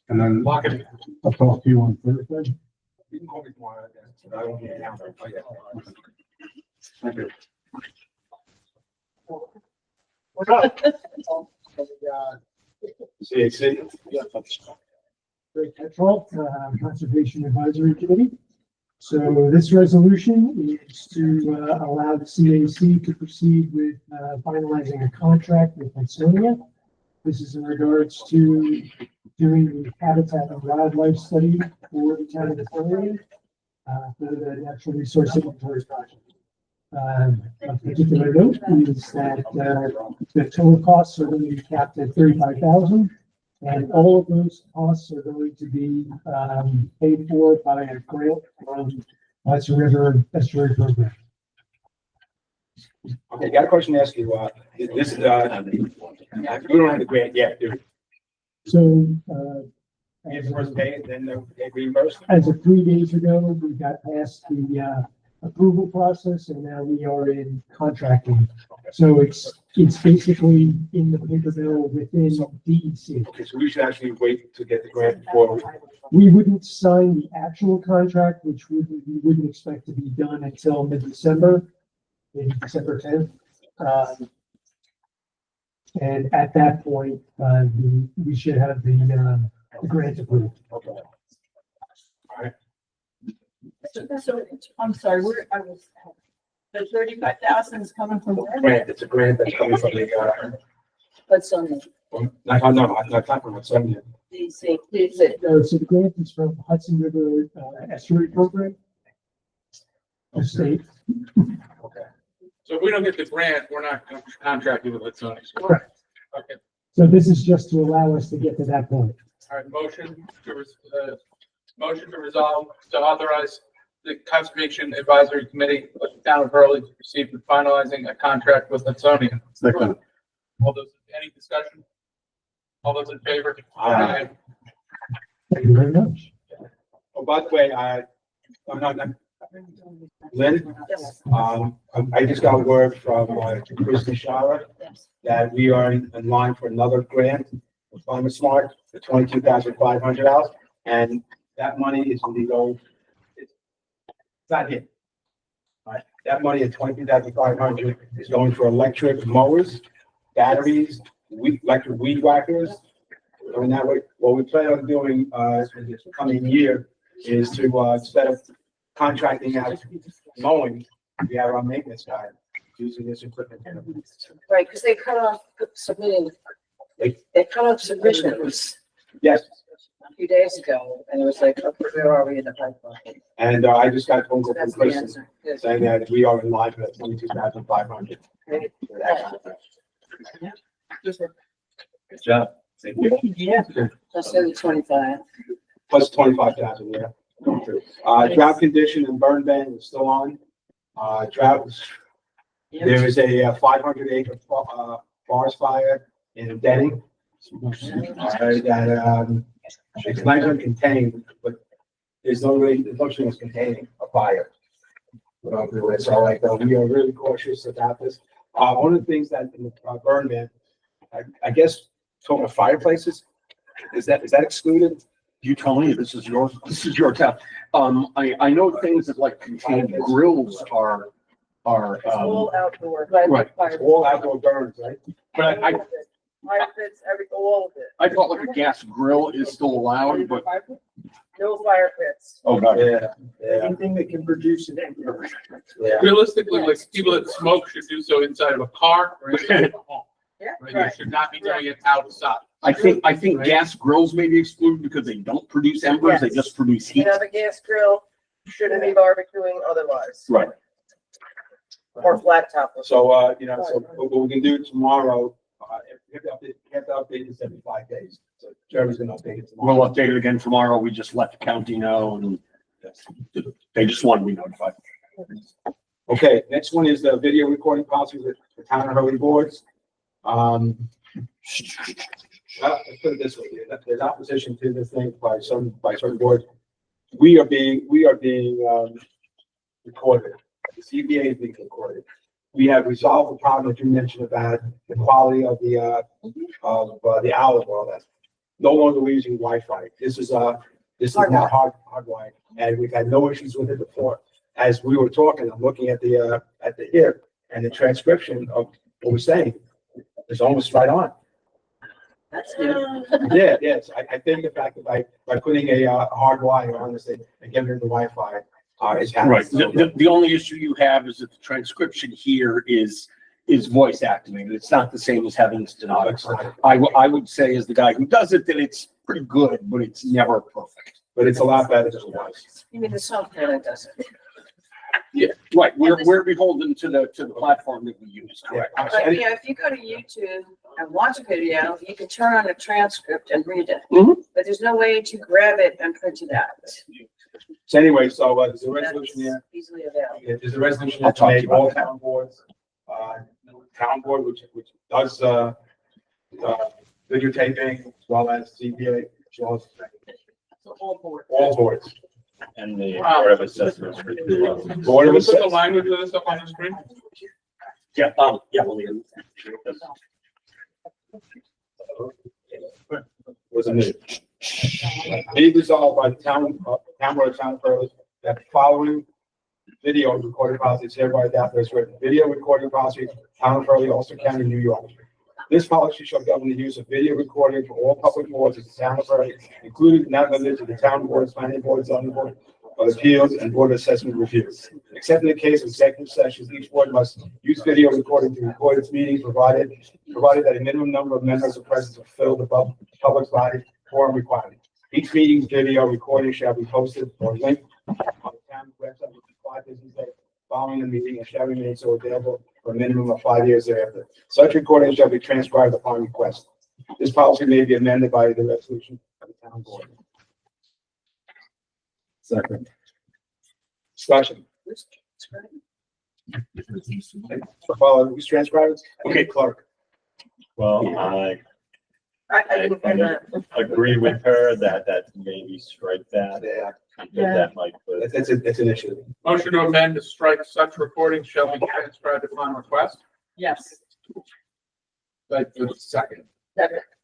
And then Lock it. I'll talk to you on Thursday. You can call me tomorrow, but I won't be in town. Oh, yeah. Thank you. What's up? See. Great Petrol, Conservation Advisory Committee. So this resolution is to allow the CAC to proceed with finalizing a contract with Pennsylvania. This is in regards to doing the habitat and wildlife study for the town of Pennsylvania for the natural resource inventory project. A particular note is that the total costs are going to be capped at $35,000. And all of those costs are going to be paid for by a grant from Hudson River Estuary Program. Okay, got a question to ask you. This, we don't have the grant yet, do we? So, If it was paid, then they reimburse? as of 3 days ago, we got past the approval process, and now we are in contracting. So it's basically in the paper bill within DEC. Okay, so we should actually wait to get the grant before. We wouldn't sign the actual contract, which we wouldn't expect to be done until mid-December, maybe December 10th. And at that point, we should have the grant approved. Okay. So, I'm sorry, the 35,000 is coming from where? Grant, it's a grant that's coming from the, What's on the not from what's on here. DC? So the grant is from Hudson River Estuary Program. The state. Okay. So if we don't get the grant, we're not contracting with Hudson. Correct. Okay, So this is just to allow us to get to that point. all right, motion to resolve to authorize the Conservation Advisory Committee of the Town of Hurley to proceed with finalizing a contract with Hudsonia. Second. All those, any discussion? All those in favor? Aye. Thank you very much. Oh, by the way, I'm not, Lynn, I just got word from Kristen Schauer that we are in line for another grant with Climate Smart for $22,500, and that money is going to go. It's not here. All right, that money at $22,500 is going for electric mowers, batteries, electric weed whackers. And that way, what we plan on doing in this coming year is to instead of contracting out mowing, we have our maintenance guy using this equipment. Right, because they cut off submitting, they cut off submissions Yes, a few days ago, and it was like, okay, where are we in the pipeline? and I just got a phone call from That's the Kristen answer. Good. saying that we are in line for that $22,500. Great. Good job. Thank you. Yeah. Let's say the 25. Plus 25,000, yeah. Drought condition and burn ban is still on. Drought, there is a 500-acre forest fire in Denning. That it's nice and contained, but there's no such thing as containing a fire. So like, we are really cautious about this. One of the things that in the burn ban, I guess, talking about fireplaces, is that excluded? You tell me, this is your town. I know things that like contain grills are, It's all outdoor. right. All outdoor burns, right? But I Fire pits, all of it. I thought like a gas grill is still allowed, but, No fire pits. oh, God. Yeah, yeah, Anything that can produce an yeah. Realistically, like people that smoke should do so inside of a car or inside of a home. Yeah, Right, you right. should not be doing it outside. I think gas grills may be excluded because they don't produce embers, they Yes. just produce heat. You have a gas grill, shouldn't be barbecuing otherwise. Right. Or flat top. So, so what we can do tomorrow, we have to update this every 5 days. So Jerry's gonna update it tomorrow. We'll update it again tomorrow. We just let the county know and they just want to be notified. Okay, next one is the video recording policy for town and Hurley boards. Well, let's put it this way, there's opposition to this thing by certain boards. We are being recorded. The CBA is being recorded. We have resolved the problem that you mentioned about the quality of the owl and all that. No longer we're using Wi-Fi. This is now hardwired, and we've had no issues with it before. As we were talking, I'm looking at the here, and the transcription of what we're saying is almost right on. That's new. Yeah, yes, I think the fact that by putting a, hard wire on this thing and giving it the Wi-Fi, is happening. Right. The only issue you have is that the transcription here is voice activated. It's not the same as having a stenographer. I would say as the guy who does it, that it's pretty good, but it's never perfect. But it's a lot better than it was. You mean the software that does it? Yeah, right. We're beholden to the platform that we use, correct? But yeah, if you go to YouTube and watch a video, you can turn on a transcript and read it. Mhm. But there's no way to grab it and print it out. So anyway, so, there's a resolution here. That's easily available. Yeah, there's a resolution I'll to talk to make you about all that. town boards, town board, which does, videotaping as well as CPA, as well as So all board. all boards. And the Board of Assessments review. Board Can of we put the Assessors. language of this up on the screen? Yeah, we'll leave it. Wasn't it? Be resolved by the town board of town of Hurley that the following video recording policy is hereby adopted as written. Video recording policy, town of Hurley, Ulster County, New York. This policy shall govern the use of video recording for all public boards of the town of Hurley, including not limited to the town boards, planning board, zoning board of appeals, and board of assessment reviews. Except in the case of executive sessions, each board must use video recording to record its meetings, provided that a minimum number of members are present to fulfill the public body forum requirement. Each meeting's video recording shall be posted or linked on the town website within 5 business days following the meeting and shall remain so available for a minimum of 5 years thereafter. Such recording shall be transcribed upon request. This policy may be amended by the resolution of the town board. Second. Discussion. Well, who's transcribed? Okay, clerk. Well, I agree with her that maybe strike that. Yeah, Because that might put. that's an issue. Motion to amend to strike such recording shall be transcribed upon request. Yes, Like the second.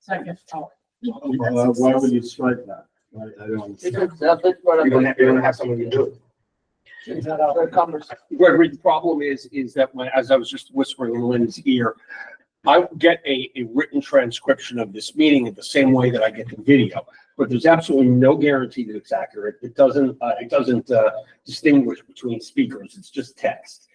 second. Oh. Why would you strike that? I don't understand. You don't have someone to do it. Gregory, the problem is that when, as I was just whispering in Lynn's ear, I get a written transcription of this meeting in the same way that I get the video, but there's absolutely no guarantee that it's accurate. It doesn't distinguish between speakers. It's just text.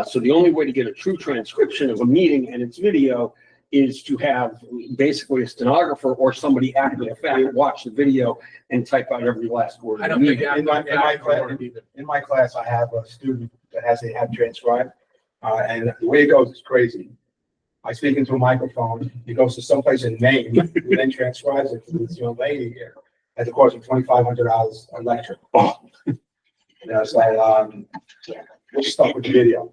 So the only way to get a true transcription of a meeting and its video is to have basically a stenographer or somebody after the fact watch the video and type out every last word. I don't think In my class, I have a student that has to have transcribed, and the way it goes is crazy. I speak into a microphone, he goes to someplace in Maine, who then transcribes it for this young lady here, at the cost of $2,500 a lecture. You know, so, we're stuck with the video.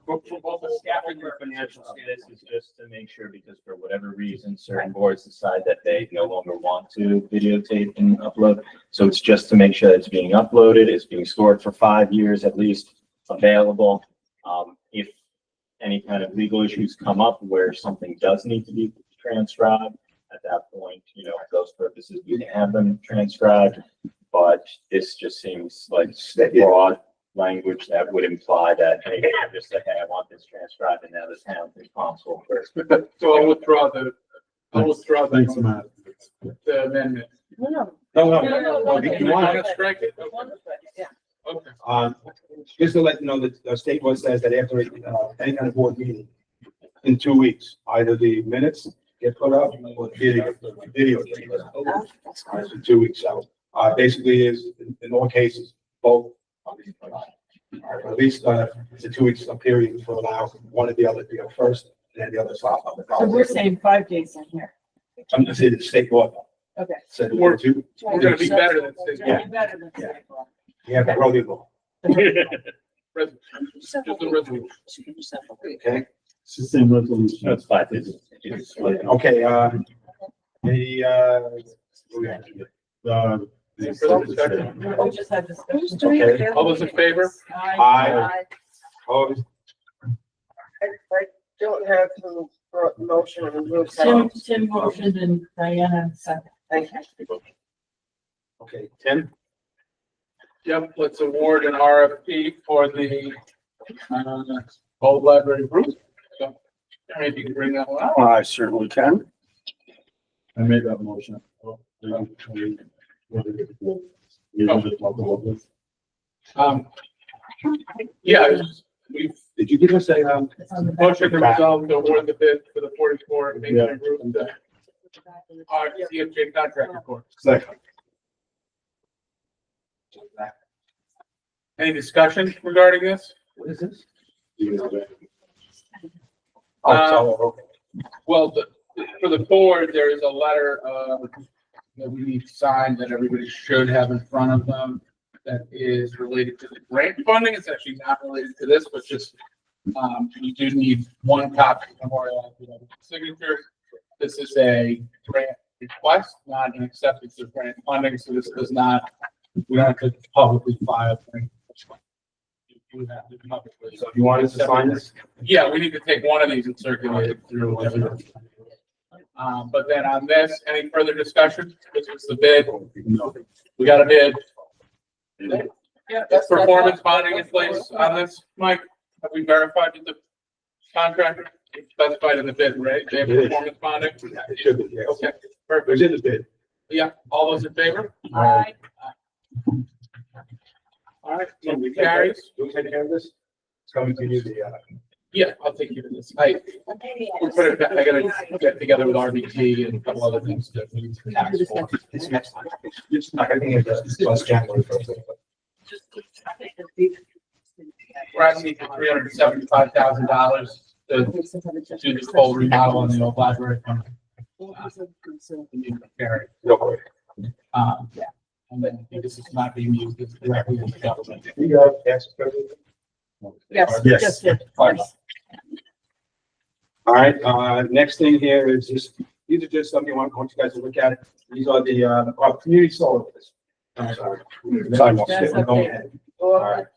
For both the staff and your financial status is just to make sure, because for whatever reason, certain boards decide that they no longer want to videotape and upload. So it's just to make sure that it's being uploaded, it's being stored for 5 years at least, available. If any kind of legal issues come up where something does need to be transcribed, at that point, you know, for those purposes, we can have them transcribed. But this just seems like broad language that would imply that, hey, just say, hey, I want this transcribed, and now the town's responsible for it. So I'll withdraw the Thanks, Matt. the amendment. No. You want to strike it? Yeah. Okay. Just to let you know that the state law says that after any kind of board meeting, in 2 weeks, either the minutes get put up or the video gets put up. It's in 2 weeks, so, basically is, in all cases, both. At least, it's a 2 weeks period for allow one or the other to go first, and then the other slot. So we're saying 5 days in here. I'm gonna say the state law. Okay. Said We're- 2. We're gonna be better than state We're gonna be better than state law. You have the Hurley law, Just the resolution. okay? It's the same resolution. That's 5 days. Okay, We just had discussion. Okay. All those in favor? Aye. Opposed? I don't have to motion and move. Tim motioned and Diana second. Thank you. Okay, Tim? Yep, let's award an RFP for the old library group. So, If you can bring that one up. I certainly can. I made that motion. Yeah, we've Did you give us a, motion to resolve to award the bid for the 44 Mason Group, the CFJ contract report. Second. Any discussion regarding this? what is this? Well, for the board, there is a letter, that we need signed that everybody should have in front of them that is related to the grant funding. It's actually not related to this, but just, we do need one copy memorialized with the signature. This is a grant request, not an acceptance of grant funding, so this does not, we don't have to publicly file. We have to publicly. So you want us to sign this? Yeah, we need to take one of these and circulate it through everyone. But then on this, any further discussion? This was the bid. We got a bid. Yeah, Is performance bonding in place on this, Mike? Have we verified with the contractor? It's specified in the bid, right? They have performance bonding? It should be, yes. Okay, It perfect. was in the bid. Yeah, all those in favor? Aye. All right, So we carries. Do we take care of this? It's coming to you, Yeah, I'll take you to this. We'll put it back. I gotta get together with RBT and a couple other things that we need to tax for. It's next time. It's not gonna be until January 1st. We're asking for $375,000 to do the full remodel on the old library. Carry. Yeah. And then this is not being used, it's directly in the government. Yes. Yes. Yes. Yes. All right, next thing here is just, these are just something I want you guys to look at. These are the, our community solar. I'm sorry. Sidewalks. That's Go okay. ahead. Or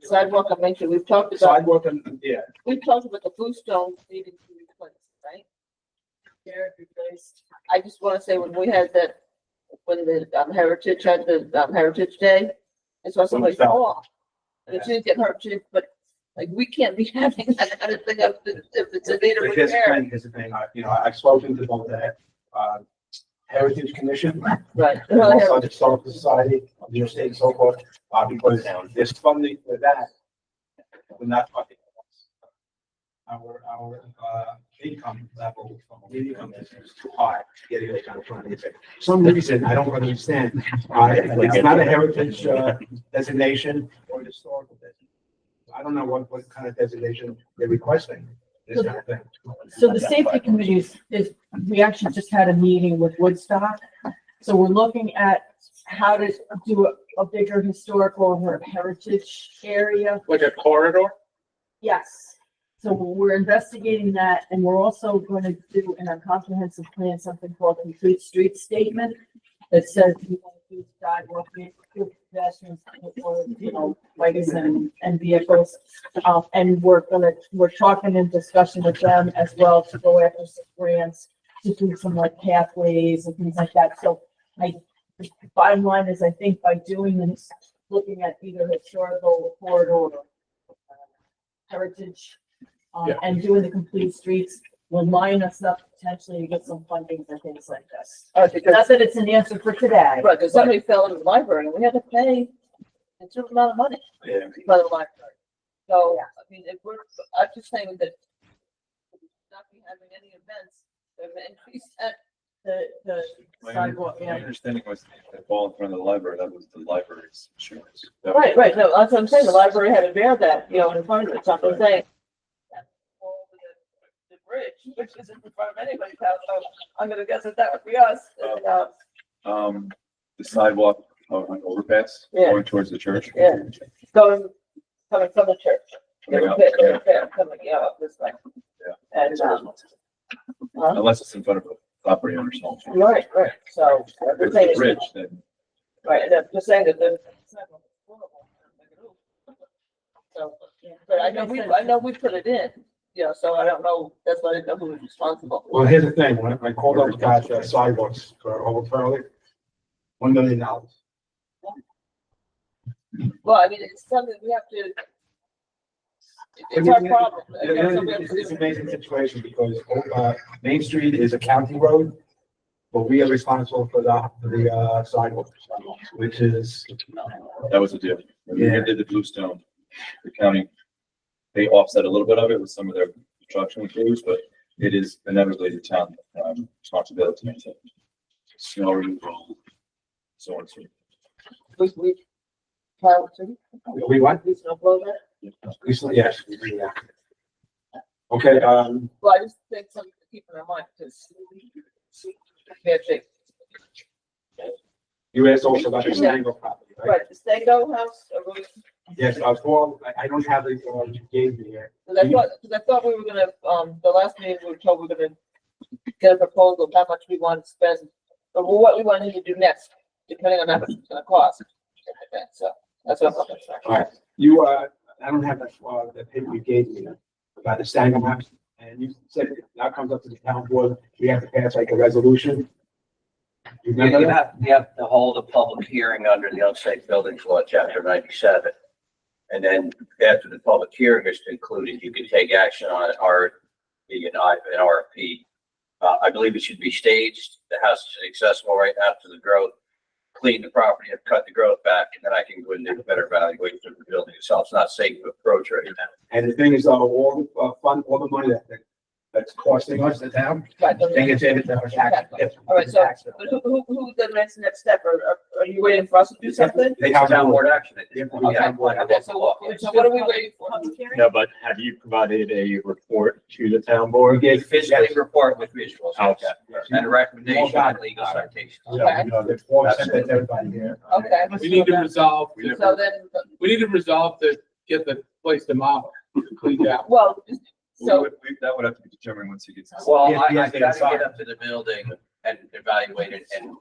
sidewalk, I mentioned, we've talked about, Sidewalk and, yeah, we've talked about the blue stone needing to be replaced, right? They're replaced. I just want to say, when we had that, when the Heritage had the Heritage Day, I saw somebody fall off. And it didn't get hurt too, but like, we can't be having that kind of thing if it's a need of here's the repair. thing, I've spoken to both the, Heritage Commission. Right. And also the Historical Society of New York State and so forth, because there's funding for that. We're not funding our income level, income is too high, to get any kind of funding. For some reason, I don't understand, it's not a heritage designation or an historical designation. I don't know what kind of designation they're requesting, this kind of thing. So the safety committee is, we actually just had a meeting with Woodstock. So we're looking at how to do a bigger historical or heritage area. Like a corridor? Yes. So we're investigating that, and we're also going to do in our comprehensive plan something called complete street statement that says we want to do sidewalk, pedestrians, or, bikes and vehicles. And we're talking in discussion with them as well to go after some grants to do some like pathways and things like that. So the bottom line is, I think by doing this, looking at either historical corridor or heritage, and doing the complete streets will line us up potentially to get some funding for things like this. Not that it's an answer for today. Right, because somebody fell in the library and we had to pay a certain amount of money Yeah. for the library. So, I mean, if I'm just saying that not be having any events, that may increase that, the sidewalk, My understanding was the fall in front of the library, that was the library's insurance. Right, no, that's what I'm saying, the library had to bear that, in front of it, so I'm saying. Over the bridge, which isn't in front of anybody's house, so I'm gonna guess that would be us. The sidewalk on overpass Yeah. going towards the church. Yeah, coming from the church. Coming up, Coming, up this way. Yeah. And, Unless it's in front of a property owner's home. right, so. If I'm it's saying a it's- bridge, then Right, and I'm just saying that the. So, but I know we put it in, so I don't know, that's why I didn't know who was responsible. Well, here's the thing, when I called up the guys for sidewalks for Old Hurley, $1 million. Well, I mean, it's something we have to, It's our problem. It's an amazing situation because, Main Street is a county road, but we are responsible for the sidewalks, which is, That was the deal. When we did the Bluestone, the county, they offset a little bit of it with some of their construction crews, but it is inevitably the town, responsibility to maintain. Snow removal, so on and so forth. we want, We snow blow that? yes. Okay, Well, I just think something to keep in our mind, because bad thing. you asked also about the Stango property, right? Right, the Stango house, Yes, Paul, I don't have the, you gave me here. because I thought we were gonna, the last meeting, we were told we were gonna get a proposal of how much we want to spend, or what we wanted to do next, depending on how much it's gonna cost. So, that's what I'm looking for. All right, you, I don't have that paper you gave me about the Stango maps, and you said it now comes up to the town board, we have to pass like a resolution. You remember that? You have to hold a public hearing under the unsafe buildings law, chapter 97. And then after the public hearing is concluded, you can take action on an RFP. I believe it should be staged. The house is accessible right now to the growth. Clean the property and cut the growth back, and then I can go and do a better evaluation of the building itself. It's not safe to approach right now. And the thing is, all the money that's costing us, the town, Right, they get it, tax. All right, so, but who the next step, are you waiting for us to do something? They have Town board action. Okay, okay, so what are we waiting for? No, but have you provided a report to the town board? We gave physically report with visuals. Okay. And a recommendation on legal citations. Okay. Everybody here. Okay. We need to resolve, So then, we need to resolve to get the place demolished, cleaned out. well, so, That would have to be determined once he gets. Well, Yes, I yes, gotta they decide. get up to the building and evaluate it, and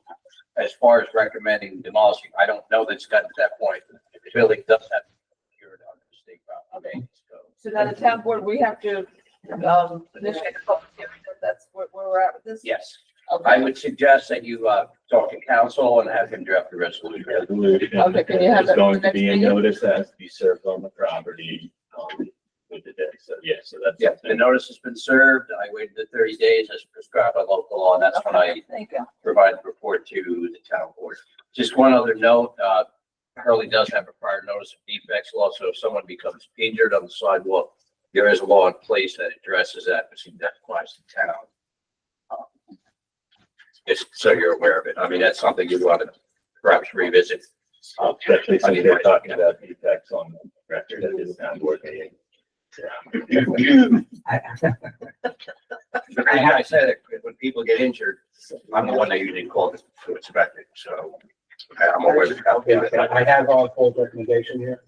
as far as recommending demolishing, I don't know that it's gotten to that point. The building does have to be secured under the state property. so now the town board, we have to, initiate a public hearing, that's where we're at with this? Yes, Okay. I would suggest that you, talk to council and have him draft a resolution. Okay, can you have that There's going for to the be a next meeting? notice that has to be served on the property, with the day, so, yeah, so that's. Yeah, the notice has been served, I waited the 30 days as prescribed by local law, and that's when I Thank you. provide the report to the town board. Just one other note, Hurley does have a prior notice of defects law, so if someone becomes injured on the sidewalk, there is a law in place that addresses that, but that applies to town. Just so you're aware of it. I mean, that's something you want to perhaps revisit. Especially since they're talking about defects on the record that is town board meeting. I said, it, when people get injured, I'm the one that usually call to inspect it, so I'm aware of it. I have our full recommendation here.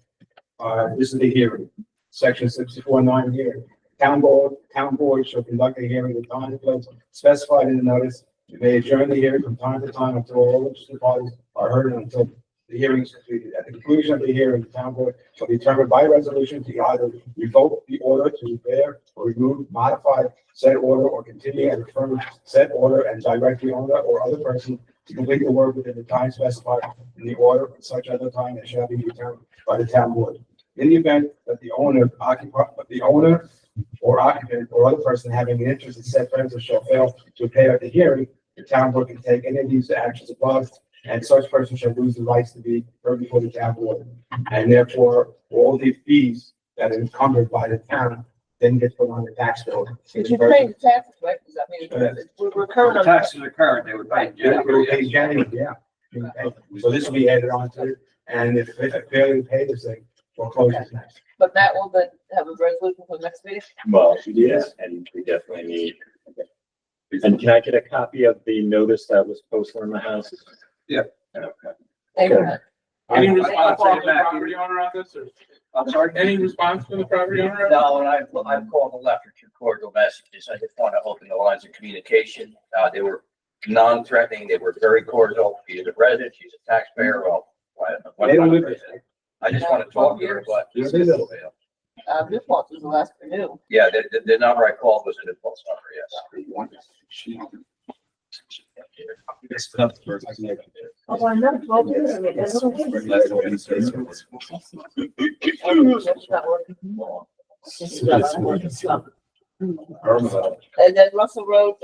This is the hearing, section 64(9) here. Town board shall conduct a hearing with time and place specified in the notice. It may adjourn the hearing from time to time until all interested parties are heard and until the hearing is completed. At the conclusion of the hearing, the town board shall determine by resolution to either revoke the order to repair or remove, modify said order, or continue and affirm said order and direct the owner or other person to complete the work within the time specified in the order at such other time as shall be determined by the town board. In the event that the owner or occupant or other person having an interest in said premises shall fail to appear at the hearing, the town board can take any of these actions above, and such person shall lose the rights to be heard before the town board. And therefore, all the fees that are encumbered by the town then get put on the tax bill. Did you pay the taxes, right? Does that mean we're current on? Taxes are current, they would pay. Yeah, we'll pay January, yeah. So this will be added on to it, and if failure to pay this thing, we'll close it next. But Matt will then have a resolution for the next meeting? Well, yeah, and we definitely need. And can I get a copy of the notice that was posted on the house? Yeah. Okay. Thank you. Any response from the property owner on this, or I'm sorry? any response from the property owner? No, and I've called and left two cordial messages. I just want to open the lines of communication. They were non-threatening. They were very cordial. She's a resident, she's a taxpayer. Well, They don't live there. I just want to talk to her, but. Yes, they do. This one was the last renew. Yeah, the number I called was an impulse number, yes. Oh, I know, 12 years. I mean, it's okay. It's not working. And then Russell Road,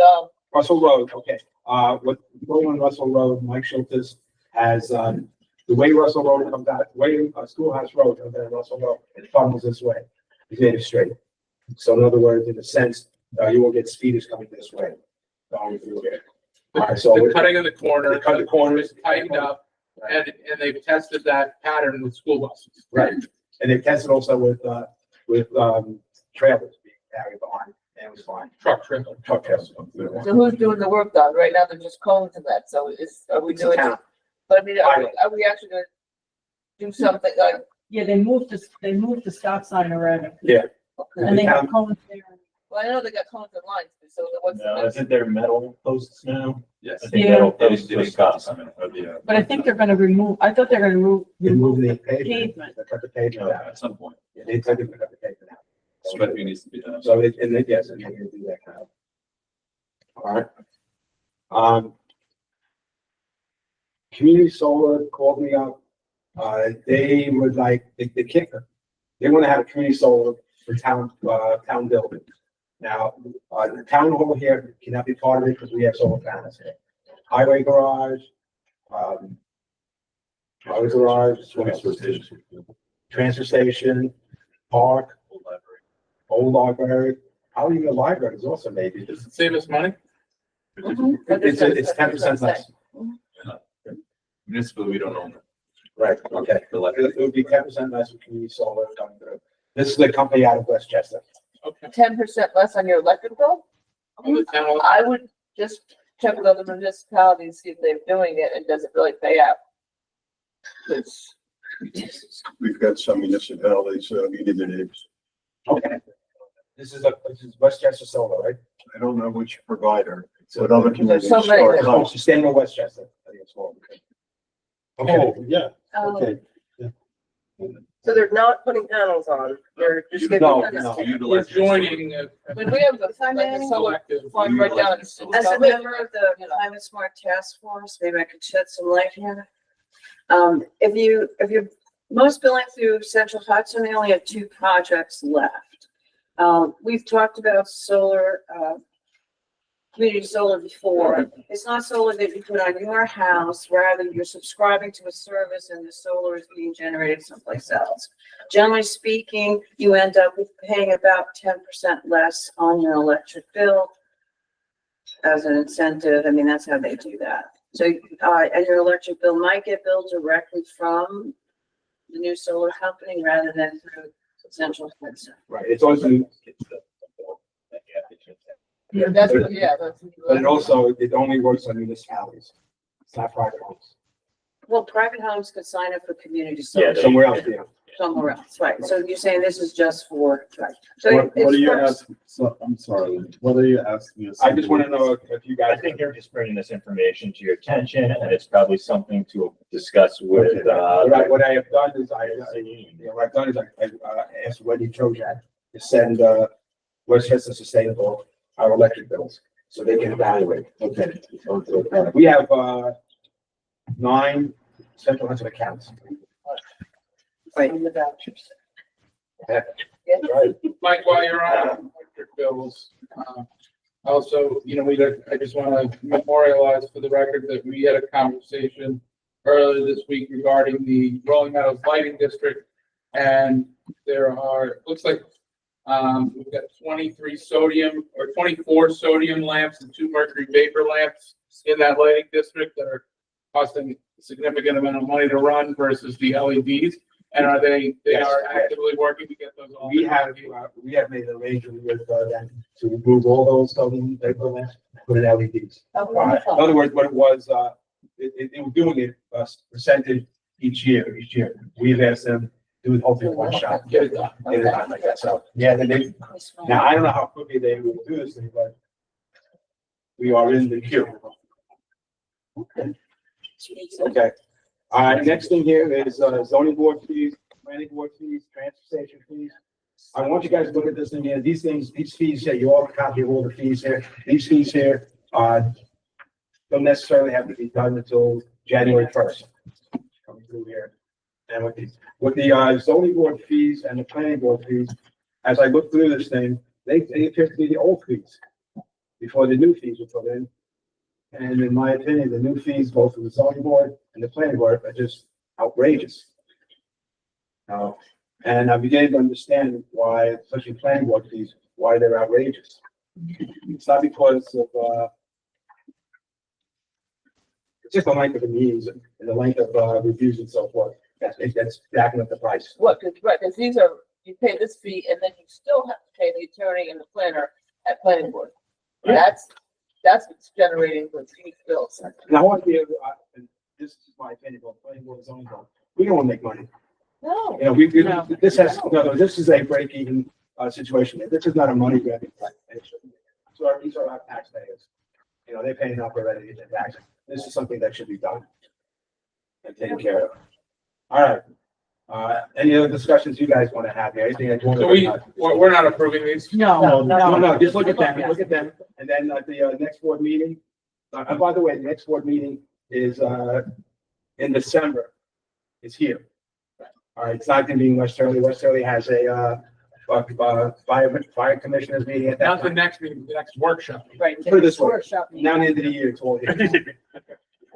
Russell Road, okay. What's going on Russell Road, Mike Schultz has, the way Russell Road comes out, the way Schoolhouse Road comes out, Russell Road, it funnels this way. He's made it straight. So in other words, in a sense, you won't get speeders coming this way. Going through here. All right, so The cutting of the corner. They cut the corners. is tightened up, and they've tested that pattern with school buses. Right, and they've tested also with trailers being carried behind, and it was fine. Truck trailer. Truck trailers. so who's doing the work done? Right now, they're just calling to that, so are we doing? Town. But I mean, are we actually gonna do something like? Yeah, they moved the stop sign already. Yeah. And they have cones there. Well, I know they got cones and lines, so what's? No, isn't there metal posts now? Yes. I think Yeah. metal posts for Scott's. Yeah. But I think they're gonna remove, I thought they're gonna They moved the pavement. pavement. They cut the pavement out. At some point, Yeah, they took it to cut the pavement out. striping needs to be done. So it, and then, yes, and they're gonna do that kind of. All right. Community Solar called me up. They would like, the kicker, they want to have a community solar for town building. Now, the town hall here cannot be part of it because we have solar panels here. Highway garage, transfer station, park, old library. Probably even a library is also maybe. Does it save us money? It's 10% less. Municipal, we don't own it. Right, okay. It would be 10% less with community solar coming through. This is the company out of Westchester. Okay. 10% less on your electric bill? The town- I would just check with other municipalities, see if they're doing it, and does it really pay out? 'Cause We've got some municipalities, either names. Okay. This is Westchester Solar, right? I don't know which provider, So but other There's communities. so many. are- Oh, Sustainable Westchester. I think it's called. Okay. Oh, yeah, Um, okay. So they're not putting panels on, they're just giving. No, them- no. We're joining When we have like a solar collective. farm right down. As a member of the Climate Smart Task Force, maybe I could shed some light here. If you're most billing through Central Hudson, they only have 2 projects left. We've talked about solar, community solar before. It's not solar that you put on your house, rather you're subscribing to a service and the solar is being generated someplace else. Generally speaking, you end up with paying about 10% less on your electric bill as an incentive. I mean, that's how they do that. So, and your electric bill might get billed directly from the new solar company rather than through Central Hudson. Right, it's also. Yeah, that's. But it also, it only works on municipalities. It's not private homes. Well, private homes could sign up for community Yeah, solar Somewhere else, yeah. somewhere else, right? So you're saying this is just for, right? So What it's are you first- asking, so, I'm sorry, what are you asking us? I just want to know if you guys. I think they're just bringing this information to your attention, and it's probably something to discuss with, What I have done is what I've done is I asked Wendy Trojak to send, Westchester Sustainable our electric bills, so they can evaluate. Okay. We have, 9 Central Hudson accounts. Right. Yeah, right. Mike, while you're on electric bills, also, I just want to memorialize for the record that we had a conversation earlier this week regarding the Rolling Meadows Lighting District. And looks like, we've got 24 sodium lamps and 2 mercury vapor lamps in that lighting district that are costing a significant amount of money to run versus the LEDs. And they Yes. are actively working to get those all. We have made an arrangement with them to remove all those sodium vapor lamps, put in LEDs. In other words, what it was, they were doing it percentage each year. We've asked them to do it hopefully one shot, get it done like that. So, yeah, now I don't know how quickly they will do this thing, but we are in the queue. Okay. All right, next thing here is zoning board fees, planning board fees, transfer station fees. I want you guys to look at this thing here. These fees here, you all have a copy of all the fees here. These fees here, don't necessarily have to be done until January 1st. Coming through here. And with the zoning board fees and the planning board fees, as I look through this thing, they appear to be the old fees before the new fees were put in. And in my opinion, the new fees, both from the zoning board and the planning board, are just outrageous. And I'm beginning to understand why, especially planning board fees, why they're outrageous. It's not because of, it's just the length of the meetings and the length of reviews and so forth. That's backing up the price. What, right, because these are, you pay this fee and then you still have to pay the attorney and the planner at planning board. That's what's generating the huge bills. Now, I want to be able, and this is my opinion, but planning board is only going, we don't want to make money. No. You know, this has, no, this is a break-even situation. This is not a money grab. So these are our taxpayers. You know, they pay enough already to get their taxes. This is something that should be done and taken care of. All right. Any other discussions you guys want to have here? Anything that you want to? So we're not approving these? No, just look at them, and then at the next board meeting, and by the way, the next board meeting is in December. It's here. All right, it's not gonna be in West Hurley. West Hurley has a fire commissioners meeting at that Not the time. next meeting, the next workshop. Right. Put it this way, Workshop meeting. now the end of the year, it's all here.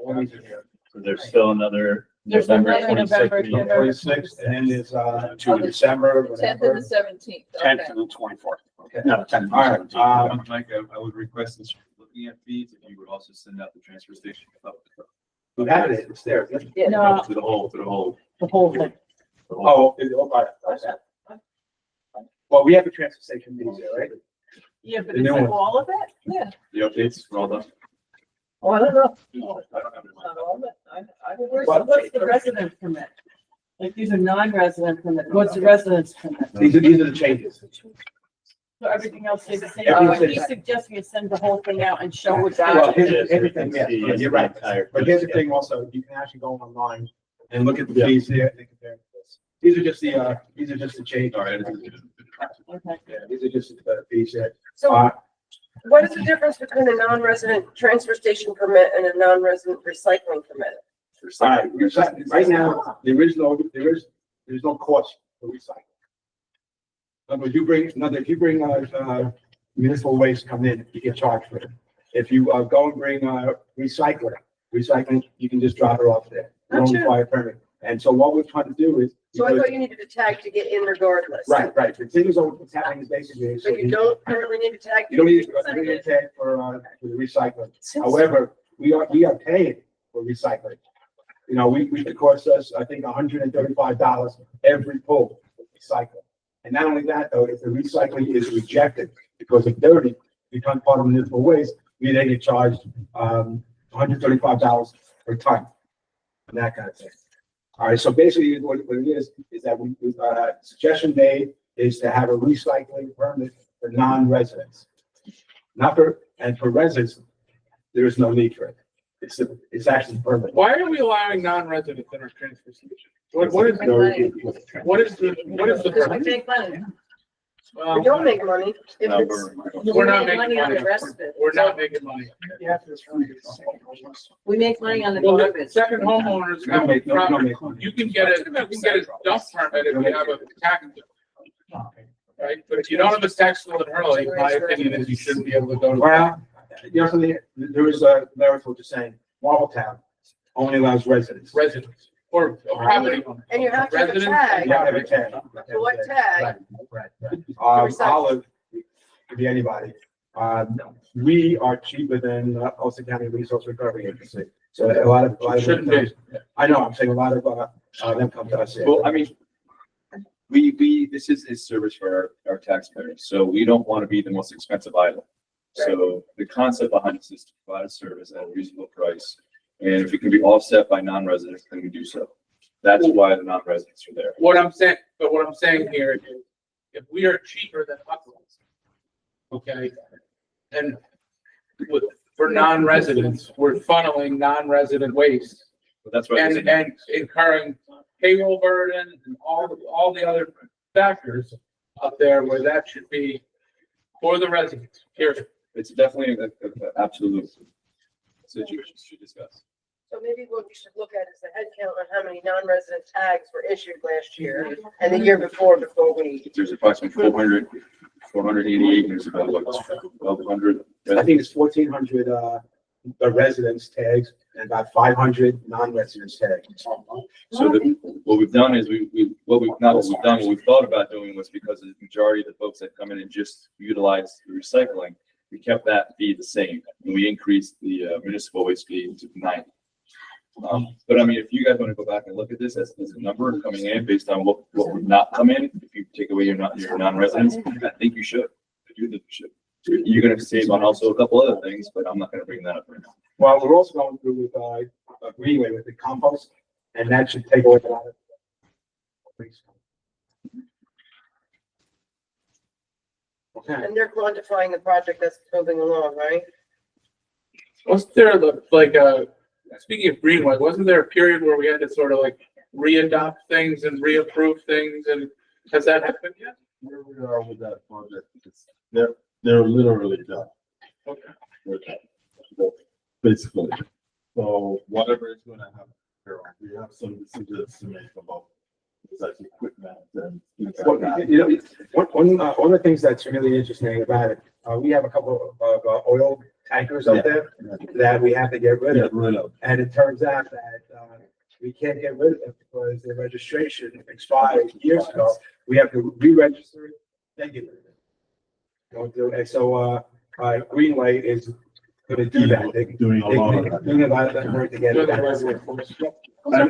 All these are here. So there's still another There's November another November, 26th meeting. 26th, and then there's two in December, Tenth whatever. and the 17th. Tenth Okay. and the 24th. Okay. No, 10th. All right, Mike, I would request this, looking at fees, if you would also send out the transfer station. we have it, it's there. Yeah. No, To the whole, to the whole. the whole thing. Oh, all right. Well, we have a transfer station fees there, right? Yeah, but The is new it one. all of it? Yeah. The updates for all done. Oh, I don't know. I don't have it in mind. Not all of it. What's the resident permit? Like, these are non-resident permit. What's the residence permit? These are the changes. So everything else stays the same. Everything He's suggesting you send the whole thing out and show what's Well, out. here's everything, yeah, See, you're right. entire- But here's the thing also, you can actually go online and look at the fees here. and compare this. These are just the changes. All right. Okay. Yeah, these are just the fees here. So what is the difference between a non-resident transfer station permit and a non-resident recycling permit? All right, right now, there's no cost for recycling. If you bring municipal waste come in, you get charged for it. If you go and bring recycling, you can just drop it off there. You don't Gotcha. require a permit. And so what we're trying to do is. So I thought you needed a tag to get in regardless. Right. The thing is, what's happening is basically. So you don't currently need a tag? You don't need a tag for the recycling. However, we are paying for recycling. You know, it costs us, I think, $135 every pull for recycling. And not only that, though, if the recycling is rejected because of dirty, become part of municipal waste, we then get charged $135 per ton and that kind of thing. All right, so basically what it is that suggestion made is to have a recycling permit for non-residents. And for residents, there is no need for it. It's actually permanent. Why are we allowing non-residents in our transfer station? What is the? Because we make money. We don't make money. If it's, We're we not make making money on money. the rest of it. We're not making money. We make money on the Well, the garbage. second homeowners You don't make- you don't make have, you can get a dump permit if you have a tax. Right, but if you don't have a tax bill in Hurley, my opinion is you shouldn't be able to go to. Well, you know something, there is a, Larry was just saying, Marltown only allows residents. Residents or property owners. And you have to have a Residents. tag. You have to have a tag. So what tag? Right. Olive, could be anybody. We are cheaper than Ulster County Resource Recovery Agency. So a lot of. Shouldn't be. I know, I'm saying a lot of them come to us. Well, I mean, this is a service for our taxpayers, so we don't want to be the most expensive item. So the concept behind this is to provide a service at a reasonable price. And if it can be offset by non-residents, then we do so. That's why the non-residents are there. What I'm saying here is, if we are cheaper than Uplands, okay, and for non-residents, we're funneling non-resident waste But that's why. and incurring payroll burden and all the other factors up there where that should be for the residents, period. It's definitely an absolute situation to discuss. So maybe what we should look at is the head count on how many non-resident tags were issued last year and the year before we. There's approximately 488, there's about what, 1,200. I think it's 1,400, residence tags and about 500 non-residence tags. So what we've done is what we've thought about doing was because the majority of the folks that come in and just utilize the recycling, we kept that fee the same, and we increased the municipal waste fee to 90. But I mean, if you guys want to go back and look at this as a number coming in based on what would not come in, if you take away your non-residents, I think you should. I do think you should. You're going to save on also a couple other things, but I'm not going to bring that up right now. Well, we're also going through with, Greenway with the compost, and that should take away a lot of. Okay. And they're quantifying the project that's moving along, right? Wasn't there speaking of Greenway, wasn't there a period where we had to sort of like re-adopt things and reapprove things, and has that happened yet? Where we are with that project, they're literally done. Okay. Basically. So whatever is gonna happen, we have some decisions to make about such equipment and things like that. You know, one of the things that's really interesting about it, we have a couple of oil tankers out there that we have to get rid of. And it turns out that we can't get rid of it because the registration expired years ago. We have to re-register it, then get rid of it. Don't do it. So Greenway is going to do that. Doing a lot of that. Doing a lot of that work to get it.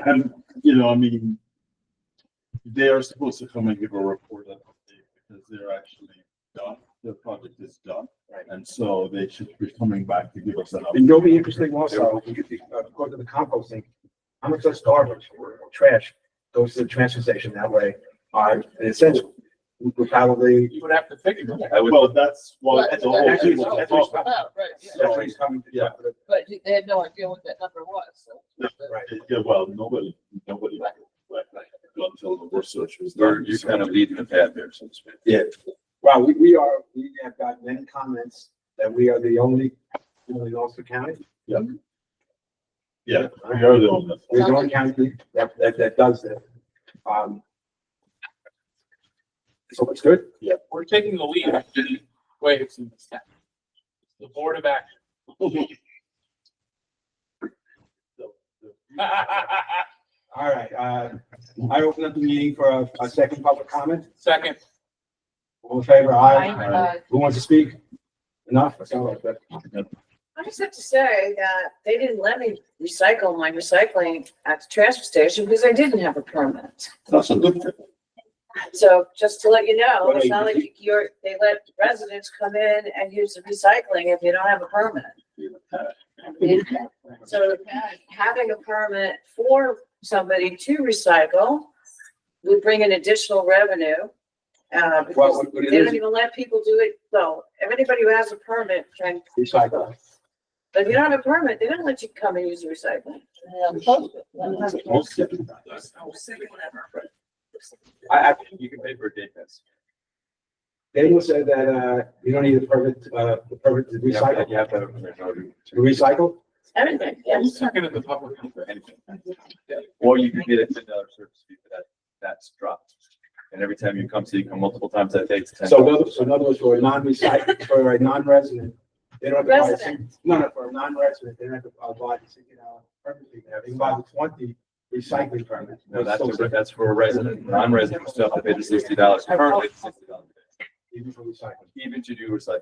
And, you know, I mean, they are supposed to come and give a report on because they're actually done. The project is done. Right. And so they should be coming back to give us an update. And you'll be interesting also, according to the composting, how much less garbage or trash goes to the transfer station that way. In a sense, we would probably. You would have to figure that. Well, that's what. That's the what whole that's thing what was it's about. about, right, yeah. That's what he's coming to. Yeah. But they had no idea what that number was, so. Right. Yeah, well, nobody, until the research was done. You're kind of leading the path there, so to speak. Yeah. Well, we have got many comments that we are the only in Ulster County. Yeah. Yeah, we are the only. We're the only county that does that. So it's good. Yeah, we're taking the lead in the waves in this town. The Board of Action. All right, I open up the meeting for a second public comment. Second. All in favor, aye? Aye. Who wants to speak? Enough? That's all right. I just have to say that they didn't let me recycle my recycling at the transfer station because I didn't have a permit. That's a good thing. So just to let you know, it's not like they let residents come in and use the recycling if you don't have a permit. So having a permit for somebody to recycle would bring in additional revenue. Because they don't even let people do it. Well, anybody who has a permit can recycle. But if you don't have a permit, they don't let you come and use the recycling. You can pay for a day pass. Daniel said that, you don't need a permit, the permit to recycle. You have to. To recycle? Everything, Who's yes. talking to the public? Or you can get a $10 service fee for that. That's dropped. And every time you come, so you come multiple times that day, it's $10. So in other words, for a non-recycle, for a non-resident, they don't have to buy no, for a non-resident, they don't have to buy the $60 permit fee. They can buy the 20 recycling permit. No, that's for a resident. Non-resident, you still have to pay the $60. Currently, it's $60. Even for recycling. Even to do recycling.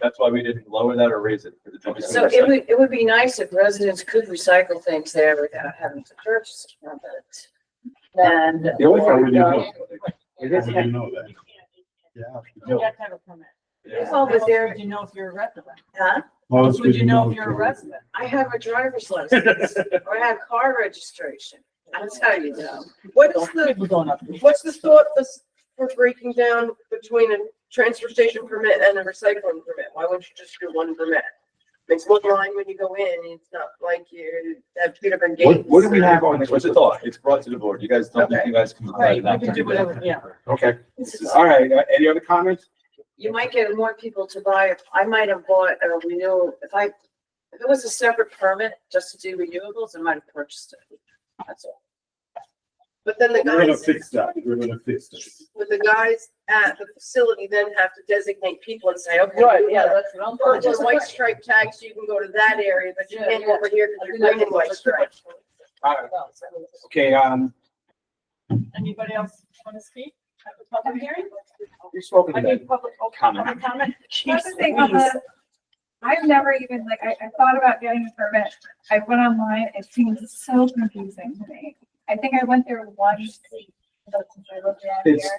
That's why we didn't lower that or raise it for the junkie. So it would be nice if residents could recycle things there without having to purchase a permit. And. The only thing we do know. We do know that. Yeah. You have to have a permit. Oh, but there, Would you know if you're a resident? huh? Well, Would you know if you're a resident? I have a driver's license or I have car registration. That's how you know. What is the, People going up. what's the thought for breaking down between a transfer station permit and a recycling permit? Why wouldn't you just do one permit? It's one line when you go in, it's not like you have two different gates. What do we have on the? What's the thought? It's brought to the board. You guys don't think you guys can. Right, you can do whatever, yeah. Okay, all right, any other comments? You might get more people to buy. I might have bought a renewal, if If it was a separate permit just to do renewables, I might have purchased it. That's all. But then the We're gonna guys, fix that. We're gonna fix this. but the guys at the facility then have to designate people and say, okay. Right, yeah, that's what I'm. Purchase white stripe tags, you can go to that area, but you can't go over here because you're bringing white stripe. Okay, Anybody else want to speak at the public hearing? you spoke I to that. mean, public Comment. comment. That's the thing, I've never even, like, I thought about getting a permit. I went online, it seems so confusing to me. I think I went there once, since I lived around It's- here.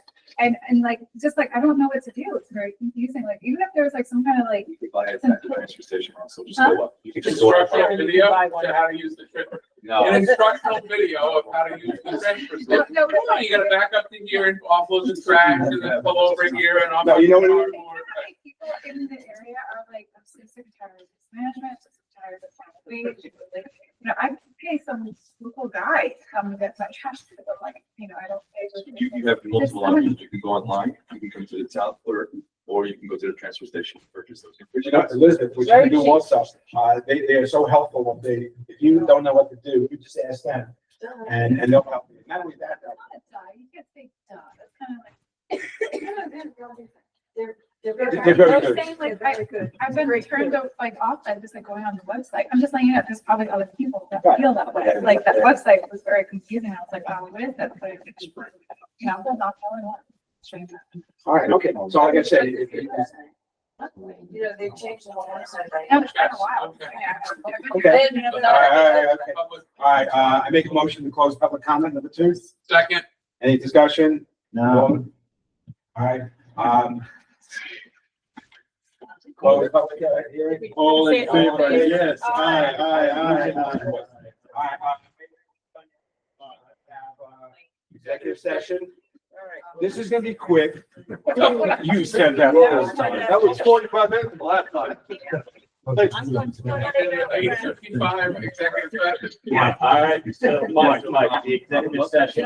And like, just like, I don't know what to do. It's very confusing. Like, even if there's like some kind of like, You could buy it at the transfer station, so just Huh? go up. You could just go up. Instructional video to how to use the trailer. No. An instructional video of how to use the transfer station. no, Come on, you gotta back up to here and offload the trash and then pull over here and off. No, you know what it is? like, people in the area are like, I'm so sick and tired of this management, so sick and tired of this wage. Like, you know, I pay some local guy to come and get my trash, but like, you know, I don't pay. You have multiple options. You can go online, you can come to the town clerk, or you can go to the transfer station and purchase those. You know, Elizabeth, what you can do also, they are so helpful. If you don't know what to do, you just ask them and they'll help you. Not only that, though. You get big, that's kind of like. They're They're very I'm good. saying, like, I've been turned off by just like going on the website. I'm just letting you know, there's probably other people that feel that way. Like that website was very confusing. I was like, oh, what is that? But you know, I'm not telling one. All right, okay. So like I said, You know, they've changed the whole website. That was kind of wild. okay. Then, All right, okay. All right, I make a motion to close public comment number 2. Second. Any discussion? No. All right, close public hearing. All in favor, yes, Aye. Executive session. All right. This is gonna be quick. You said that last time. That was 45 minutes last time. 8:55, executive session. All right, Mike, the executive session.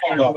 Oh,